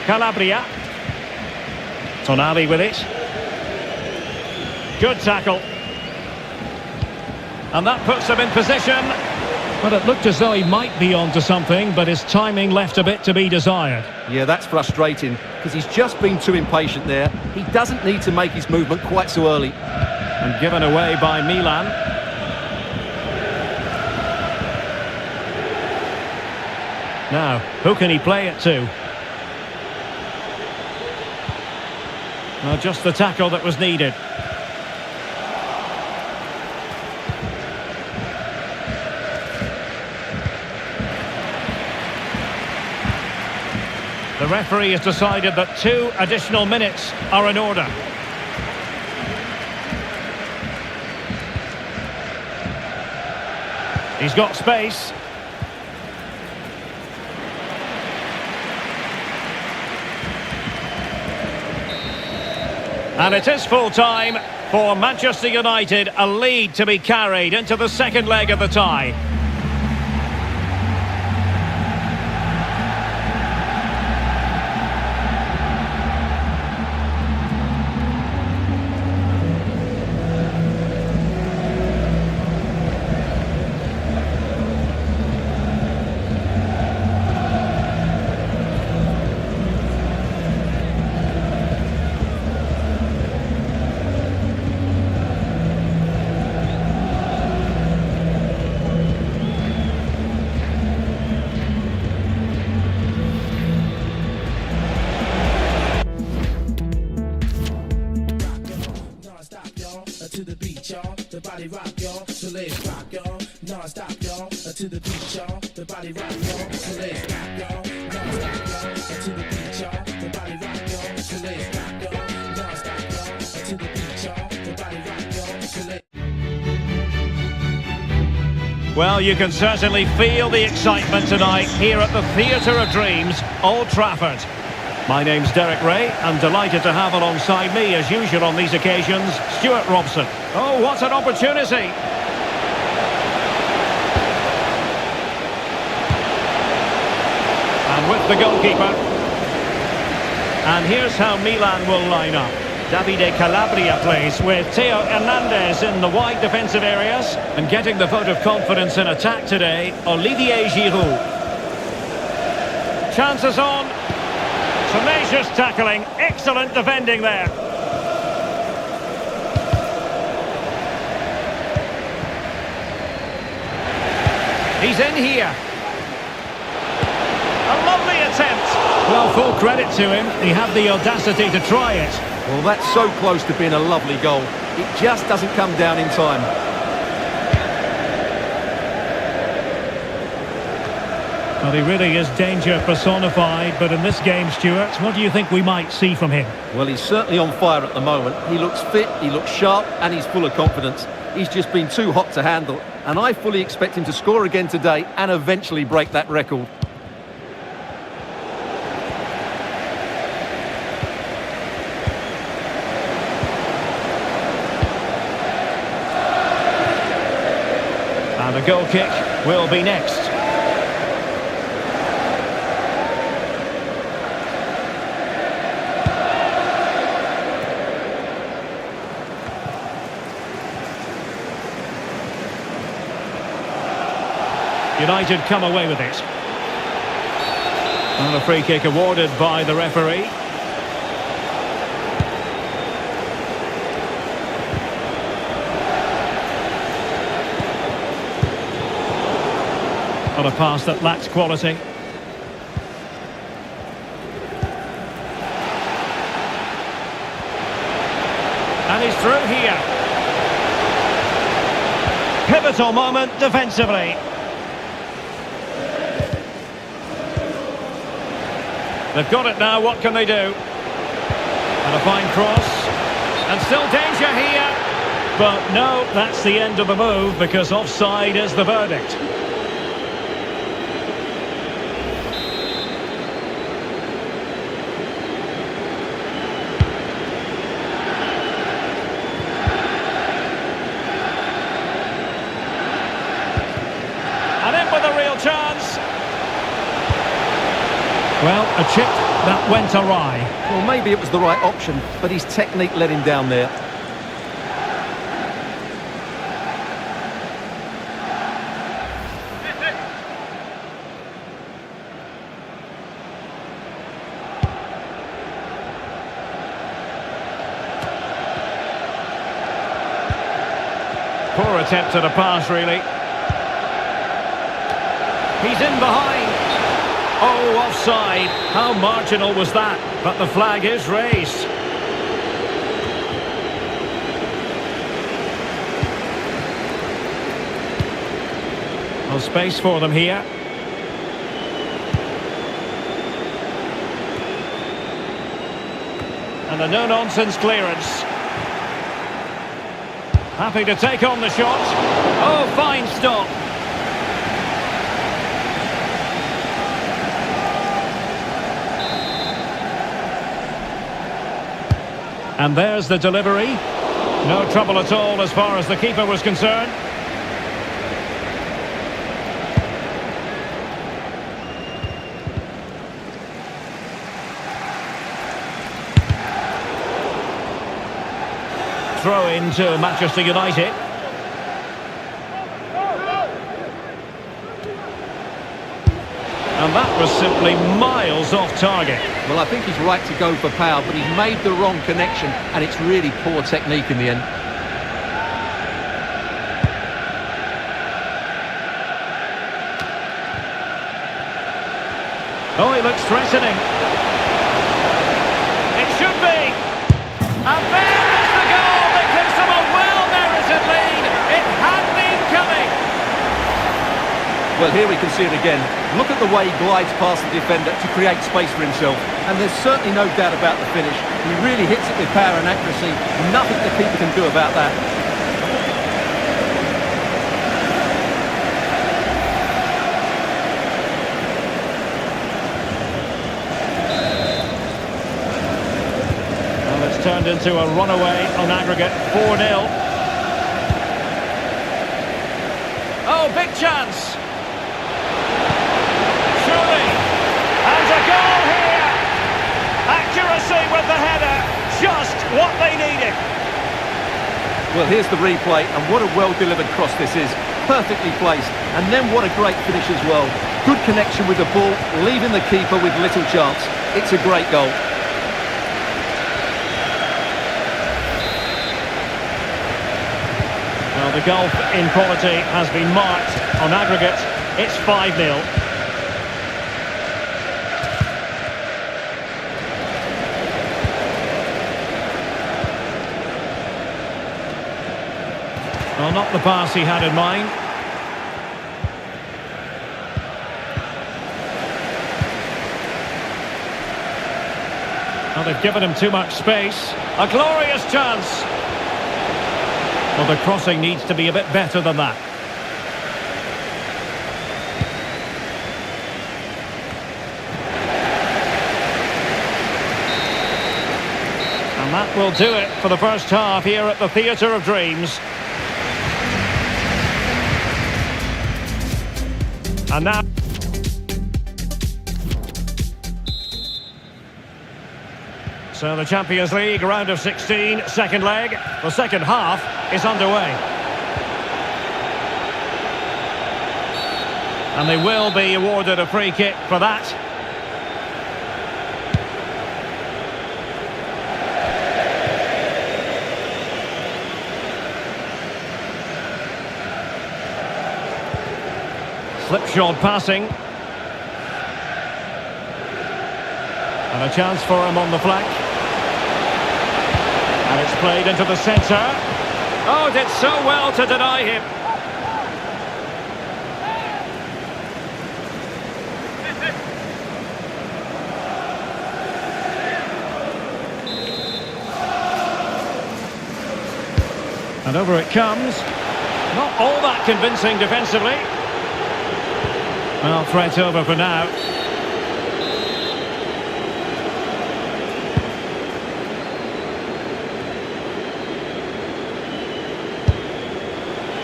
Calabria. Tonali with it. Good tackle. And that puts him in position. But it looked as though he might be onto something, but his timing left a bit to be desired. Yeah, that's frustrating, because he's just been too impatient there. He doesn't need to make his movement quite so early. And given away by Milan. Now, who can he play it to? Well, just the tackle that was needed. The referee has decided that 2 additional minutes are in order. He's got space. And it is full time for Manchester United, a lead to be carried into the second leg of the tie. To the beat, y'all. The body rock, y'all. So let's rock, y'all. Non-stop, y'all. To the beat, y'all. The body rock, y'all. So let's rock, y'all. Non-stop, y'all. To the beat, y'all. The body rock, y'all. So let's rock, y'all. Non-stop, y'all. To the beat, y'all. The body rock, y'all. So let's. Well, you can certainly feel the excitement tonight here at the Theatre of Dreams, Old Trafford. My name's Derek Ray. I'm delighted to have alongside me, as usual on these occasions, Stuart Robson. Oh, what an opportunity! And with the goalkeeper. And here's how Milan will line up. Davide Calabria plays with Theo Hernandez in the wide defensive areas. And getting the vote of confidence in attack today, Olivier Giroud. Chances on. Tenacious tackling, excellent defending there. He's in here. A lovely attempt. Well, full credit to him. He had the audacity to try it. Well, that's so close to being a lovely goal. It just doesn't come down in time. Well, he really is danger personified, but in this game, Stuart, what do you think we might see from him? Well, he's certainly on fire at the moment. He looks fit, he looks sharp, and he's full of confidence. He's just been too hot to handle, and I fully expect him to score again today and eventually break that record. And the goal kick will be next. United come away with it. And a free kick awarded by the referee. On a pass that lacks quality. And he's through here. Pivotal moment defensively. They've got it now, what can they do? And a fine cross. And still danger here. But no, that's the end of the move because offside is the verdict. And in with a real chance. Well, a chip that went awry. Well, maybe it was the right option, but his technique let him down there. Poor attempt at a pass, really. He's in behind. Oh, offside. How marginal was that? But the flag is raised. Little space for them here. And a no-nonsense clearance. Happy to take on the shot. Oh, fine stop. And there's the delivery. No trouble at all as far as the keeper was concerned. Throw in to Manchester United. And that was simply miles off target. Well, I think he's right to go for power, but he's made the wrong connection, and it's really poor technique in the end. Oh, it looks threatening. It should be. And there is the goal that gives them a well-merited lead. It had been coming. Well, here we can see it again. Look at the way he glides past the defender to create space for himself. And there's certainly no doubt about the finish. He really hits it with power and accuracy. Nothing the keeper can do about that. Well, it's turned into a runaway on aggregate, 4-0. Oh, big chance. Accuracy with the header, just what they needed. Well, here's the replay, and what a well-delivered cross this is. Perfectly placed, and then what a great finish as well. Good connection with the ball, leaving the keeper with little chance. It's a great goal. Well, the gulf in quality has been marked. On aggregate, it's 5-0. Well, not the pass he had in mind. Well, they've given him too much space. A glorious chance. Well, the crossing needs to be a bit better than that. And that will do it for the first half here at the Theatre of Dreams. And now... So the Champions League round of 16, second leg. The second half is underway. And they will be awarded a free kick for that. Slipshod passing. And a chance for him on the flank. And it's played into the centre. Oh, did so well to deny him. And over it comes. Not all that convincing defensively. Well, threat over for now.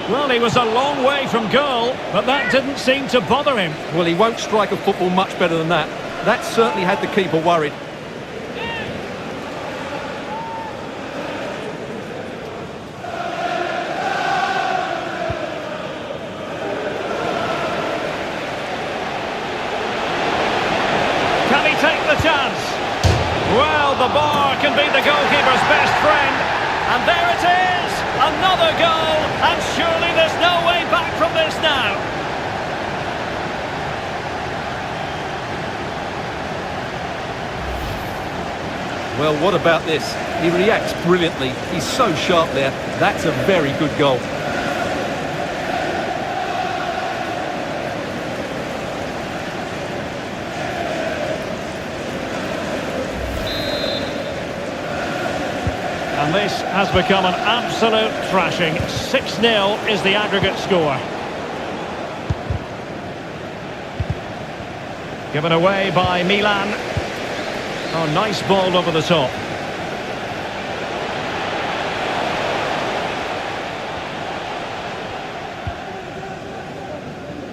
Well, he was a long way from goal, but that didn't seem to bother him. Well, he won't strike a football much better than that. That certainly had the keeper worried. Can he take the chance? Well, the bar can be the goalkeeper's best friend. And there it is! Another goal! And surely there's no way back from this now. Well, what about this? He reacts brilliantly. He's so sharp there. That's a very good goal. And this has become an absolute thrashing. 6-0 is the aggregate score. Given away by Milan. Oh, nice ball over the top.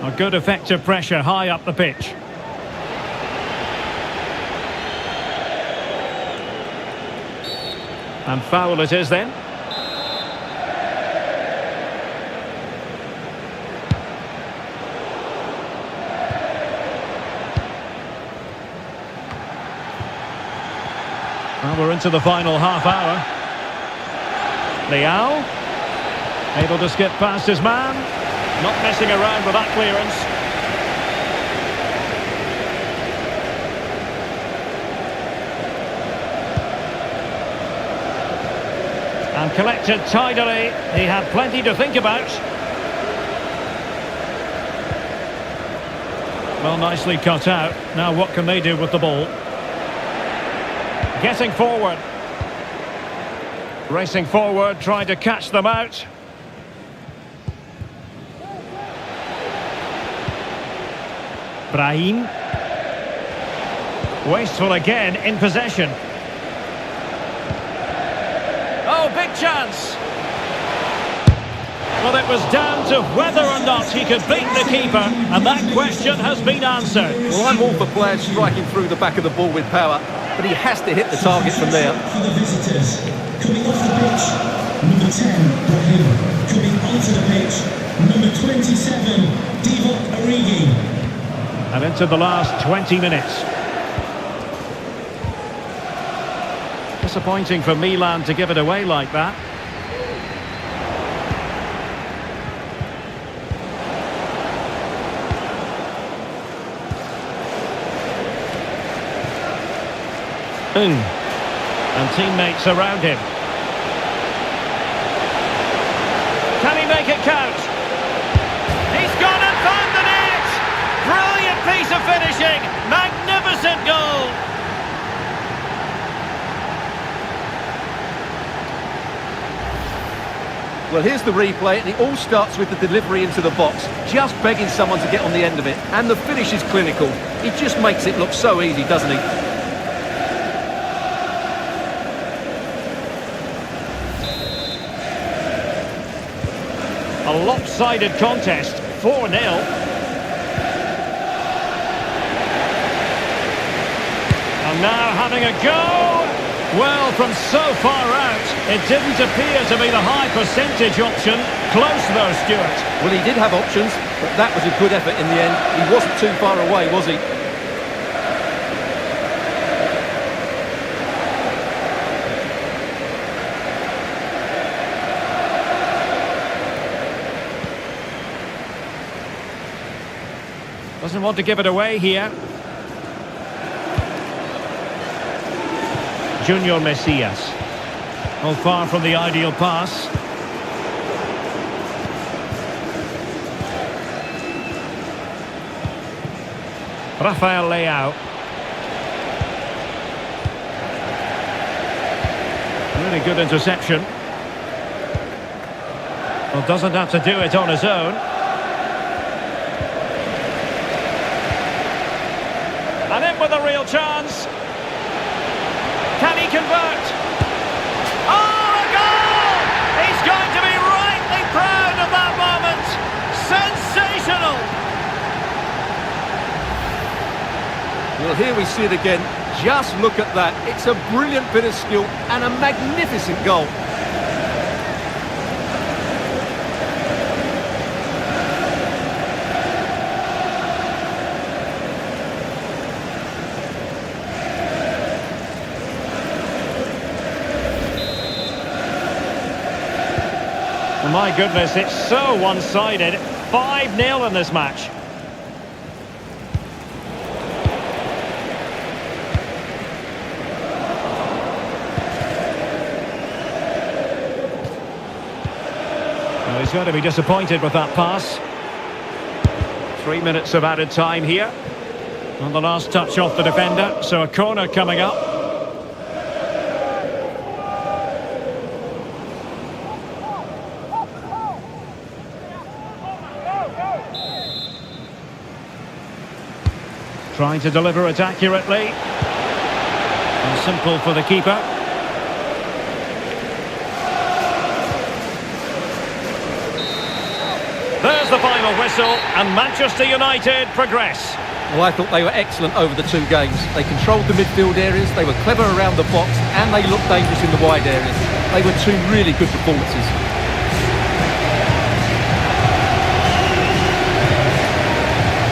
A good effective pressure high up the pitch. And foul it is then. Well, we're into the final half hour. Leao, able to skip past his man. Not messing around with that clearance. And collected tidily. He had plenty to think about. Well, nicely cut out. Now what can they do with the ball? Getting forward. Racing forward, trying to catch them out. Brahim. Wasteful again in possession. Oh, big chance. Well, it was down to whether or not he could beat the keeper, and that question has been answered. Well, I'm all for players striking through the back of the ball with power, but he has to hit the target from there. For the visitors, coming off the pitch, number 10, Brahim. Coming onto the pitch, number 27, Divock Origi. And into the last 20 minutes. Disappointing for Milan to give it away like that. And teammates around him. Can he make it count? He's gone and found the net! Brilliant piece of finishing! Magnificent goal! Well, here's the replay, and it all starts with the delivery into the box, just begging someone to get on the end of it. And the finish is clinical. He just makes it look so easy, doesn't he? A lopsided contest, 4-0. And now having a go. Well, from so far out, it didn't appear to be the high percentage option. Close though, Stuart. Well, he did have options, but that was a good effort in the end. He wasn't too far away, was he? Doesn't want to give it away here. Junior Messias. Oh, far from the ideal pass. Rafael Leao. Really good interception. Well, doesn't have to do it on his own. And in with a real chance. Can he convert? Oh, a goal! He's going to be rightly proud of that moment. Sensational! Well, here we see it again. Just look at that. It's a brilliant bit of skill and a magnificent goal. My goodness, it's so one-sided. 5-0 in this match. Well, he's going to be disappointed with that pass. 3 minutes of added time here. On the last touch off the defender, so a corner coming up. Trying to deliver it accurately. And simple for the keeper. There's the final whistle, and Manchester United progress. Well, I thought they were excellent over the two games. They controlled the midfield areas, they were clever around the box, and they looked dangerous in the wide areas. They were two really good performances.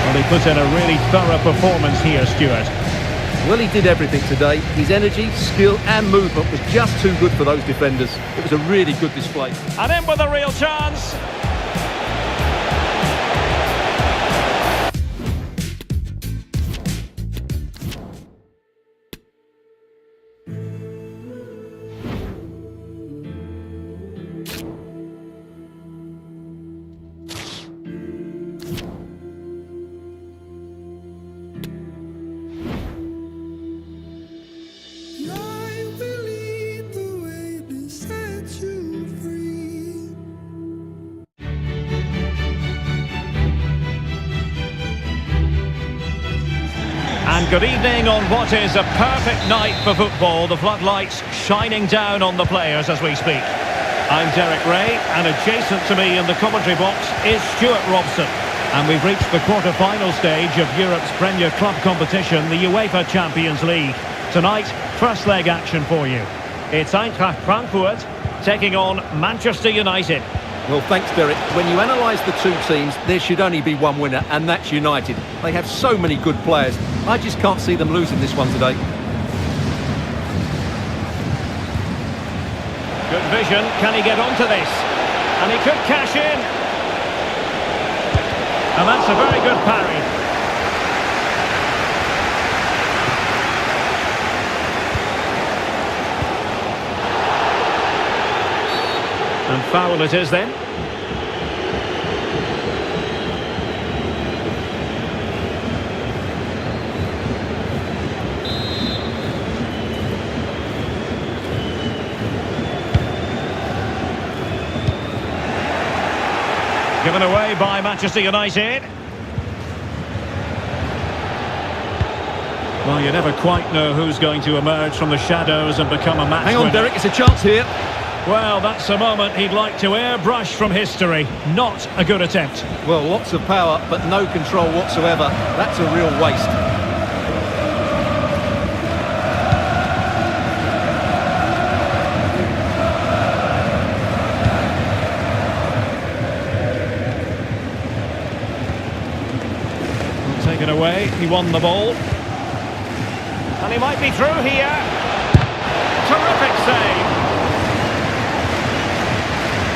Well, he put in a really thorough performance here, Stuart. Well, he did everything today. His energy, skill and movement was just too good for those defenders. It was a really good display. And in with a real chance. I will lead the way to set you free. And good evening on what is a perfect night for football. The floodlights shining down on the players as we speak. I'm Derek Ray, and adjacent to me in the commentary box is Stuart Robson. And we've reached the quarter-final stage of Europe's Premier Club competition, the UEFA Champions League. Tonight, first leg action for you. It's Eintracht Frankfurt taking on Manchester United. Well, thanks, Derek. When you analyse the two teams, there should only be one winner, and that's United. They have so many good players. I just can't see them losing this one today. Good vision. Can he get onto this? And he could cash in. And that's a very good parry. And foul it is then. Given away by Manchester United. Well, you never quite know who's going to emerge from the shadows and become a match Hang on, winner. Derek, it's a chance here. Well, that's a moment he'd like to airbrush from history. Not a good attempt. Well, lots of power, but no control whatsoever. That's a real waste. Taken away, he won the ball. And he might be through here. Terrific save.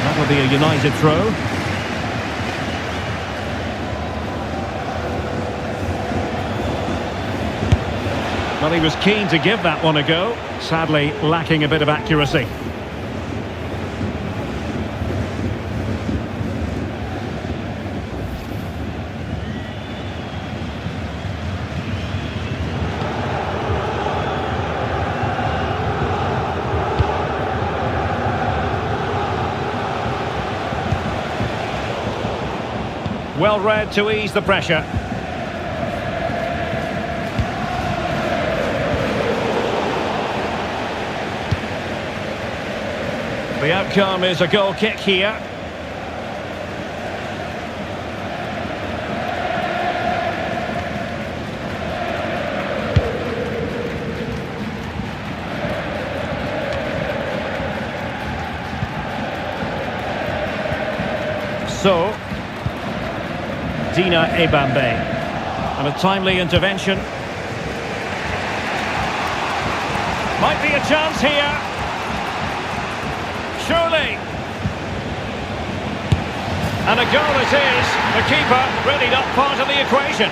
That'll be a United throw. Well, he was keen to give that one a go. Sadly, lacking a bit of accuracy. Well read to ease the pressure. The outcome is a goal kick here. So Dina Ebambe. And a timely intervention. Might be a chance here. Surely. And a goal it is. The keeper really not part of the equation.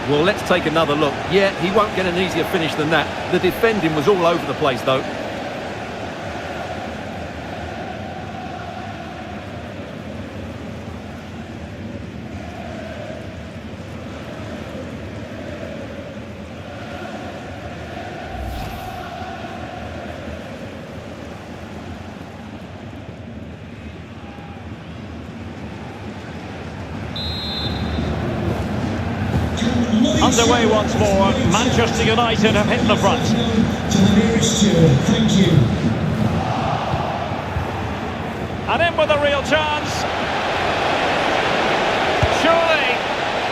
Well, let's take another look. Yeah, he won't get an easier finish than that. The defending was all over the place, though. underway once more. Manchester United have hit the front. To the nearest steward, thank you. And in with a real chance. Surely.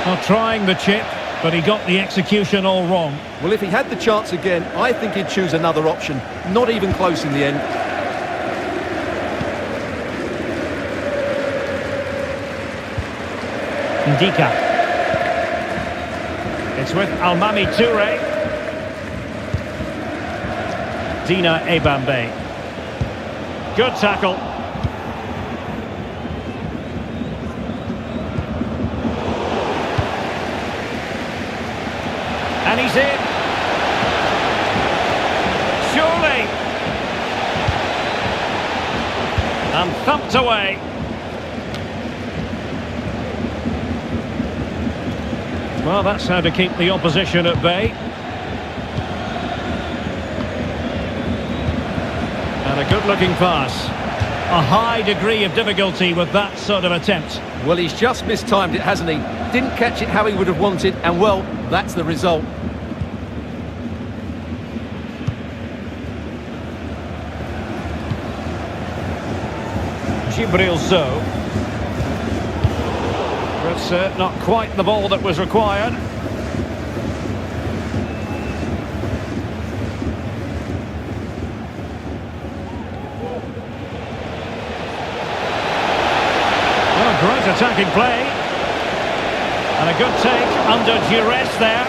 Well, trying the chip, but he got the execution all wrong. Well, if he had the chance again, I think he'd choose another option. Not even close in the end. Ndika. It's with Almami Toure. Dina Ebambe. Good tackle. And he's in. Surely. And thumped away. Well, that's how to keep the opposition at bay. And a good-looking pass. A high degree of difficulty with that sort of attempt. Well, he's just mistimed it, hasn't he? Didn't catch it how he would have wanted, and well, that's the result. Gibril So. That's not quite the ball that was required. Well, great attacking play. And a good take under duress there.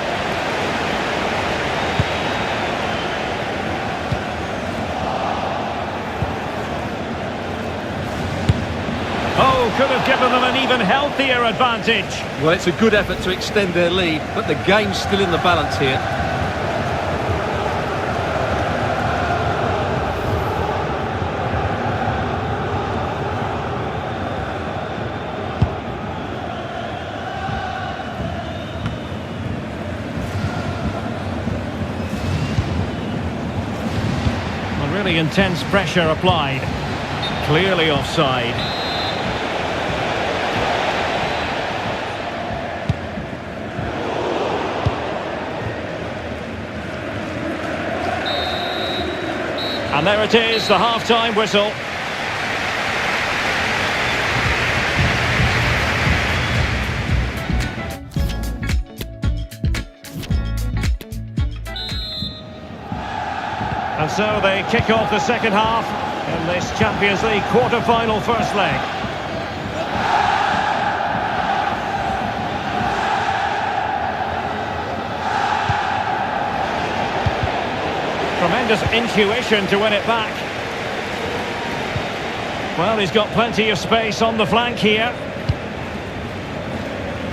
Oh, could have given them an even healthier advantage. Well, it's a good effort to extend their lead, but the game's still in the balance here. Well, really intense pressure applied. Clearly offside. And there it is, the half-time whistle. And so they kick off the second half in this Champions League quarter-final first leg. Tremendous intuition to win it back. Well, he's got plenty of space on the flank here.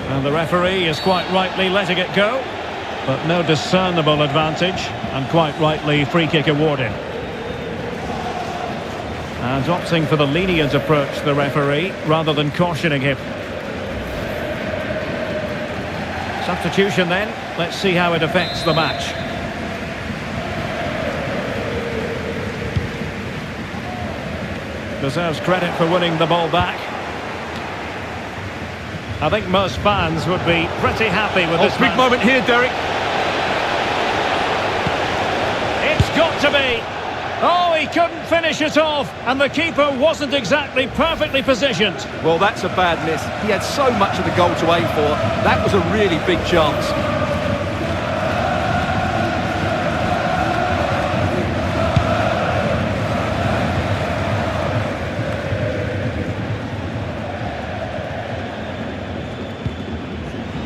And the referee is quite rightly letting it go. But no discernible advantage, and quite rightly free kick awarded. And opting for the lenient approach, the referee, rather than cautioning him. Substitution then. Let's see how it affects the match. Deserves credit for winning the ball back. I think most fans would be pretty happy with this Big match. moment here, Derek. It's got to be. Oh, he couldn't finish it off, and the keeper wasn't exactly perfectly positioned. Well, that's a bad miss. He had so much of the goal to aim for. That was a really big chance.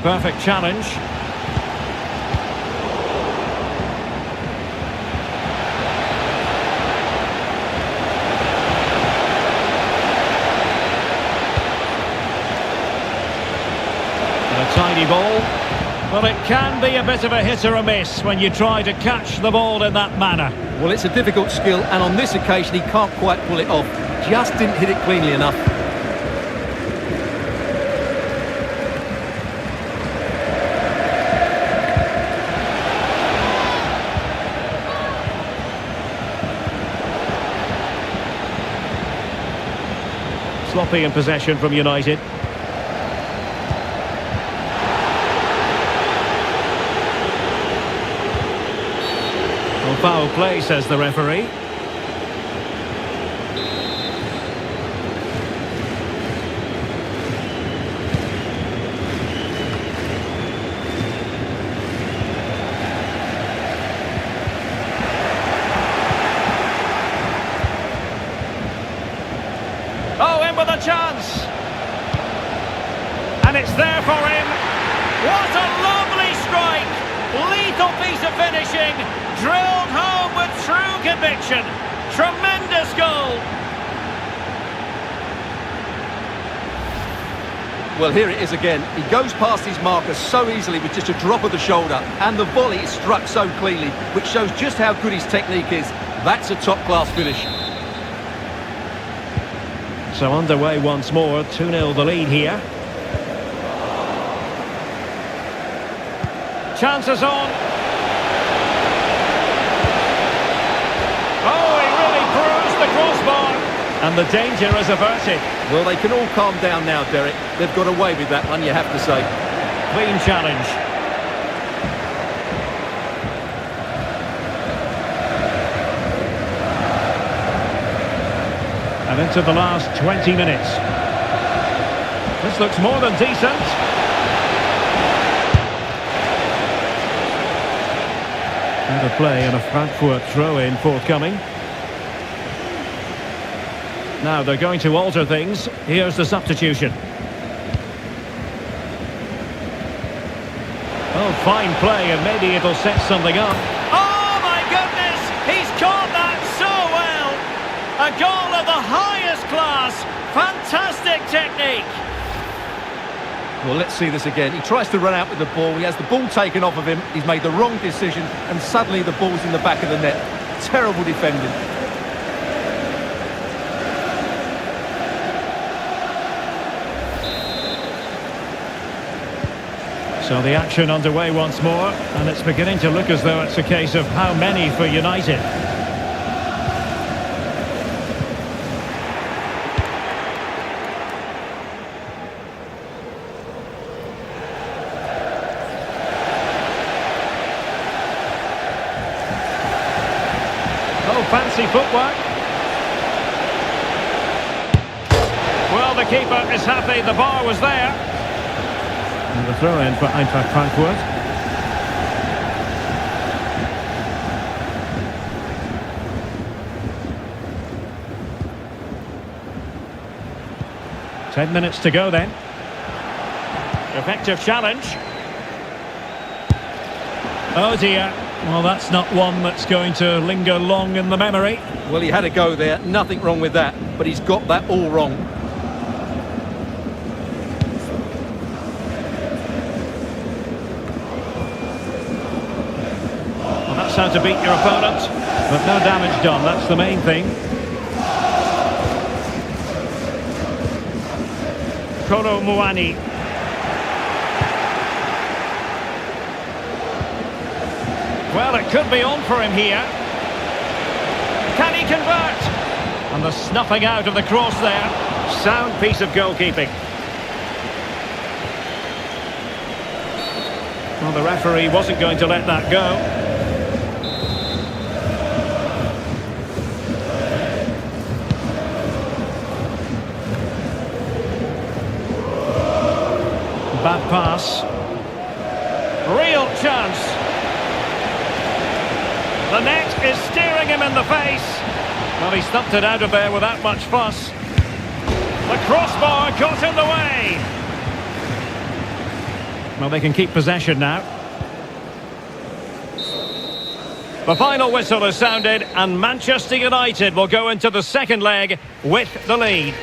Perfect challenge. And a tiny ball. Well, it can be a bit of a hit or a miss when you try to catch the ball in that manner. Well, it's a difficult skill, and on this occasion he can't quite pull it off. Just didn't hit it cleanly enough. Sloppy in possession from United. foul play, says the referee. Oh, in with a chance. And it's there for him. What a lovely strike. Lethal piece of finishing. Drilled home with true conviction. Tremendous goal. Well, here it is again. He goes past his marker so easily with just a drop of the shoulder, and the volley is struck so cleanly, which shows just how good his technique is. That's a top-class finish. So underway once more, 2-0 the lead here. Chances on. Oh, he really bruised the crossbar. And the danger is averted. Well, they can all calm down now, Derek. They've got away with that one, you have to say. Clean challenge. And into the last 20 minutes. This looks more than decent. And a play and a Frankfurt throw-in forthcoming. Now they're going to alter things. Here's the substitution. Oh, fine play, and maybe it'll set something up. Oh, my goodness! He's caught that so well! A goal of the highest class. Fantastic technique. Well, let's see this again. He tries to run out with the ball. He has the ball taken off of him. He's made the wrong decision, and suddenly the ball's in the back of the net. Terrible defending. So the action underway once more, and it's beginning to look as though it's a case of how many for United. Oh, fancy footwork. Well, the keeper is happy, the bar was there. And the throw-in for Eintracht Frankfurt. Ten minutes to go then. Effective challenge. Oh dear. Well, that's not one that's going to linger long in the memory. Well, he had a go there. Nothing wrong with that. But he's got that all wrong. That's how to beat your opponent, but no damage done, that's the main thing. Kolo Muani. Well, it could be on for him here. Can he convert? And the snuffing out of the cross there. Sound piece of goalkeeping. Well, the referee wasn't going to let that go. Bad pass. Real chance. The net is steering him in the face. Well, he stumped it out of there without much fuss. The crossbar got in the way. Well, they can keep possession now. The final whistle has sounded, and Manchester United will go into the second leg with the lead.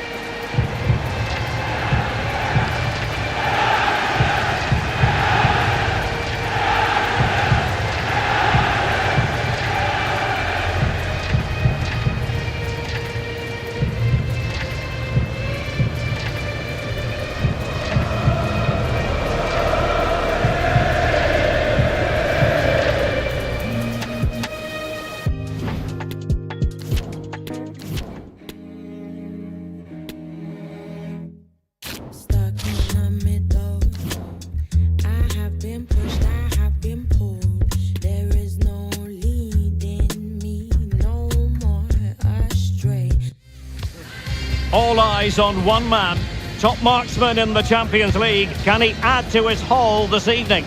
all eyes on one man. Top marksman in the Champions League. Can he add to his haul this evening?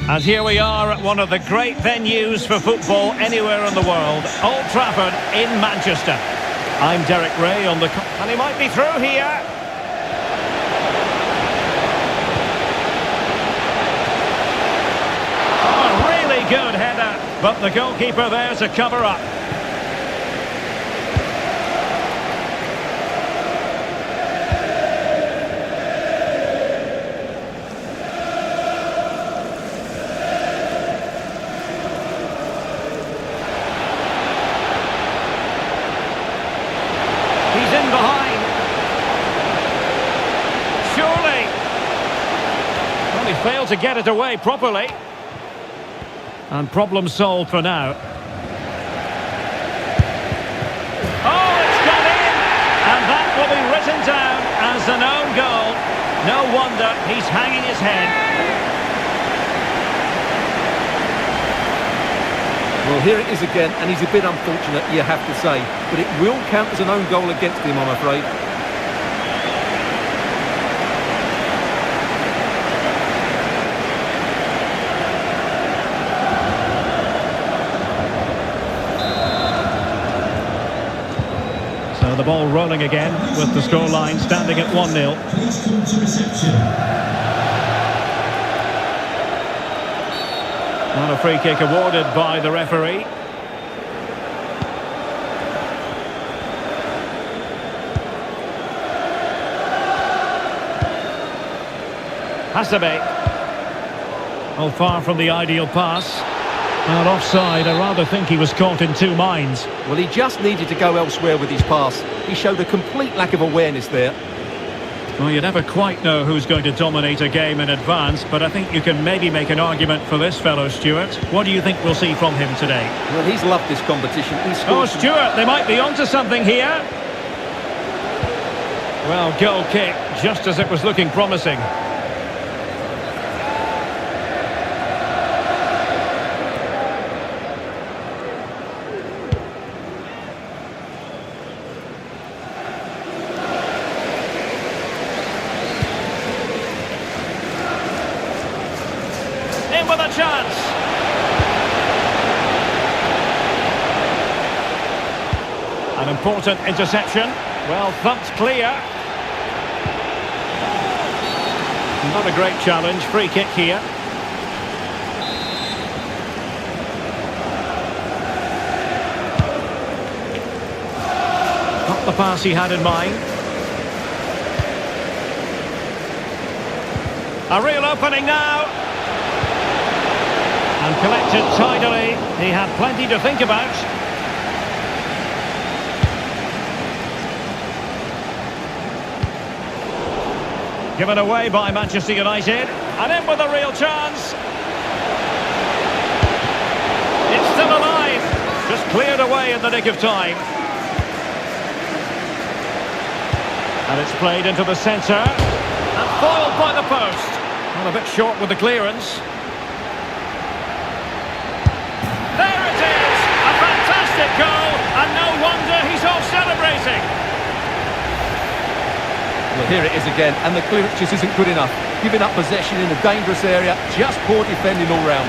And here we are at one of the great venues for football anywhere in the world. Old Trafford in Manchester. I'm Derek Ray on the... And he might be through here. Oh, really good header. But the goalkeeper there to cover up. He's in behind. Surely. Well, he failed to get it away properly. And problem solved for now. Oh, it's gone in! And that will be written down as an own goal. No wonder he's hanging his head. Well, here it is again, and he's a bit unfortunate, you have to say. But it will count as an own goal against him, I'm afraid. So the ball rolling again with the scoreline standing at 1-0. Please come to reception. And a free kick awarded by the referee. Hasebe. Oh, far from the ideal pass. And offside, I rather think he was caught in two minds. Well, he just needed to go elsewhere with his pass. He showed a complete lack of awareness there. Well, you never quite know who's going to dominate a game in advance, but I think you can maybe make an argument for this fellow, Stuart. What do you think we'll see from him today? Well, he's loved this competition. He's Oh, scored some... Stuart, they might be onto something here. Well, goal kick, just as it was looking promising. In with a chance. An important interception. Well thumped clear. Not a great challenge. Free kick here. Not the pass he had in mind. A real opening now. And collected tidily. He had plenty to think about. Given away by Manchester United. And in with a real chance. It's still alive. Just cleared away in the nick of time. And it's played into the centre. And foiled by the post. Well, a bit short with the clearance. There it is! A fantastic goal, and no wonder he's off celebrating. Well, here it is again, and the clearance just isn't good enough. Giving up possession in a dangerous area, just poor defending all round.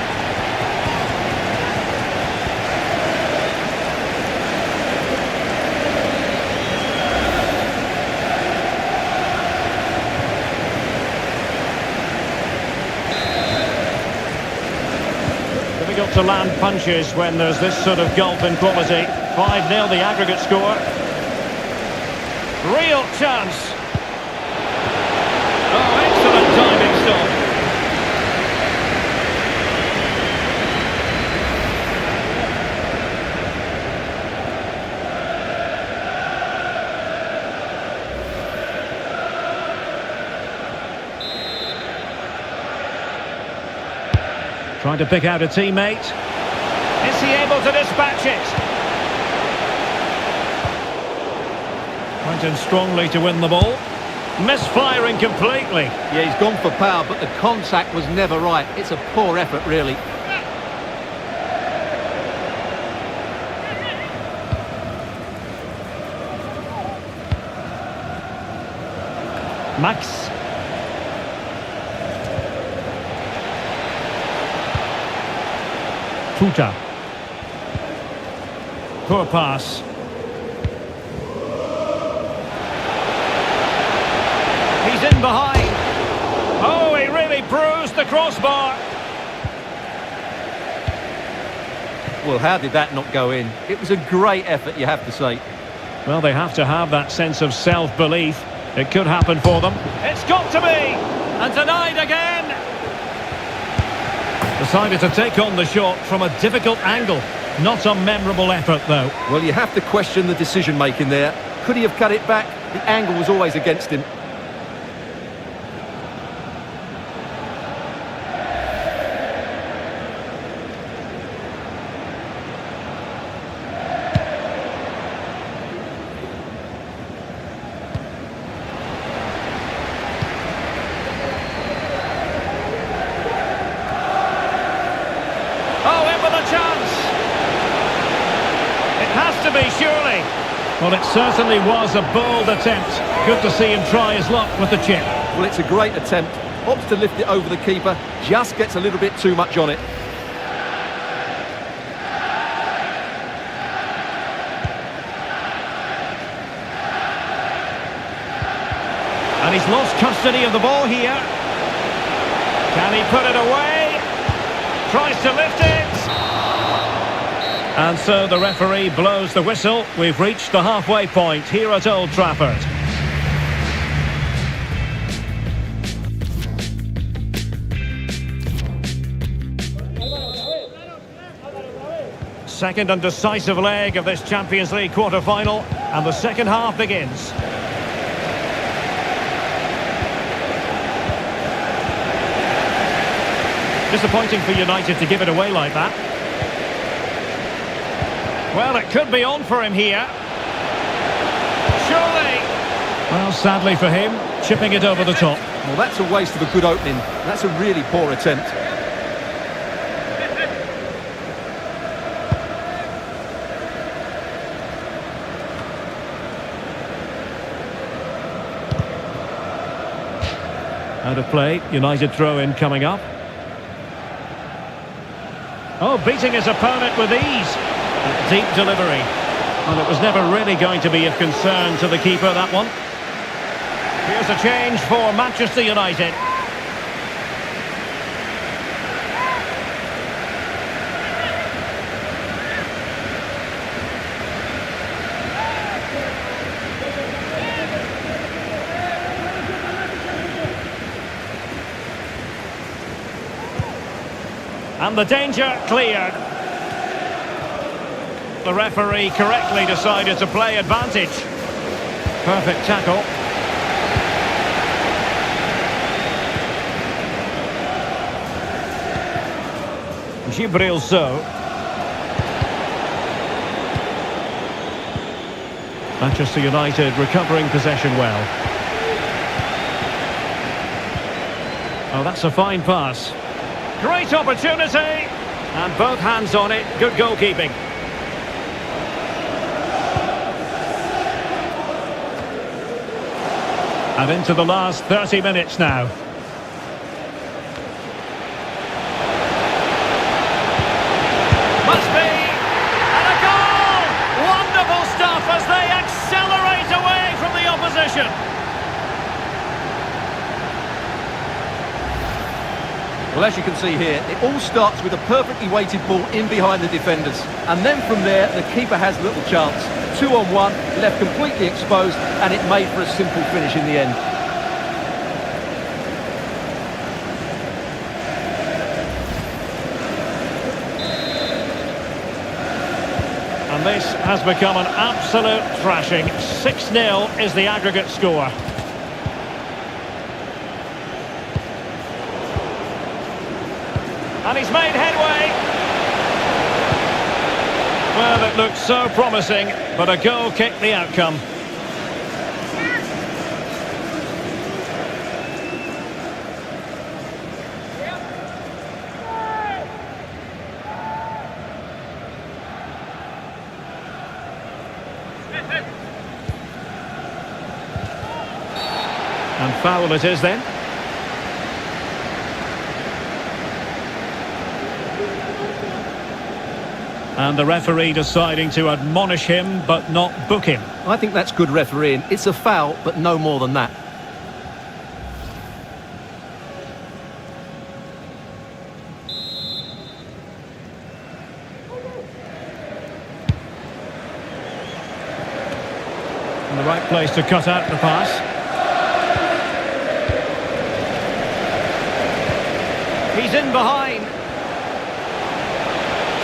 Difficult to land punches when there's this sort of gulf in quality. 5-0 the aggregate score. Real chance. Oh, excellent timing stop. Trying to pick out a teammate. Is he able to dispatch it? Went in strongly to win the ball. Misfiring completely. Yeah, he's gone for power, but the contact was never right. It's a poor effort, really. Max. Tuta. Poor pass. He's in behind. Oh, he really bruised the crossbar. Well, how did that not go in? It was a great effort, you have to say. Well, they have to have that sense of self-belief. It could happen for them. It's got to be! And denied again! Decided to take on the shot from a difficult angle. Not a memorable effort, though. Well, you have to question the decision-making there. Could he have cut it back? The angle was always against him. To be, surely. Well, it certainly was a bold attempt. Good to see him try his luck with the chip. Well, it's a great attempt. Opts to lift it over the keeper. Just gets a little bit too much on it. And he's lost custody of the ball here. Can he put it away? Tries to lift it. And so the referee blows the whistle. We've reached the halfway point here at Old Trafford. Second and decisive leg of this Champions League quarter-final, and the second half begins. Disappointing for United to give it away like that. Well, it could be on for him here. Surely! Well, sadly for him, chipping it over the top. Well, that's a waste of a good opening. That's a really poor attempt. Out of play, United throw-in coming up. Oh, beating his opponent with ease. Deep delivery. And it was never really going to be of concern to the keeper, that one. Here's a change for Manchester United. And the danger cleared. The referee correctly decided to play advantage. Perfect tackle. Gibril So. Manchester United recovering possession well. Oh, that's a fine pass. Great opportunity. And both hands on it. Good goalkeeping. And into the last 30 minutes now. Must be! And a goal! Wonderful stuff as they accelerate away from the opposition. Well, as you can see here, it all starts with a perfectly weighted ball in behind the defenders. And then from there, the keeper has little chance. 2-on-1, left completely exposed, and it made for a simple finish in the end. And this has become an absolute thrashing. 6-0 is the aggregate score. And he's made headway. Well, it looked so promising, but a goal kicked the outcome. And Foul it is then. And the referee deciding to admonish him but not book him. I think that's good refereeing. It's a foul, but no more than that. And the right place to cut out the pass. He's in behind.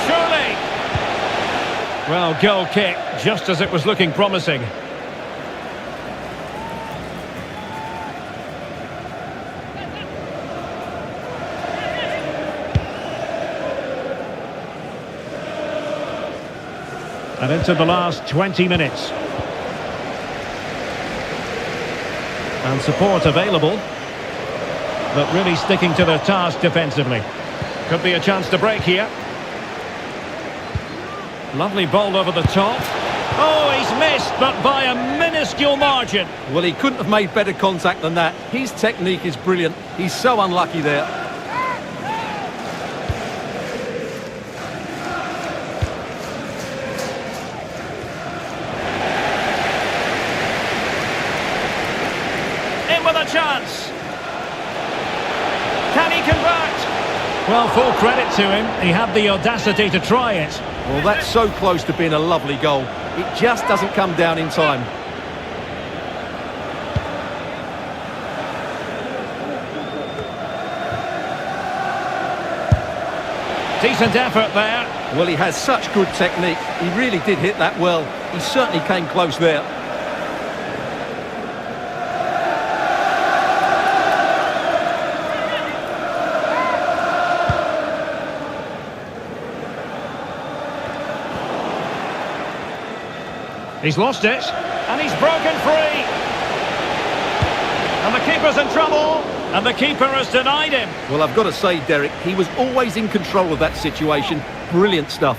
Surely. Well, goal kick, just as it was looking promising. And into the last 20 minutes. And support available. But really sticking to their task defensively. Could be a chance to break here. Lovely ball over the top. Oh, he's missed, but by a minuscule margin. Well, he couldn't have made better contact than that. His technique is brilliant. He's so unlucky there. In with a chance. Can he convert? Well, full credit to him. He had the audacity to try it. Well, that's so close to being a lovely goal. It just doesn't come down in time. Decent effort there. Well, he has such good technique. He really did hit that well. He certainly came close there. He's lost it, and he's broken free. And the keeper's in trouble, and the keeper has denied him. Well, I've got to say, Derek, he was always in control of that situation. Brilliant stuff.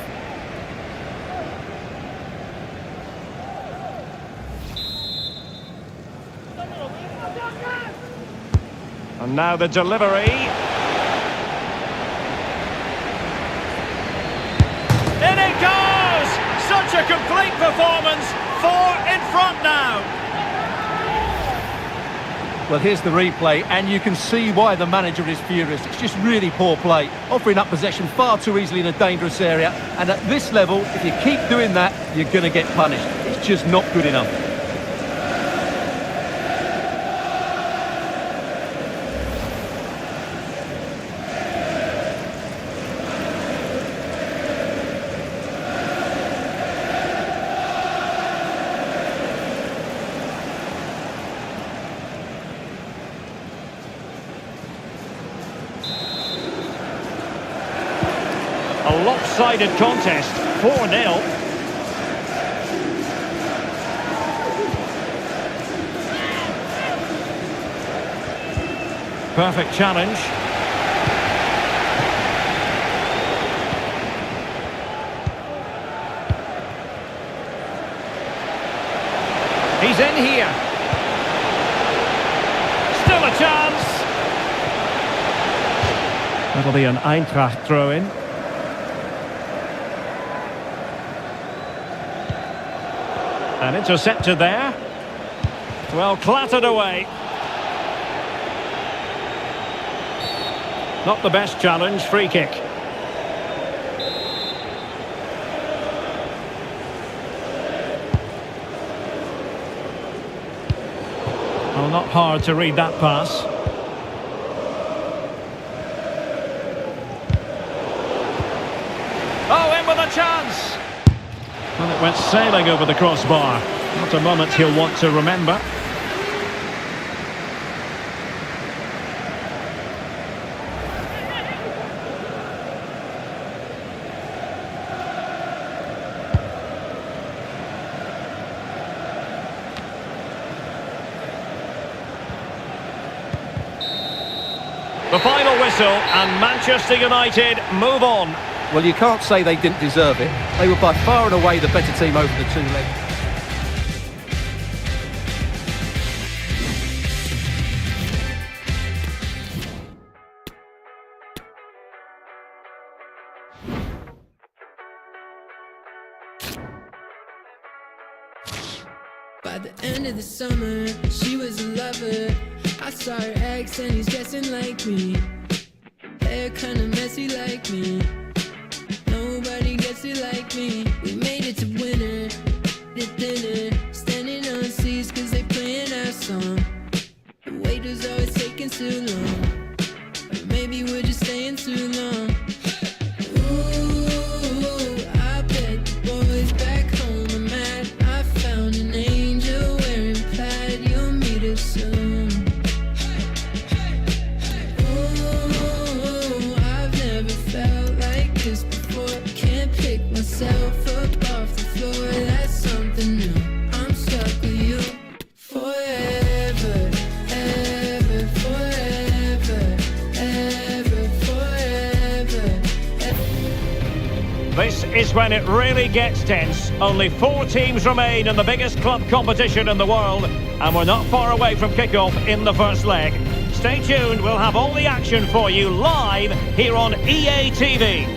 And now the delivery. In it goes! Such a complete performance. 4 in front now. Well, here's the replay, and you can see why the manager is furious. It's just really poor play, offering up possession far too easily in a dangerous area. And at this level, if you keep doing that, you're going to get punished. It's just not good enough. A lopsided contest, 4-0. Perfect challenge. He's in here. Still a chance. That'll be an Eintracht throw-in. And intercepted there. Well, clattered away. Not the best challenge, free kick. Well, not hard to read that pass. Oh, in with a chance! Well, it went sailing over the crossbar. Not a moment he'll want to remember. The final whistle, and Manchester United move on. Well, you can't say they didn't deserve it. They were by far and away the better team over the two legs. By the end of the summer, she was a lover. I saw her ex and he's dressing like me. Hair kinda messy like me. Nobody gets it like me. We made it to winter, to dinner, standing on seats cause they playing our song. The wait was always taking too long, or maybe we're just staying too long. Ooh, I bet the boys back home are mad. I found an angel wearing plaid. You'll meet her soon. Ooh, I've never felt like this before. Can't pick myself up off the floor. That's something new. I'm stuck with you forever, ever, forever, ever, forever, ever. This is when it really gets tense. Only 4 teams remain in the biggest club competition in the world, and we're not far away from kickoff in the first leg. Stay tuned, we'll have all the action for you live here on EA TV.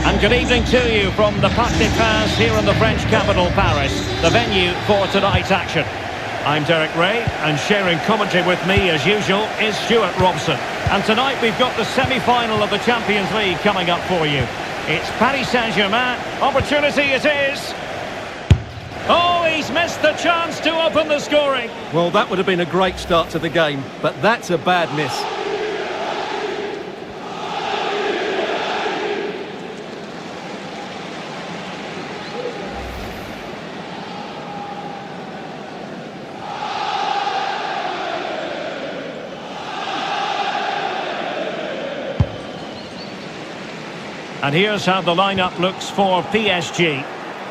And good evening to you from the Parc des Princes here in the French capital, Paris, the venue for tonight's action. I'm Derek Ray, and sharing commentary with me, as usual, is Stuart Robson. And tonight we've got the semi-final of the Champions League coming up for you. It's Paris Saint-Germain. Opportunity it is. Oh, he's missed the chance to open the scoring. Well, that would have been a great start to the game, but that's a bad miss. And here's how the lineup looks for PSG.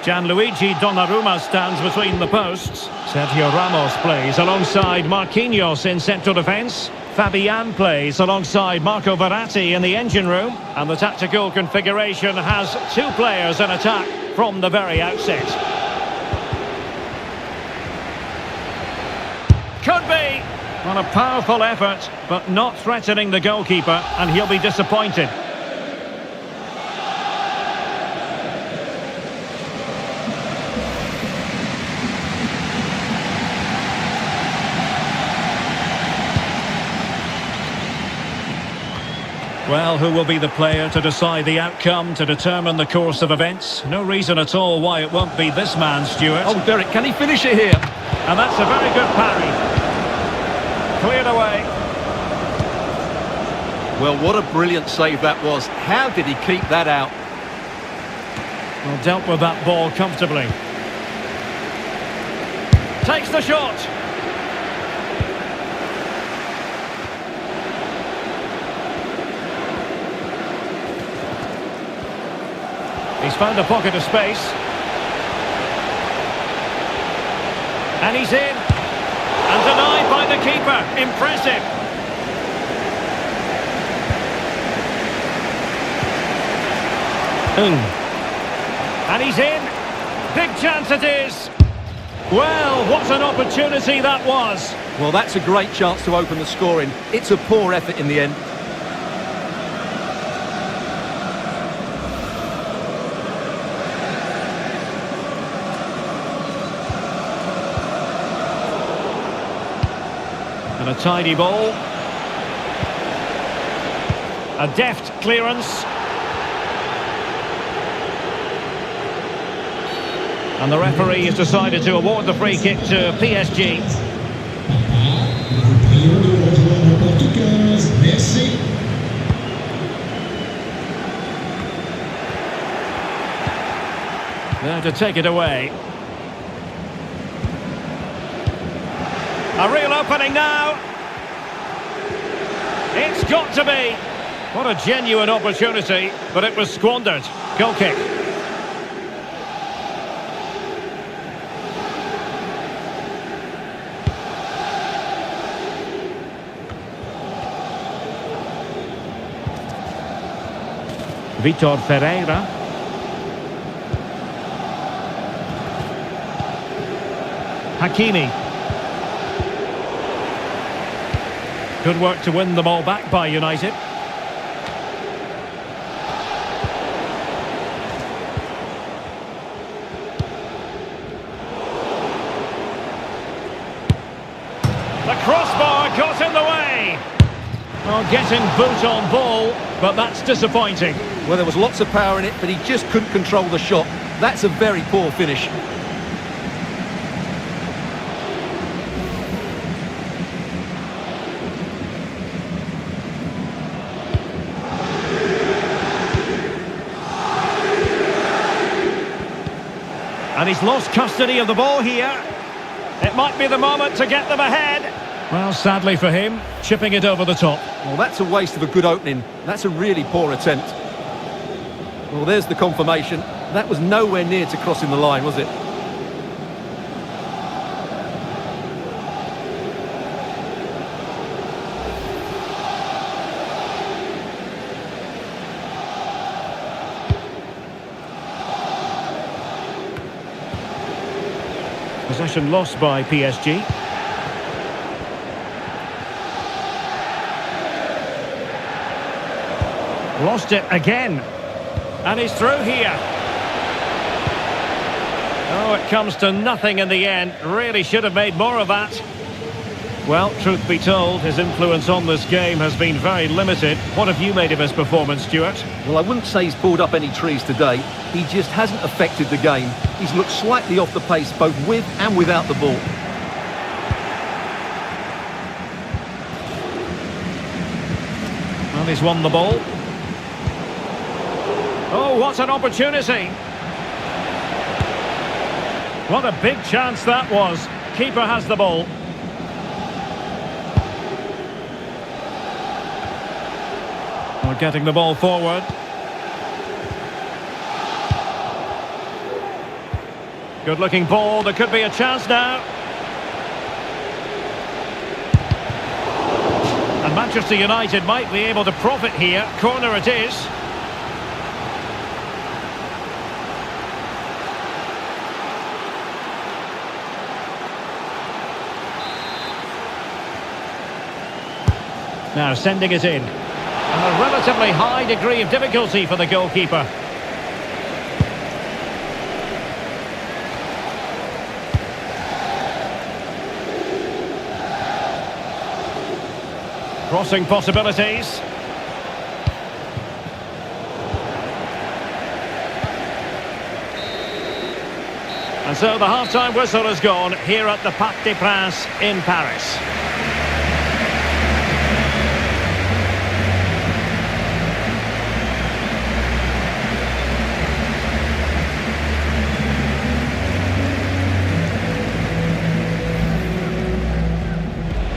Gianluigi Donnarumma stands between the posts. Sergio Ramos plays alongside Marquinhos in central defence. Fabian plays alongside Marco Verratti in the engine room. And the tactical configuration has 2 players in attack from the very outset. Could be! Well, a powerful effort, but not threatening the goalkeeper, and he'll be disappointed. Well, who will be the player to decide the outcome, to determine the course of events? No reason at all why it won't be this man, Stuart. Oh, Derek, can he finish it here? And that's a very good parry. Cleared away. Well, what a brilliant save that was. How did he keep that out? Well, dealt with that ball comfortably. Takes the shot. He's found a pocket of space. And he's in. And denied by the keeper. Impressive. And he's in. Big chance it is. Well, what an opportunity that was. Well, that's a great chance to open the scoring. It's a poor effort in the end. And a tidy ball. A deft clearance. And the referee has decided to award the free kick to PSG. There to take it away. A real opening now. It's got to be. What a genuine opportunity, but it was squandered. Goal kick. Vitor Ferreira. Good work to win the ball back by United. The crossbar got in the way. Oh, getting boot on ball, but that's disappointing. Well, there was lots of power in it, but he just couldn't control the shot. That's a very poor finish. And he's lost custody of the ball here. It might be the moment to get them ahead. Well, sadly for him, chipping it over the top. Well, that's a waste of a good opening. That's a really poor attempt. Well, there's the confirmation. That was nowhere near to crossing the line, was it? Possession lost by PSG. Lost it again. And he's through here. Oh, it comes to nothing in the end. Really should have made more of that. Well, truth be told, his influence on this game has been very limited. What have you made of his performance, Stuart? Well, I wouldn't say he's pulled up any trees today. He just hasn't affected the game. He's looked slightly off the pace both with and without the ball. Well, he's won the ball. Oh, what an opportunity. What a big chance that was. Keeper has the ball. We're getting the ball forward. Good looking ball. There could be a chance now. And Manchester United might be able to profit here. Corner it is. Now sending it in. And a relatively high degree of difficulty for the goalkeeper. Crossing possibilities. And so the half-time whistle has gone here at the Parc des Princes in Paris.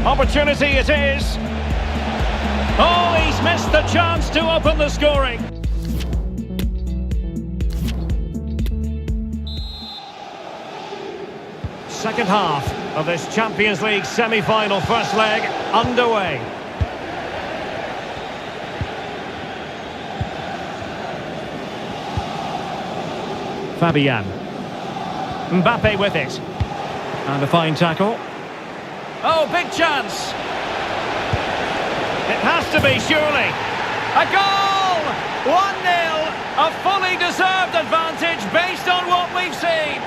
Opportunity it is. Oh, he's missed the chance to open the scoring. Second half of this Champions League semi-final first leg underway. Fabian. Mbappe with it. And a fine tackle. Oh, big chance. It has to be, surely. A goal! 1-0. A fully deserved advantage based on what we've seen.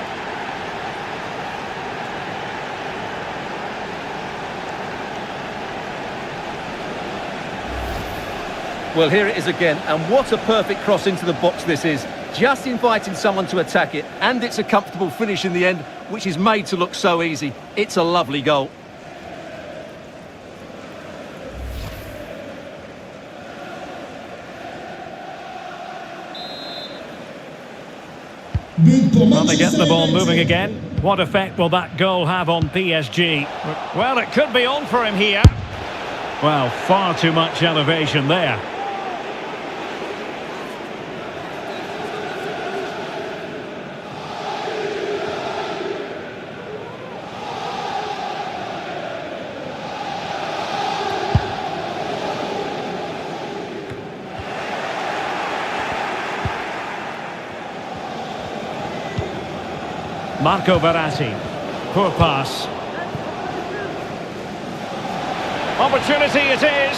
Well, here it is again, and what a perfect cross into the box this is. Just inviting someone to attack it, and it's a comfortable finish in the end, which is made to look so easy. It's a lovely goal. Well, they get the ball moving again. What effect will that goal have on PSG? Well, it could be on for him here. Well, far too much elevation there. Marco Verratti. Poor pass. Opportunity it is.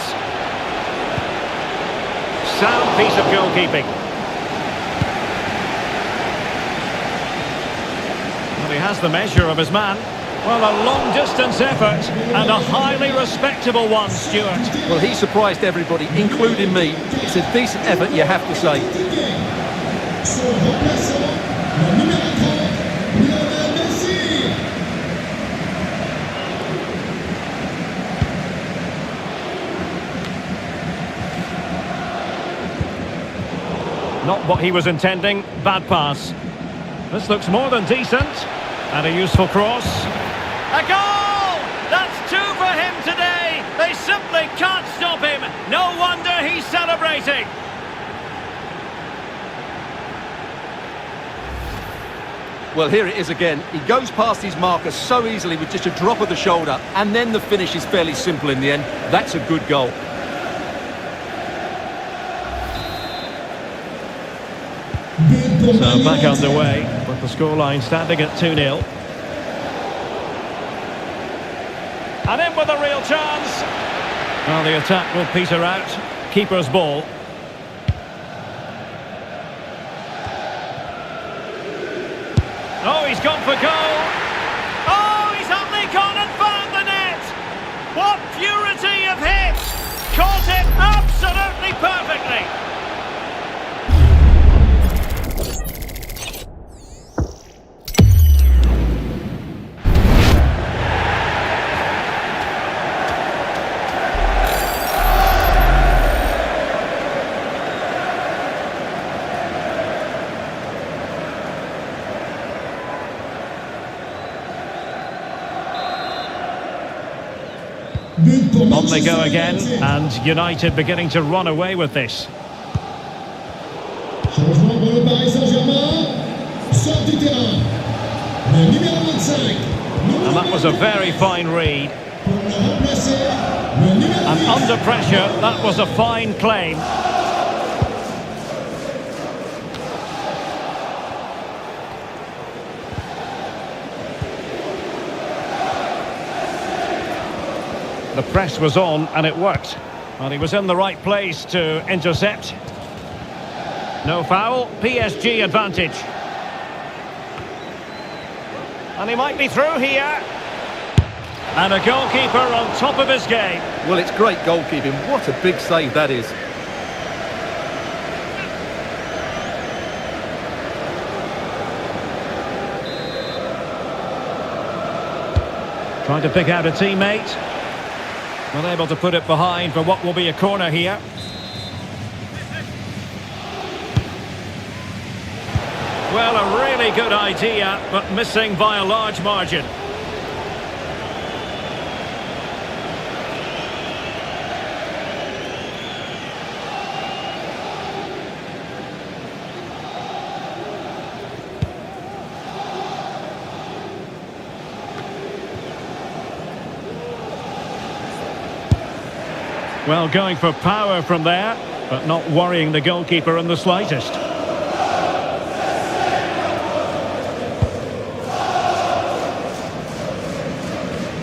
Sound piece of goalkeeping. Well, he has the measure of his man. Well, a long-distance effort and a highly respectable one, Stuart. Well, he surprised everybody, including me. It's a decent effort, you have to say. Not what he was intending. Bad pass. This looks more than decent. And a useful cross. A goal! That's two for him today. They simply can't stop him. No wonder he's celebrating. Well, here it is again. He goes past his marker so easily with just a drop of the shoulder, and then the finish is fairly simple in the end. That's a good goal. So back underway, with the scoreline standing at 2-0. And in with a real chance. Well, the attack will peter out. Keeper's ball. Oh, he's gone for goal. Oh, he's only gone and found the net. What purity of hit. Caught it absolutely perfectly. On they go again, and United beginning to run away with this. And that was a very fine read. And under pressure, that was a fine claim. The press was on and it worked. Well, he was in the right place to intercept. No foul, PSG advantage. And he might be through here. And a goalkeeper on top of his game. Well, it's great goalkeeping. What a big save that is. Trying to pick out a teammate. Unable to put it behind for what will be a corner here. Well, a really good idea, but missing by a large margin. Well, going for power from there, but not worrying the goalkeeper in the slightest.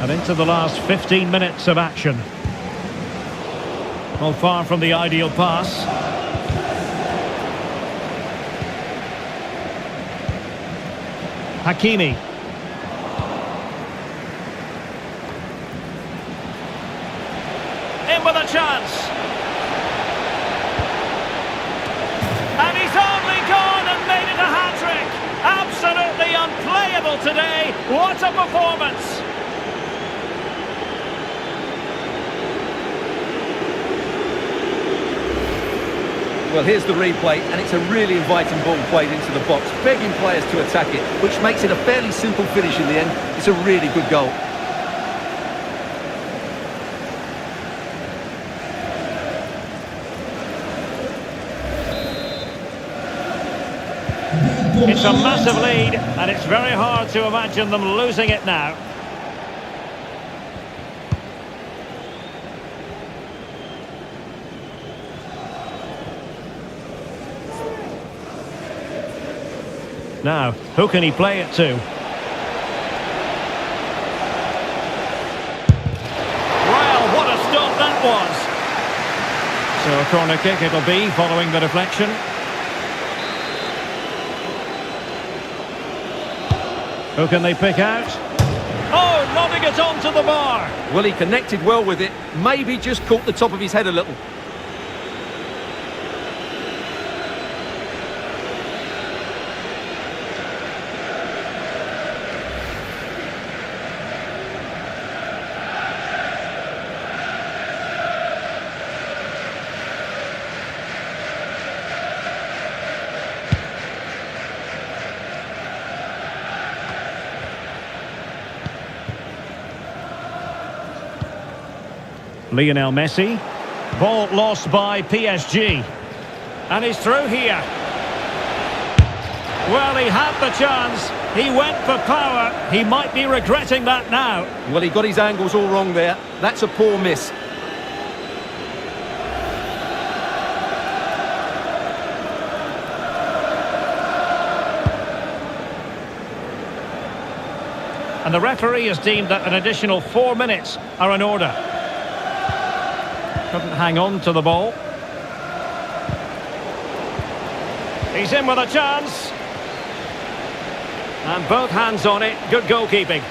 And into the last 15 minutes of action. Well, far from the ideal pass. Hakimi. In with a chance. And he's only gone and made it a hat-trick. Absolutely unplayable today. What a performance. Well, here's the replay, and it's a really inviting ball played into the box, begging players to attack it, which makes it a fairly simple finish in the end. It's a really good goal. It's a massive lead, and it's very hard to imagine them losing it now. Now, who can he play it to? Well, what a So a corner kick it'll be following the deflection. Who can they pick out? Oh, nodding it onto the bar. Well, he connected well with it. Maybe just caught the top of his head a little. Lionel Messi. Ball lost by PSG. And he's through here. Well, he had the chance. He went for power. He might be regretting that now. Well, he got his angles all wrong there. That's a poor miss. And the referee has deemed that an additional 4 minutes are in order. Couldn't hang on to the ball. He's in with a chance. And both hands on it. Good goalkeeping.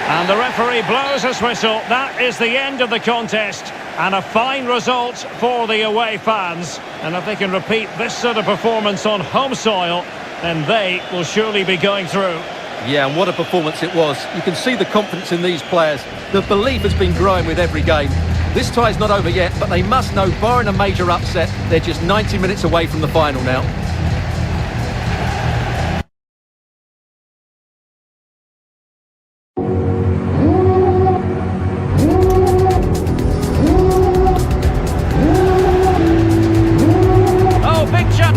And the referee blows his whistle. That is the end of the contest. And a fine result for the away fans. And if they can repeat this sort of performance on home soil, then they will surely be going through. Yeah, and what a performance it was. You can see the confidence in these players. The belief has been growing with every game. This tie's not over yet, but they must know, barring a major upset, they're just 90 minutes away from the final now. Oh, big shot!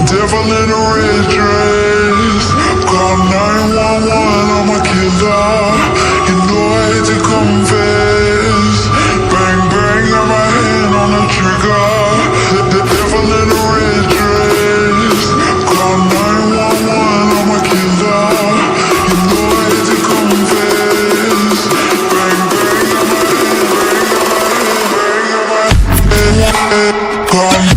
Devil in a red dress, call 911, I'm a killer. You know I hate to confess. Bang bang, got my hand on the trigger. The devil in a red dress, call 911, I'm a killer. You know I hate to confess. Bang bang, got my hand, bang got my hand. Call